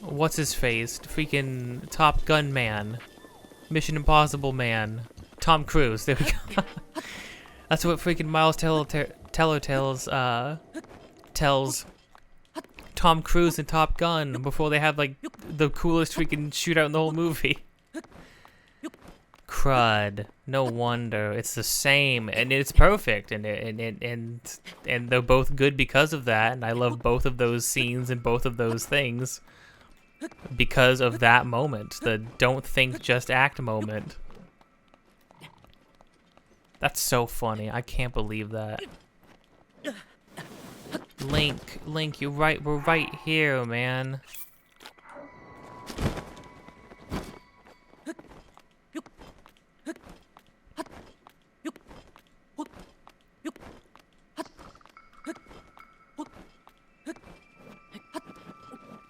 what's his face? Freaking Top Gun man. Mission Impossible man. Tom Cruise, there we go. That's what freaking Miles Teller tells Tom Cruise in Top Gun before they have like the coolest freaking shootout in the whole movie. Crud. No wonder. It's the same, and it's perfect, and they're both good because of that, and I love both of those scenes and both of those things because of that moment, the don't think, just act moment. That's so funny. I can't believe that. Link, you're right. We're right here, man.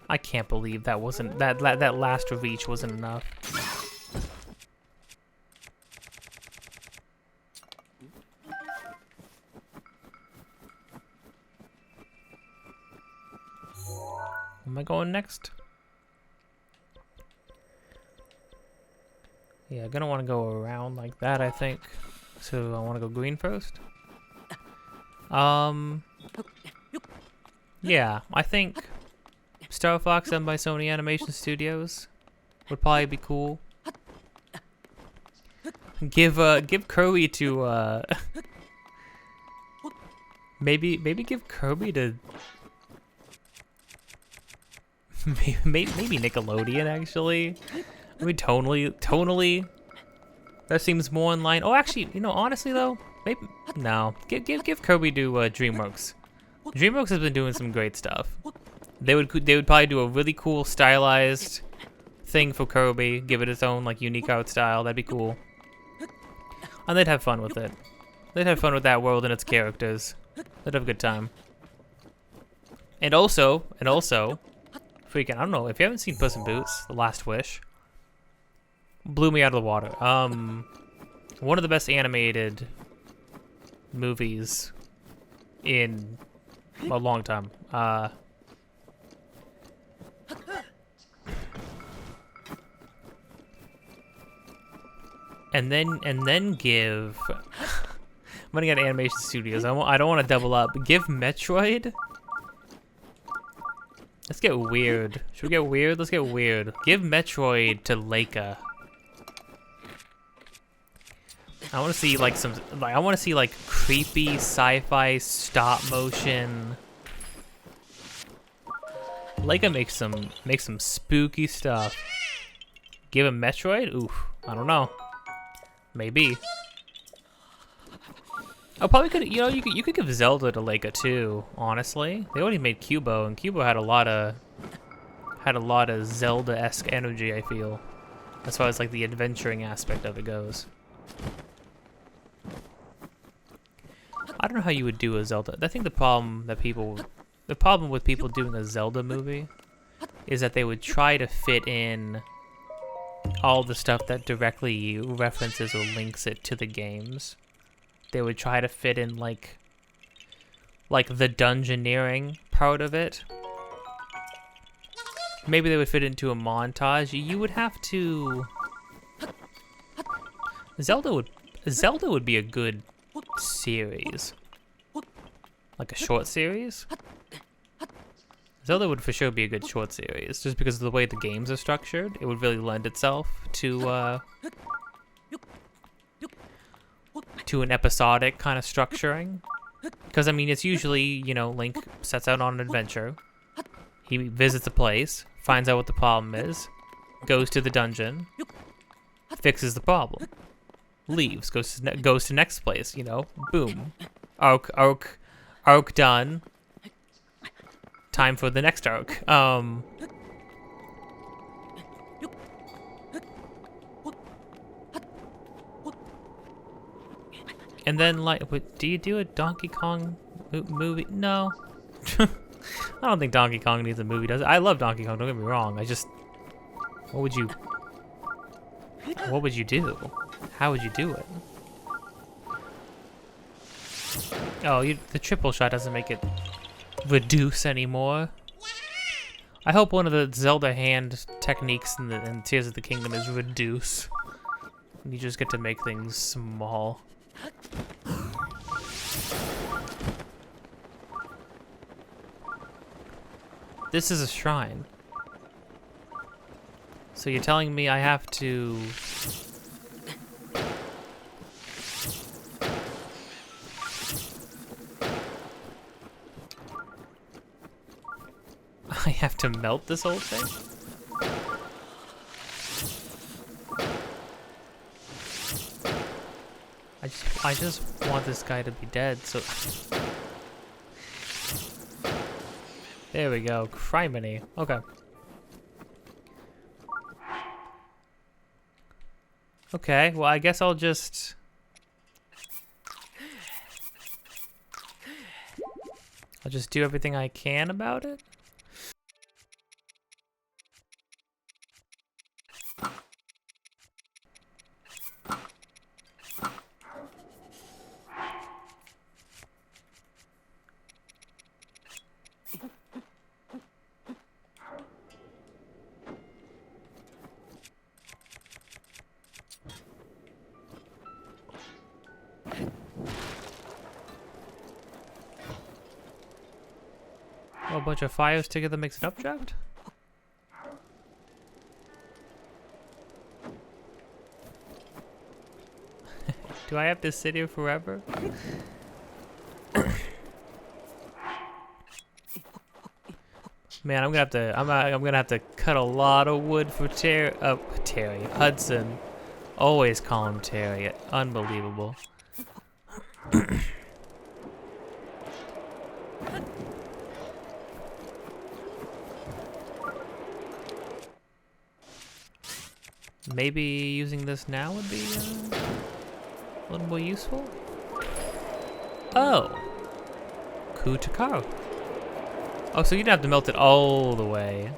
I can't believe that wasn't that last reach wasn't enough. Am I going next? Yeah, I'm gonna want to go around like that, I think. So I want to go green first. Yeah, I think Star Fox done by Sony Animation Studios would probably be cool. Give Kirby to maybe give Kirby to maybe Nickelodeon, actually. I mean, tonally that seems more in line. Oh, actually, you know, honestly though, maybe no. Give Kirby to DreamWorks. DreamWorks has been doing some great stuff. They would probably do a really cool stylized thing for Kirby, give it its own like unique art style. That'd be cool, and they'd have fun with it. They'd have fun with that world and its characters. They'd have a good time. And also, freaking, I don't know if you haven't seen Puss in Boots: The Last Wish. Blew me out of the water. One of the best animated movies in a long time. And then give. I'm gonna get Animation Studios. I don't want to double up. Give Metroid. Let's get weird. Should we get weird? Let's get weird. Give Metroid to Leica. I want to see like some. I want to see like creepy sci-fi stop motion. Leica makes some spooky stuff. Give him Metroid? Oof. I don't know. Maybe. Oh, probably could. You know, you could give Zelda to Leica too. Honestly, they already made Cubo, and Cubo had a lot of Zelda-esque energy. I feel, as far as like the adventuring aspect of it goes. I don't know how you would do a Zelda. I think the problem with people doing a Zelda movie is that they would try to fit in all the stuff that directly references or links it to the games. They would try to fit in like the dungeoneering part of it. Maybe they would fit into a montage. You would have to. Zelda would be a good series, like a short series. Zelda would for sure be a good short series, just because of the way the games are structured. It would really lend itself to an episodic kind of structuring. Because I mean, it's usually, you know, Link sets out on an adventure. He visits a place, finds out what the problem is, goes to the dungeon, fixes the problem, leaves, goes to next place, you know? Boom. Arc done. Time for the next arc. And then, like, do you do a Donkey Kong movie? No. I don't think Donkey Kong needs a movie, does it? I love Donkey Kong, don't get me wrong. What would you do? How would you do it? Oh, the triple shot doesn't make it reduce anymore. I hope one of the Zelda hand techniques in Tears of the Kingdom is reduce. You just get to make things small. This is a shrine. So you're telling me I have to... I have to melt this whole thing? I just want this guy to be dead, so... There we go, criminy. Okay. Okay, well I guess I'll just... do everything I can about it? Oh, a bunch of fires together makes an updraft? Do I have to sit here forever? Man, I'm gonna have to cut a lot of wood for Terry. Hudson. Always call him Terry. Unbelievable. Maybe using this now would be a little more useful. Oh, Kutakaro. Oh, so you didn't have to melt it all the way.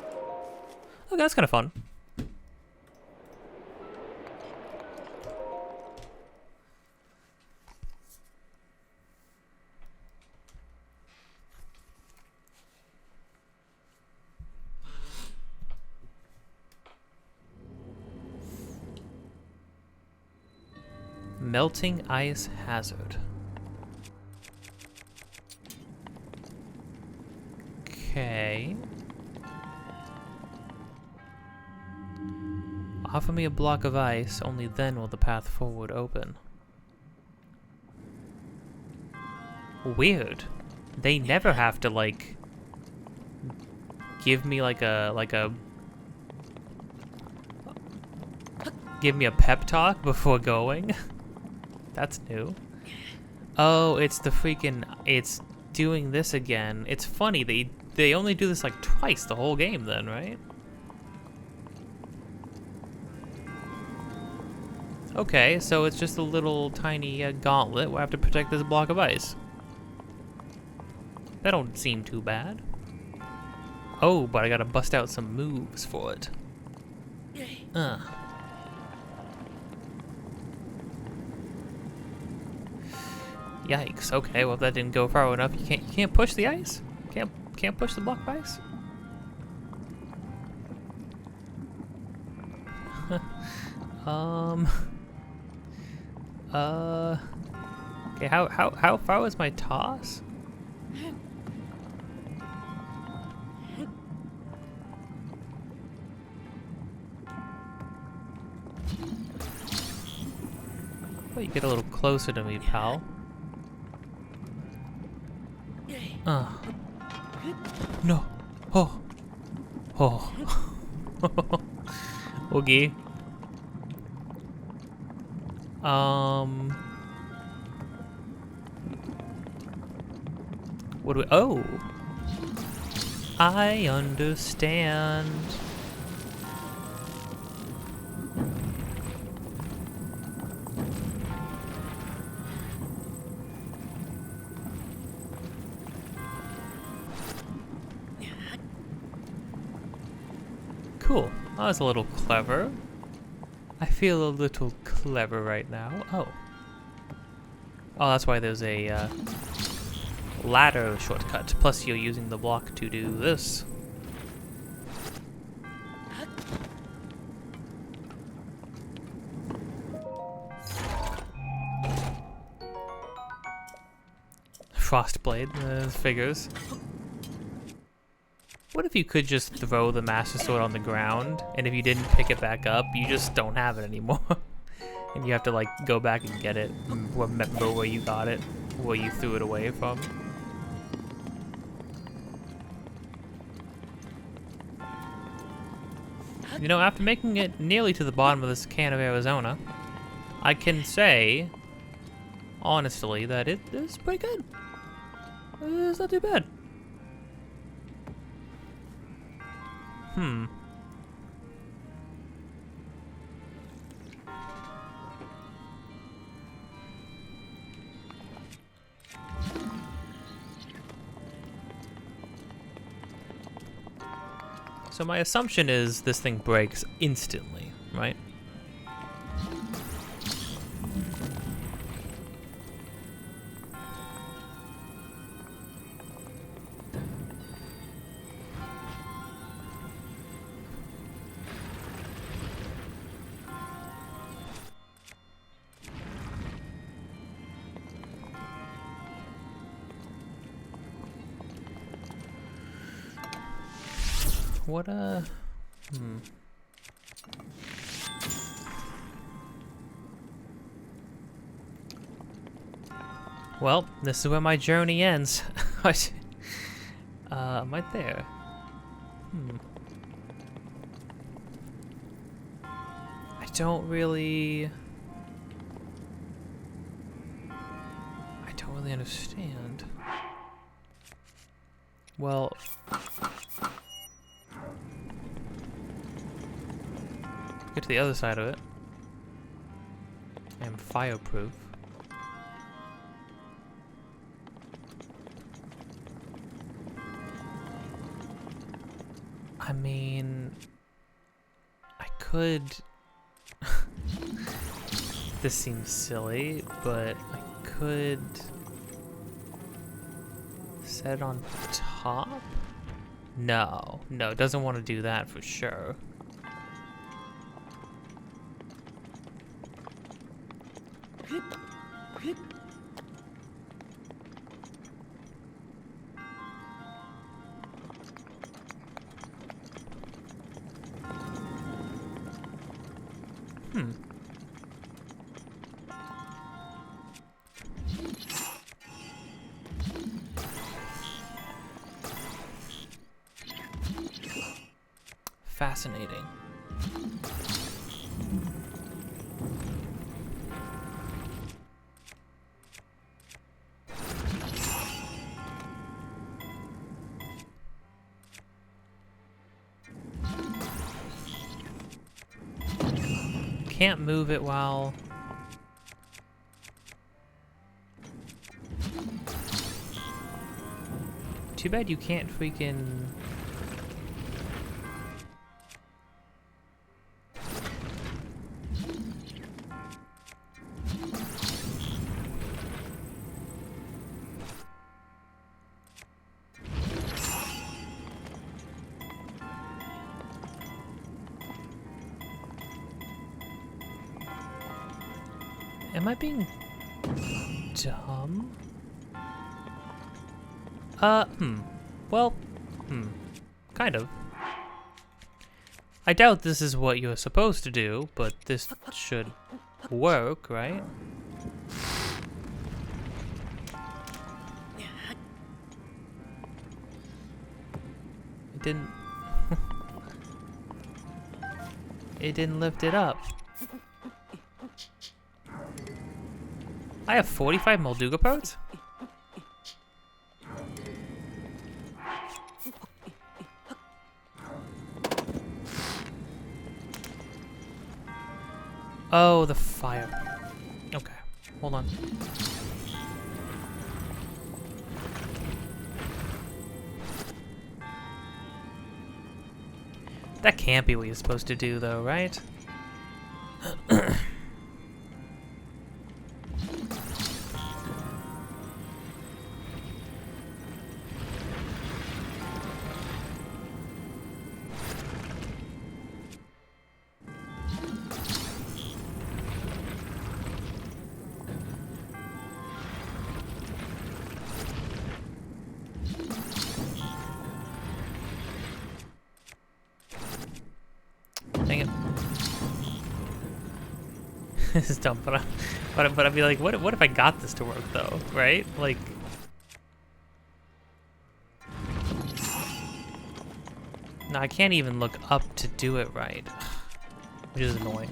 Okay, that's kind of fun. Melting ice hazard. Okay. Offer me a block of ice, only then will the path forward open. Weird. They never have to, like, give me give me a pep talk before going. That's new. Oh, it's the freaking, it's doing this again. It's funny, they only do this like twice the whole game then, right? Okay, so it's just a little tiny gauntlet where I have to protect this block of ice. That don't seem too bad. Oh, but I gotta bust out some moves for it. Yikes. Okay, well if that didn't go far enough, you can't push the ice? Can't push the block of ice? Okay, how far was my toss? Well, you get a little closer to me, pal. No. Oh. Oh. Oogie. What do we... Oh! I understand. Cool. That was a little clever. I feel a little clever right now. Oh. Oh, that's why there's a ladder shortcut. Plus you're using the block to do this. Frostblade, figures. What if you could just throw the Master Sword on the ground, and if you didn't pick it back up, you just don't have it anymore? And you have to, like, go back and get it, and remember where you got it, where you threw it away from. You know, after making it nearly to the bottom of this can of Arizona, I can say, honestly, that it is pretty good. It's not too bad. So my assumption is this thing breaks instantly, right? What Well, this is where my journey ends. Right there. I don't really understand. Well, get to the other side of it. I am fireproof. I mean, I could... This seems silly, but I could set it on top? No, it doesn't want to do that for sure. Fascinating. Can't move it while... Too bad you can't freaking... Am I being dumb? Well, kind of. I doubt this is what you're supposed to do, but this should work, right? It didn't... It didn't lift it up. I have 45 Molduga parts? Oh, the fire. Okay, hold on. That can't be what you're supposed to do, though, right? Dang it. This is dumb, but I'd be like, what if I got this to work though, right? Like, no, I can't even look up to do it right, which is annoying.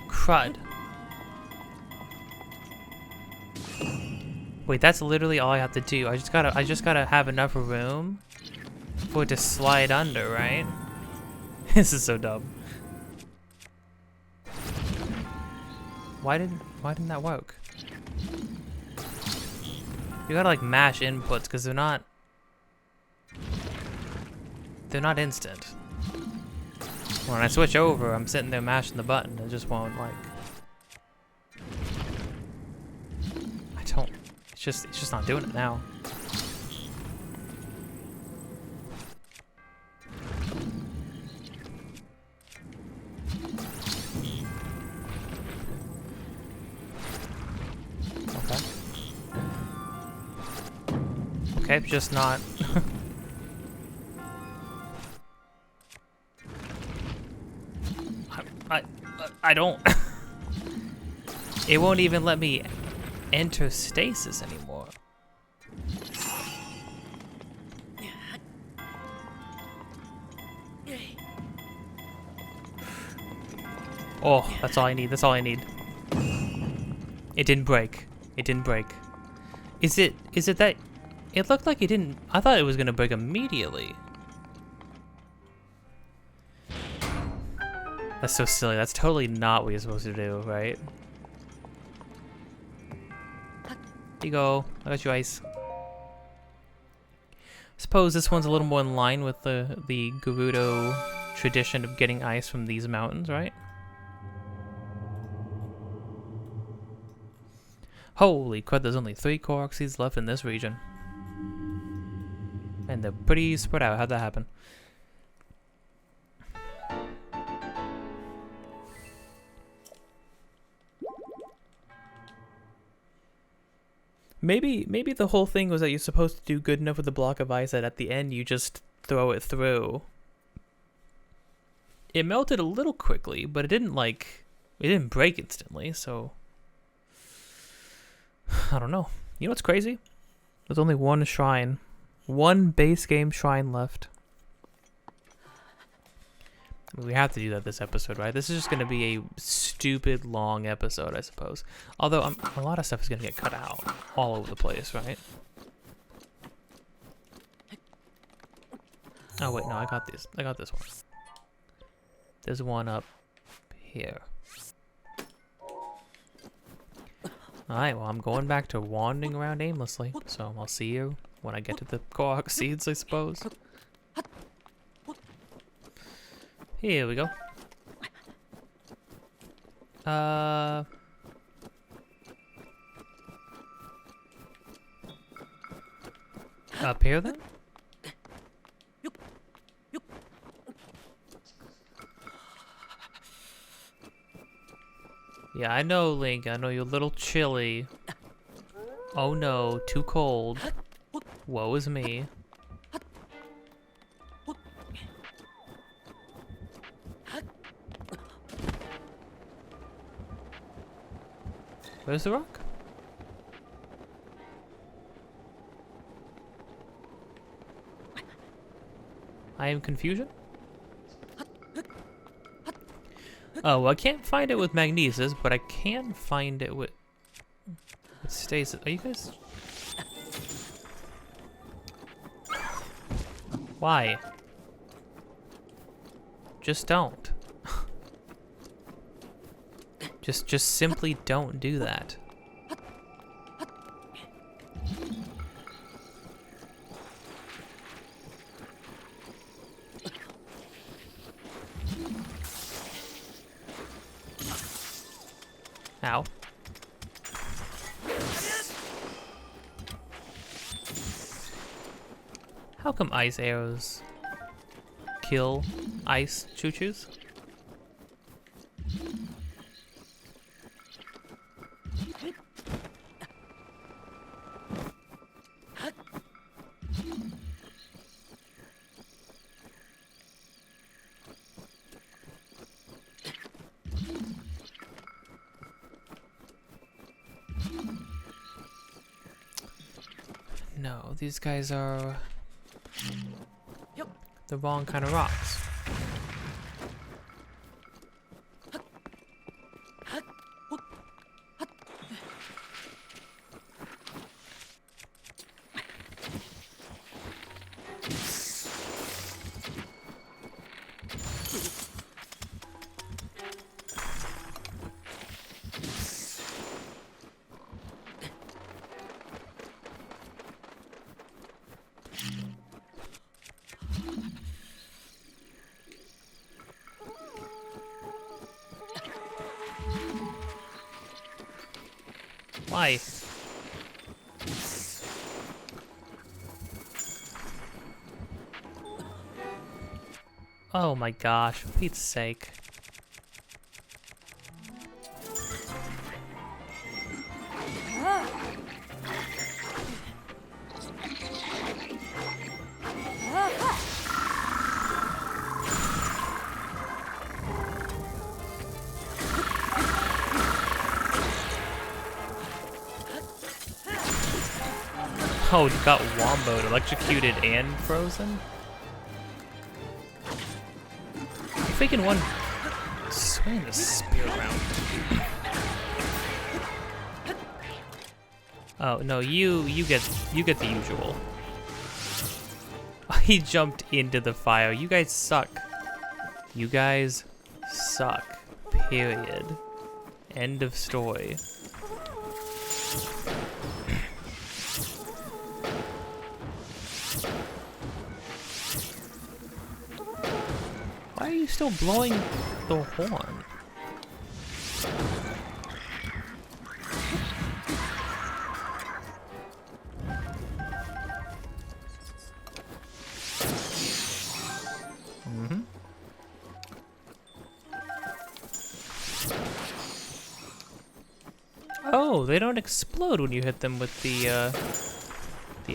Crud. Wait, that's literally all I have to do. I just gotta have enough room for it to slide under, right? This is so dumb. Why didn't that work? You gotta like mash inputs because they're not instant. When I switch over, I'm sitting there mashing the button. It just won't like. It's just not doing it now. Okay. Okay, just not. I don't. It won't even let me enter stasis anymore. Oh, that's all I need. That's all I need. It didn't break. It didn't break. Is it that it looked like it didn't? I thought it was gonna break immediately. That's so silly. That's totally not what you're supposed to do, right? Here you go. I got you ice. Suppose this one's a little more in line with the Gerudo tradition of getting ice from these mountains, right? Holy crud, there's only 3 Korok seeds left in this region. And they're pretty spread out. How'd that happen? Maybe the whole thing was that you're supposed to do good enough with the block of ice that at the end you just throw it through. It melted a little quickly, but it didn't break instantly, so I don't know. You know what's crazy? There's only one shrine. One base game shrine left. I mean, we have to do that this episode, right? This is just going to be a stupid long episode, I suppose. Although a lot of stuff is going to get cut out all over the place, right? Oh, wait, no, I got this. I got this one. There's one up here. Alright, well, I'm going back to wandering around aimlessly. So I'll see you when I get to the Korok seeds, I suppose. Here we go. Up here then? Yeah, I know, Link. I know you're a little chilly. Oh no, too cold. Woe is me. Where's the rock? I am confusion. Oh, I can't find it with magnesis, but I can find it with stasis. Are you guys? Why? Just don't. just simply don't do that. Ow. How come ice arrows kill ice choo-choos? No, these guys are the wrong kind of rocks. Why? Oh my gosh, for Pete's sake. Oh, you got womboed, electrocuted, and frozen? You faking one swing the spear around. Oh no, you get the usual. He jumped into the fire. You guys suck. You guys suck. Period. End of story. Why are you still blowing the horn? Mm-hmm. Oh, they don't explode when you hit them with the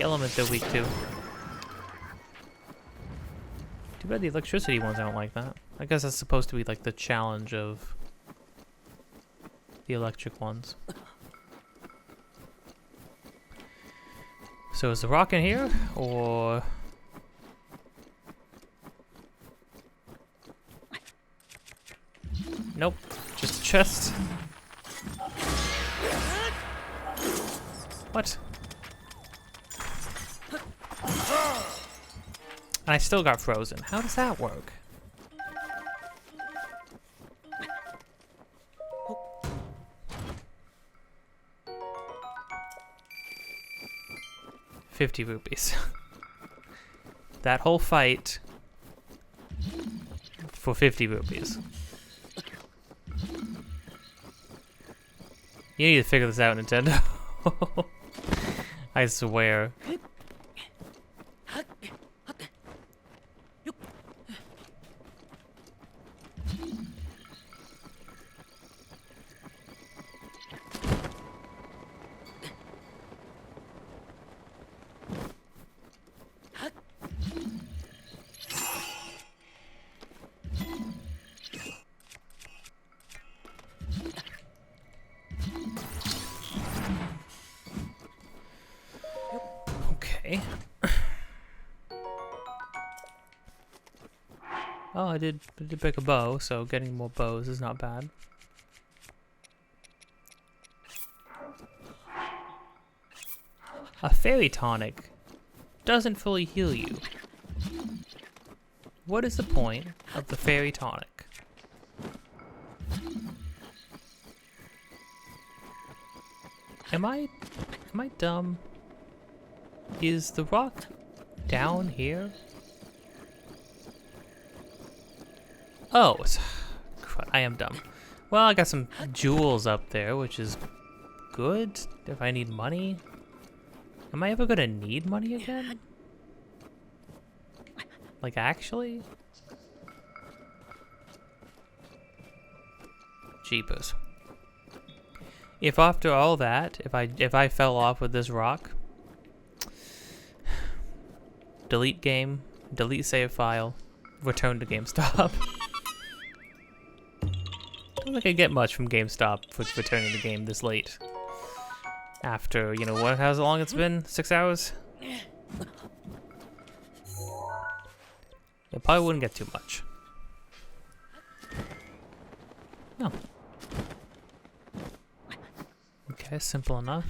element they're weak to. Too bad the electricity ones don't like that. I guess that's supposed to be like the challenge of the electric ones. So is the rock in here, or... Nope, just a chest. What? And I still got frozen. How does that work? ₹50. That whole fight for ₹50. You need to figure this out, Nintendo. I swear. Okay. Oh, I did pick a bow, so getting more bows is not bad. A fairy tonic doesn't fully heal you. What is the point of the fairy tonic? Am I dumb? Is the rock down here? Oh, crud, I am dumb. Well, I got some jewels up there, which is good if I need money. Am I ever gonna need money again? Like, actually? Jeepers. If after all that, if I fell off with this rock, delete game, delete save file, return to GameStop. I don't think I get much from GameStop for returning the game this late. After, you know, what? How long it's been? 6 hours? It probably wouldn't get too much. No. Okay, simple enough.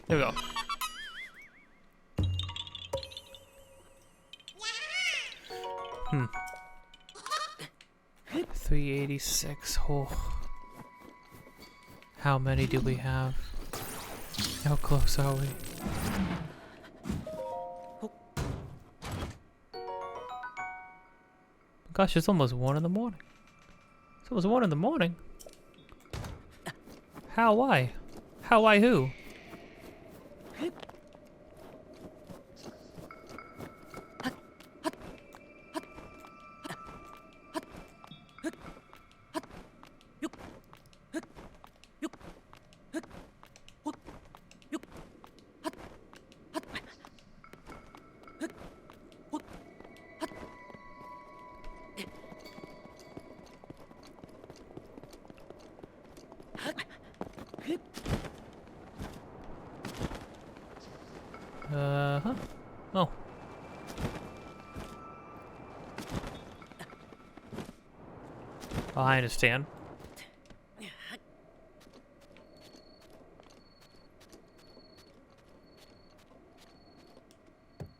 There we go. Hmm. 386. Oh. How many do we have? How close are we? Gosh, it's almost 1 in the morning. It's almost 1 in the morning. How? Why? How? Why? Who? Huh? Oh. Oh, I understand.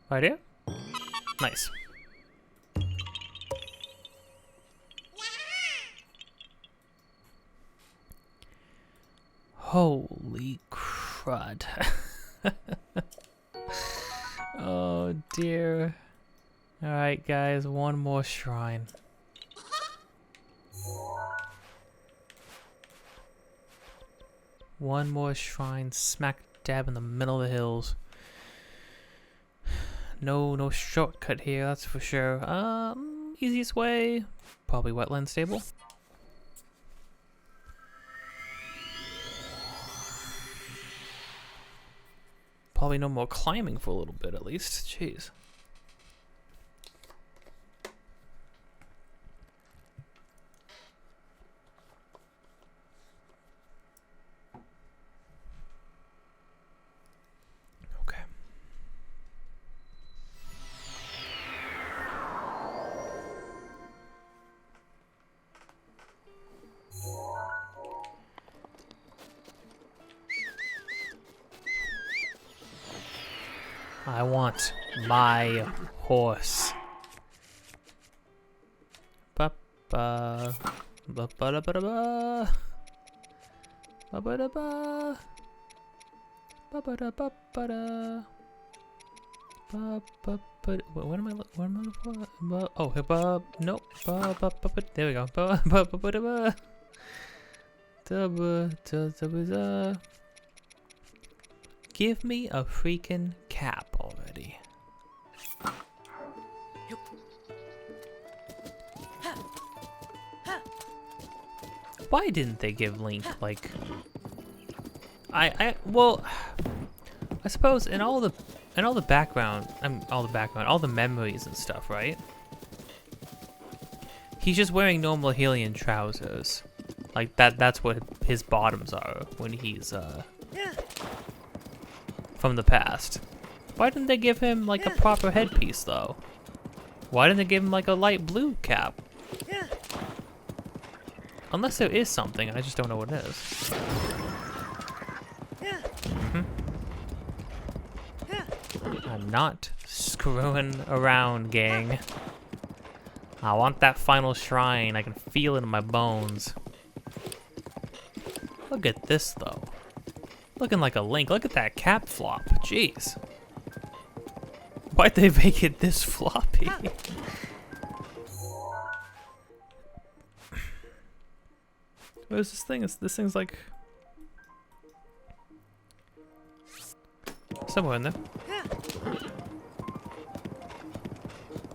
Right here? Nice. Holy crud. Oh dear. Alright guys, 1 more shrine. One more shrine smack dab in the middle of the hills. No shortcut here, that's for sure. Easiest way, probably wetland stable. Probably no more climbing for a little bit at least. Jeez. Okay. I want my horse. Ba ba ba ba da ba da ba ba ba da ba ba ba da ba ba da ba ba ba. What am I? What am I looking for? Oh, ba no ba ba ba. There we go. Ba ba ba ba da ba. Da ba da da ba da. Give me a freaking cap already. Why didn't they give Link, like, Well, I suppose in all the background, all the memories and stuff, right? He's just wearing normal Hylian trousers. Like that's what his bottoms are when he's from the past. Why didn't they give him like a proper headpiece though? Why didn't they give him like a light blue cap? Unless there is something, I just don't know what it is. I'm not screwing around, gang. I want that final shrine. I can feel it in my bones. Look at this, though. Looking like a Link. Look at that cap flop. Jeez. Why'd they make it this floppy? What is this thing? This thing's like... somewhere in there.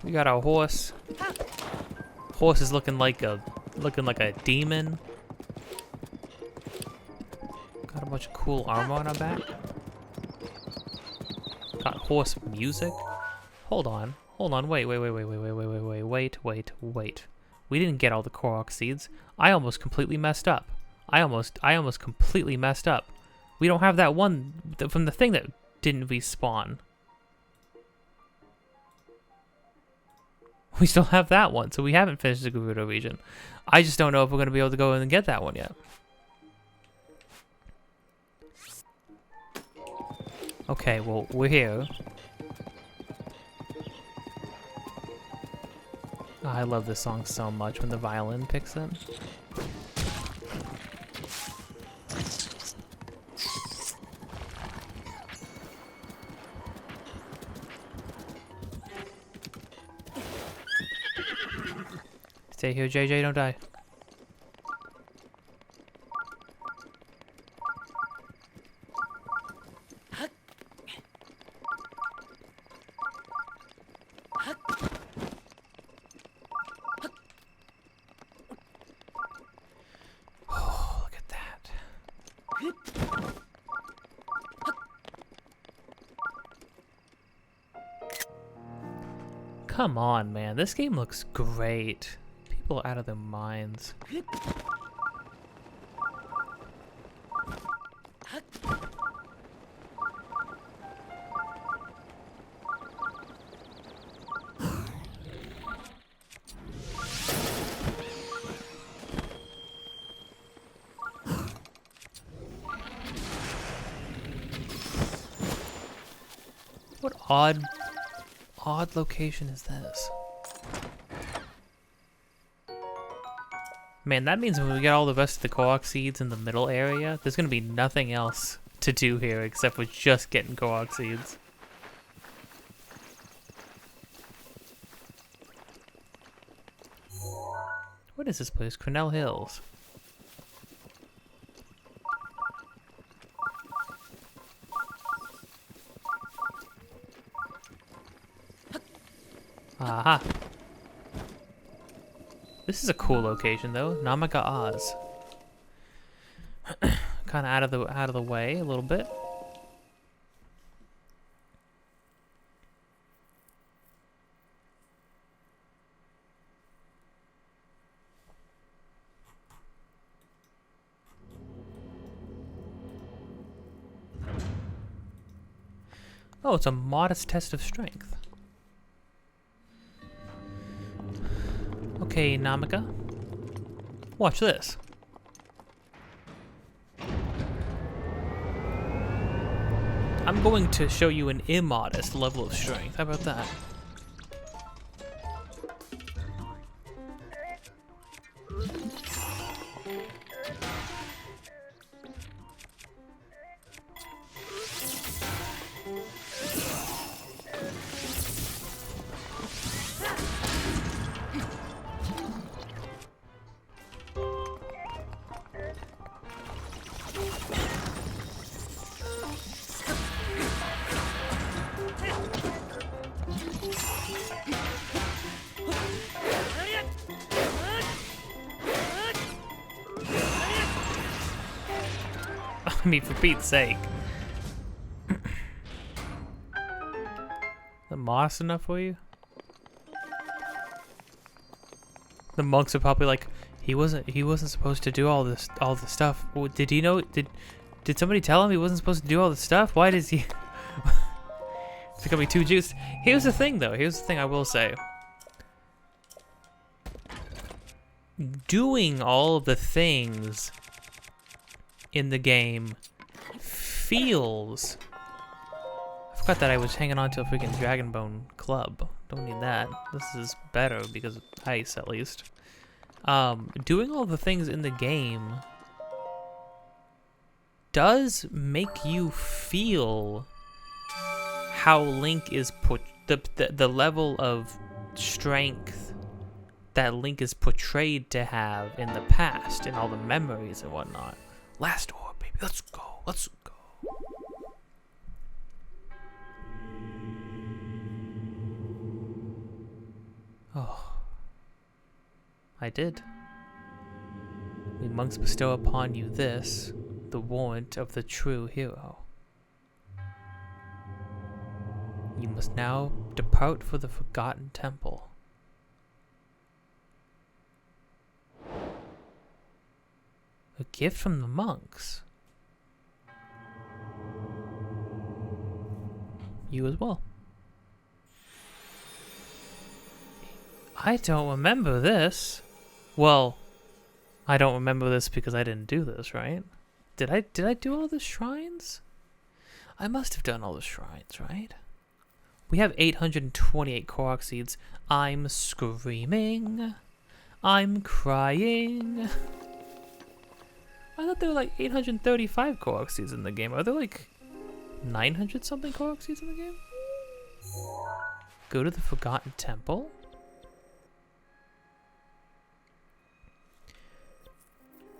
We got our horse. Horse is looking like a demon. Got a bunch of cool armor on our back. Got horse music. Hold on. Wait. We didn't get all the Korok seeds. I almost completely messed up. I almost completely messed up. We don't have that one from the thing that didn't respawn. We still have that one, so we haven't finished the Gerudo region. I just don't know if we're going to be able to go in and get that one yet. Okay, well, we're here. I love this song so much when the violin picks in. Stay here, JJ, don't die. Oh, look at that. Come on, man. This game looks great. People are out of their minds. What odd location is this? Man, that means when we get all the rest of the Korok seeds in the middle area, there's gonna be nothing else to do here except for just getting Korok seeds. What is this place? Cornell Hills. Aha. This is a cool location though. Namaka Oz. Kind of out of the way a little bit. Oh, it's a modest test of strength. Okay, Namaka. Watch this. I'm going to show you an immodest level of strength. How about that? I mean, for Pete's sake. The moss enough for you? The monks are probably like, he wasn't supposed to do all this stuff. Well, did he know? Did somebody tell him he wasn't supposed to do all this stuff? Why does he? It's becoming too juiced. Here's the thing, though. Here's the thing I will say. Doing all of the things in the game feels... I forgot that I was hanging on to a freaking Dragon Bone club. Don't need that. This is better because of ice, at least. Doing all the things in the game does make you feel how Link is put the level of strength that Link is portrayed to have in the past, and all the memories and whatnot. Last orb, baby. Let's go. Let's go. Oh. I did. We monks bestow upon you this, the warrant of the true hero. You must now depart for the Forgotten Temple. A gift from the monks. You as well. I don't remember this. Well, I don't remember this because I didn't do this, right? Did I do all the shrines? I must have done all the shrines, right? We have 828 Korok seeds. I'm screaming. I'm crying. I thought there were like 835 Korok seeds in the game. Are there like 900 something Korok seeds in the game? Go to the Forgotten Temple?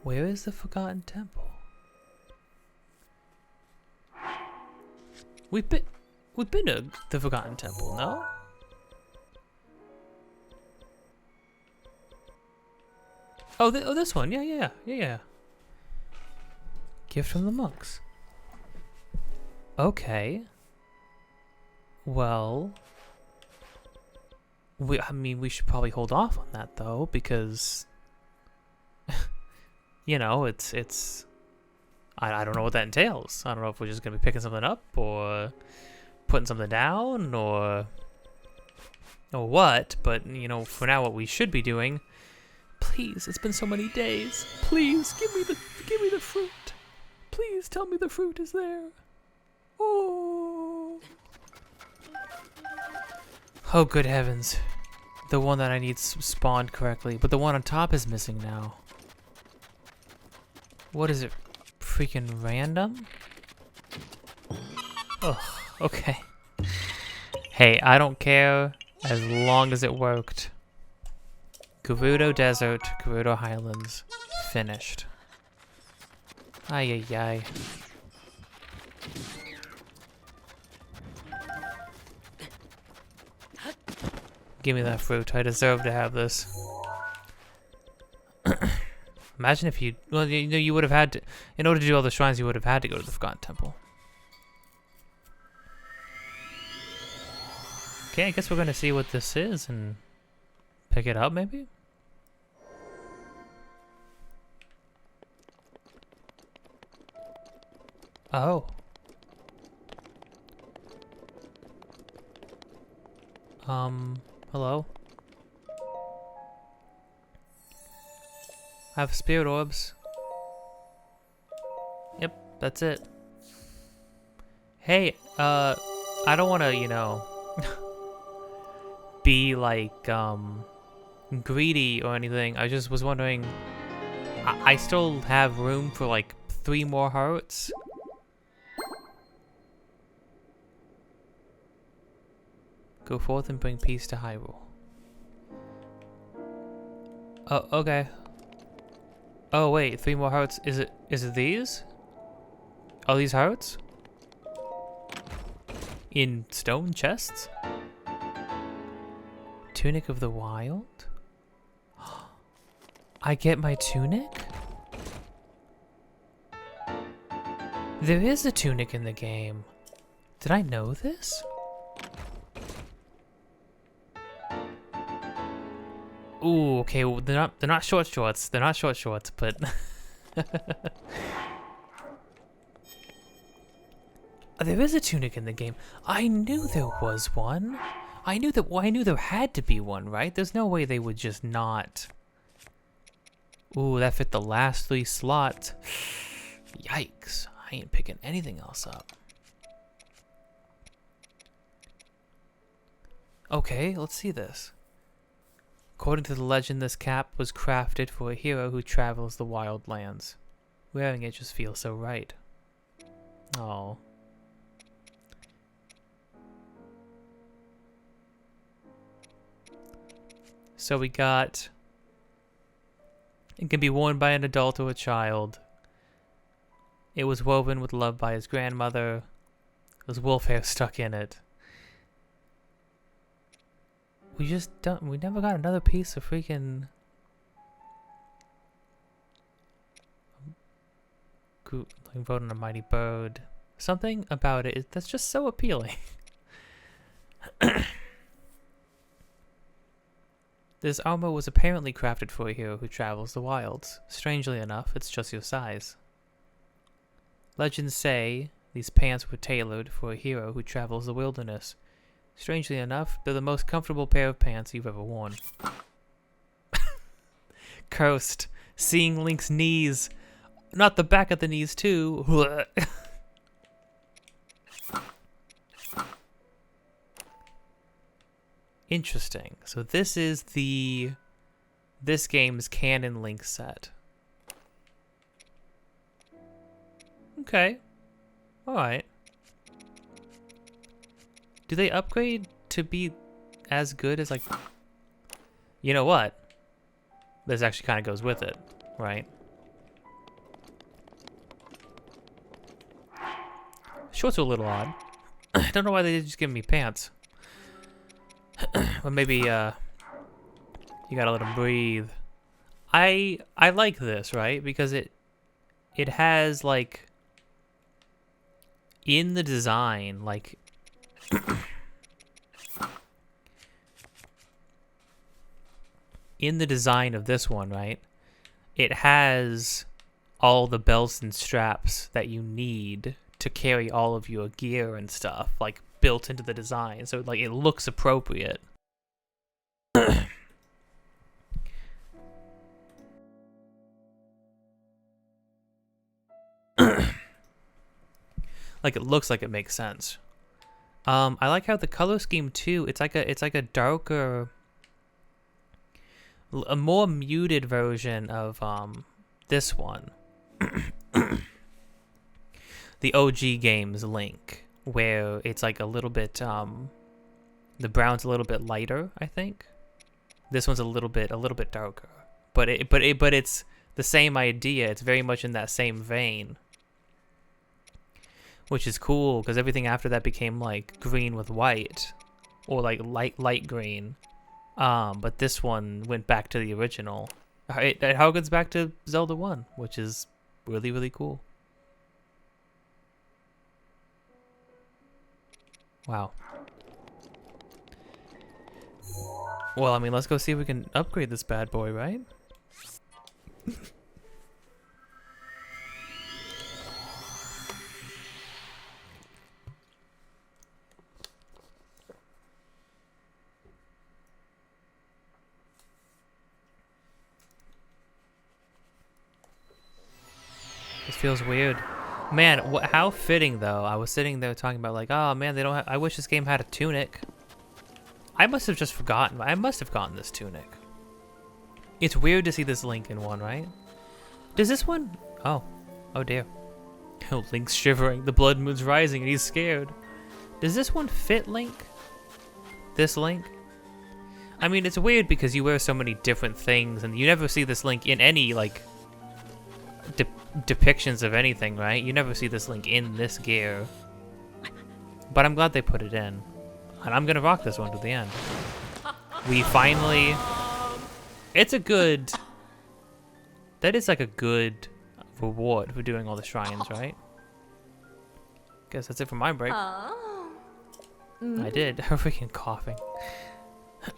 Where is the Forgotten Temple? We've been to the Forgotten Temple, no? Oh, this one. Yeah. Gift from the monks. Okay. Well, I mean, we should probably hold off on that though, because you know, it's. I don't know what that entails. I don't know if we're just gonna be picking something up or putting something down or what. But you know, for now, what we should be doing. Please, it's been so many days. Please give me the fruit. Please tell me the fruit is there. Oh. Oh, good heavens. The one that I need spawned correctly, but the one on top is missing now. What is it? Freaking random? Oh, okay. Hey, I don't care as long as it worked. Gerudo Desert, Gerudo Highlands, finished. Ay, ay, ay. Give me that fruit. I deserve to have this. Imagine if you... Well, you know, you would have had to... In order to do all the shrines, you would have had to go to the Forgotten Temple. Okay, I guess we're going to see what this is and pick it up, maybe? Oh. Hello? I have spirit orbs. Yep, that's it. Hey, I don't want to, you know, be like, greedy or anything. I just was wondering, I still have room for like 3 more hearts. Go forth and bring peace to Hyrule. Oh, okay. Oh wait, 3 more hearts. Is it these? Are these hearts? In stone chests? Tunic of the Wild? I get my tunic? There is a tunic in the game. Did I know this? Ooh, okay, well, they're not short shorts. They're not short shorts, but there is a tunic in the game. I knew there was one. I knew there had to be one, right? There's no way they would just not. Ooh, that fit the last 3 slots. Yikes. I ain't picking anything else up. Okay, let's see this. According to the legend, this cap was crafted for a hero who travels the wild lands. Wearing it just feels so right. Oh. So we got... It can be worn by an adult or a child. It was woven with love by his grandmother. There's wolf hair stuck in it. We never got another piece of freaking... Like vote on a mighty bird. Something about it that's just so appealing. This armor was apparently crafted for a hero who travels the wilds. Strangely enough, it's just your size. Legends say these pants were tailored for a hero who travels the wilderness. Strangely enough, they're the most comfortable pair of pants you've ever worn. Cursed. Seeing Link's knees. Not the back of the knees, too. Interesting. So this is this game's canon Link set. Okay. Alright. Do they upgrade to be as good as, like... You know what? This actually kind of goes with it, right? Shorts are a little odd. I don't know why they didn't just give me pants. But maybe, you gotta let them breathe. I like this, right? Because it has, like... In the design, like... In the design of this one, right? It has all the belts and straps that you need to carry all of your gear and stuff, like, built into the design. So, like, it looks appropriate. Like, it looks like it makes sense. I like how the color scheme too. It's like a darker, a more muted version of this one. The OG game's Link, where it's like a little bit the brown's a little bit lighter, I think. This one's a little bit darker. But it's the same idea. It's very much in that same vein. Which is cool, because everything after that became, like, green with white. Or, like, light green. But this one went back to the original. It harkens back to Zelda 1, which is really, really cool. Wow. Well, I mean, let's go see if we can upgrade this bad boy, right? This feels weird. Man, how fitting though. I was sitting there talking about like, oh man, they don't have, I wish this game had a tunic. I must have just forgotten. I must have gotten this tunic. It's weird to see this Link in one, right? Does this one? Oh dear. Oh, Link's shivering. The blood moon's rising and he's scared. Does this one fit Link? This Link? I mean, it's weird because you wear so many different things and you never see this Link in any like depictions of anything, right? You never see this Link in this gear. But I'm glad they put it in. And I'm gonna rock this one to the end. We finally... It's a good... That is like a good reward for doing all the shrines, right? Guess that's it for my break. Oh. I did. I'm freaking coughing.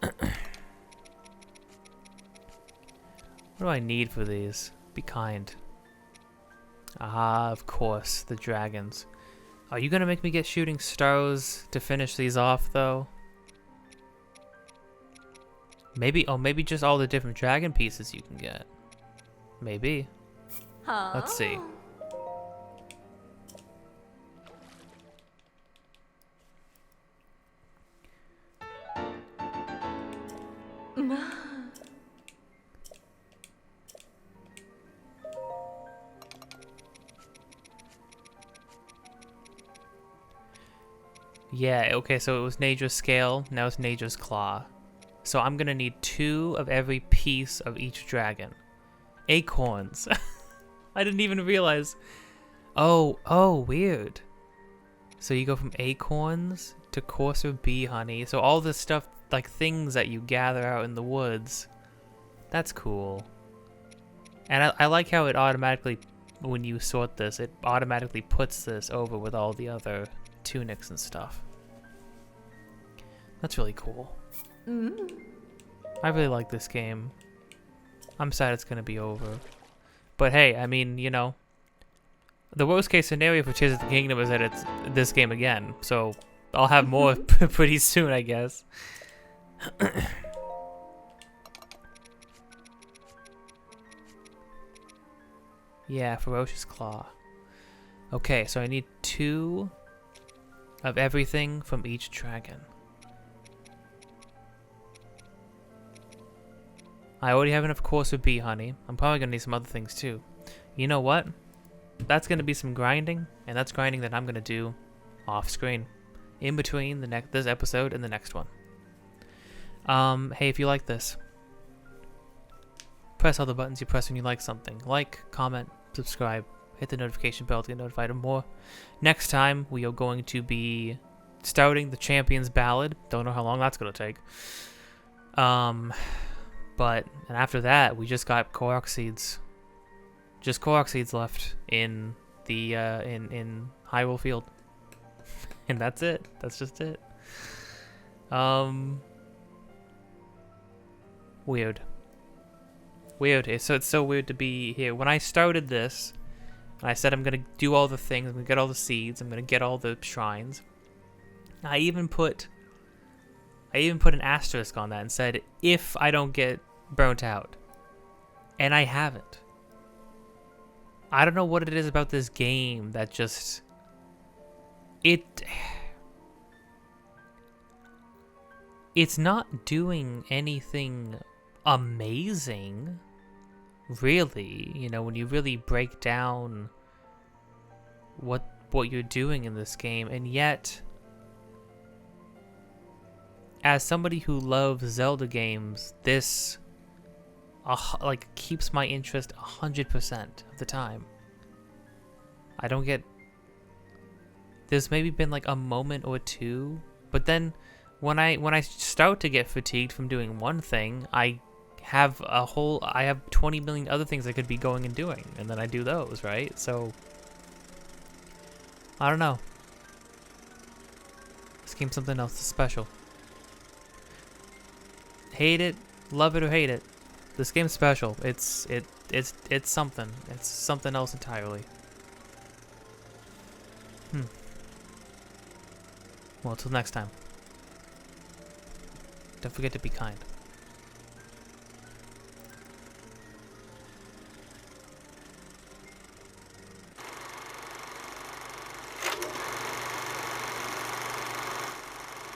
What do I need for these? Be kind. Ah, of course, the dragons. Are you gonna make me get shooting stars to finish these off, though? Maybe, oh, maybe just all the different dragon pieces you can get. Maybe. Let's see. Yeah, okay, so it was Nadra's scale, now it's Nadra's claw. So I'm gonna need 2 of every piece of each dragon. Acorns. I didn't even realize. Oh, weird. So you go from acorns to coarser bee honey. So all this stuff, like things that you gather out in the woods. That's cool. And I like how it automatically, when you sort this, it automatically puts this over with all the other tunics and stuff. That's really cool. I really like this game. I'm sad it's gonna be over. But hey, I mean, you know, the worst case scenario for Tears of the Kingdom is that it's this game again. So I'll have more pretty soon, I guess. Yeah, Ferocious Claw. Okay, so I need 2 of everything from each dragon. I already have enough coarser bee honey. I'm probably gonna need some other things too. You know what? That's gonna be some grinding, and that's grinding that I'm gonna do off screen, in between this episode and the next one. Hey, if you like this, press all the buttons you press when you like something. Like, comment, subscribe, hit the notification bell to get notified of more. Next time, we are going to be starting the Champion's Ballad. Don't know how long that's gonna take. And after that, we just got Korok seeds. Just Korok seeds left in the in Hyrule Field, and that's it. That's just it. Weird. It's so weird to be here. When I started this, I said I'm gonna do all the things. I'm gonna get all the seeds. I'm gonna get all the shrines. I even put an asterisk on that and said, if I don't get burnt out. And I haven't. I don't know what it is about this game that just... It's not doing anything amazing, really. You know, when you really break down what you're doing in this game, and yet... As somebody who loves Zelda games, this like keeps my interest 100% of the time. I don't get. There's maybe been like a moment or two, but then when I start to get fatigued from doing one thing, I have 20 million other things I could be going and doing, and then I do those, right? So I don't know. This game's something else. It's special. Hate it, love it or hate it, this game's special. It's something. It's something else entirely. Well, till next time. Don't forget to be kind.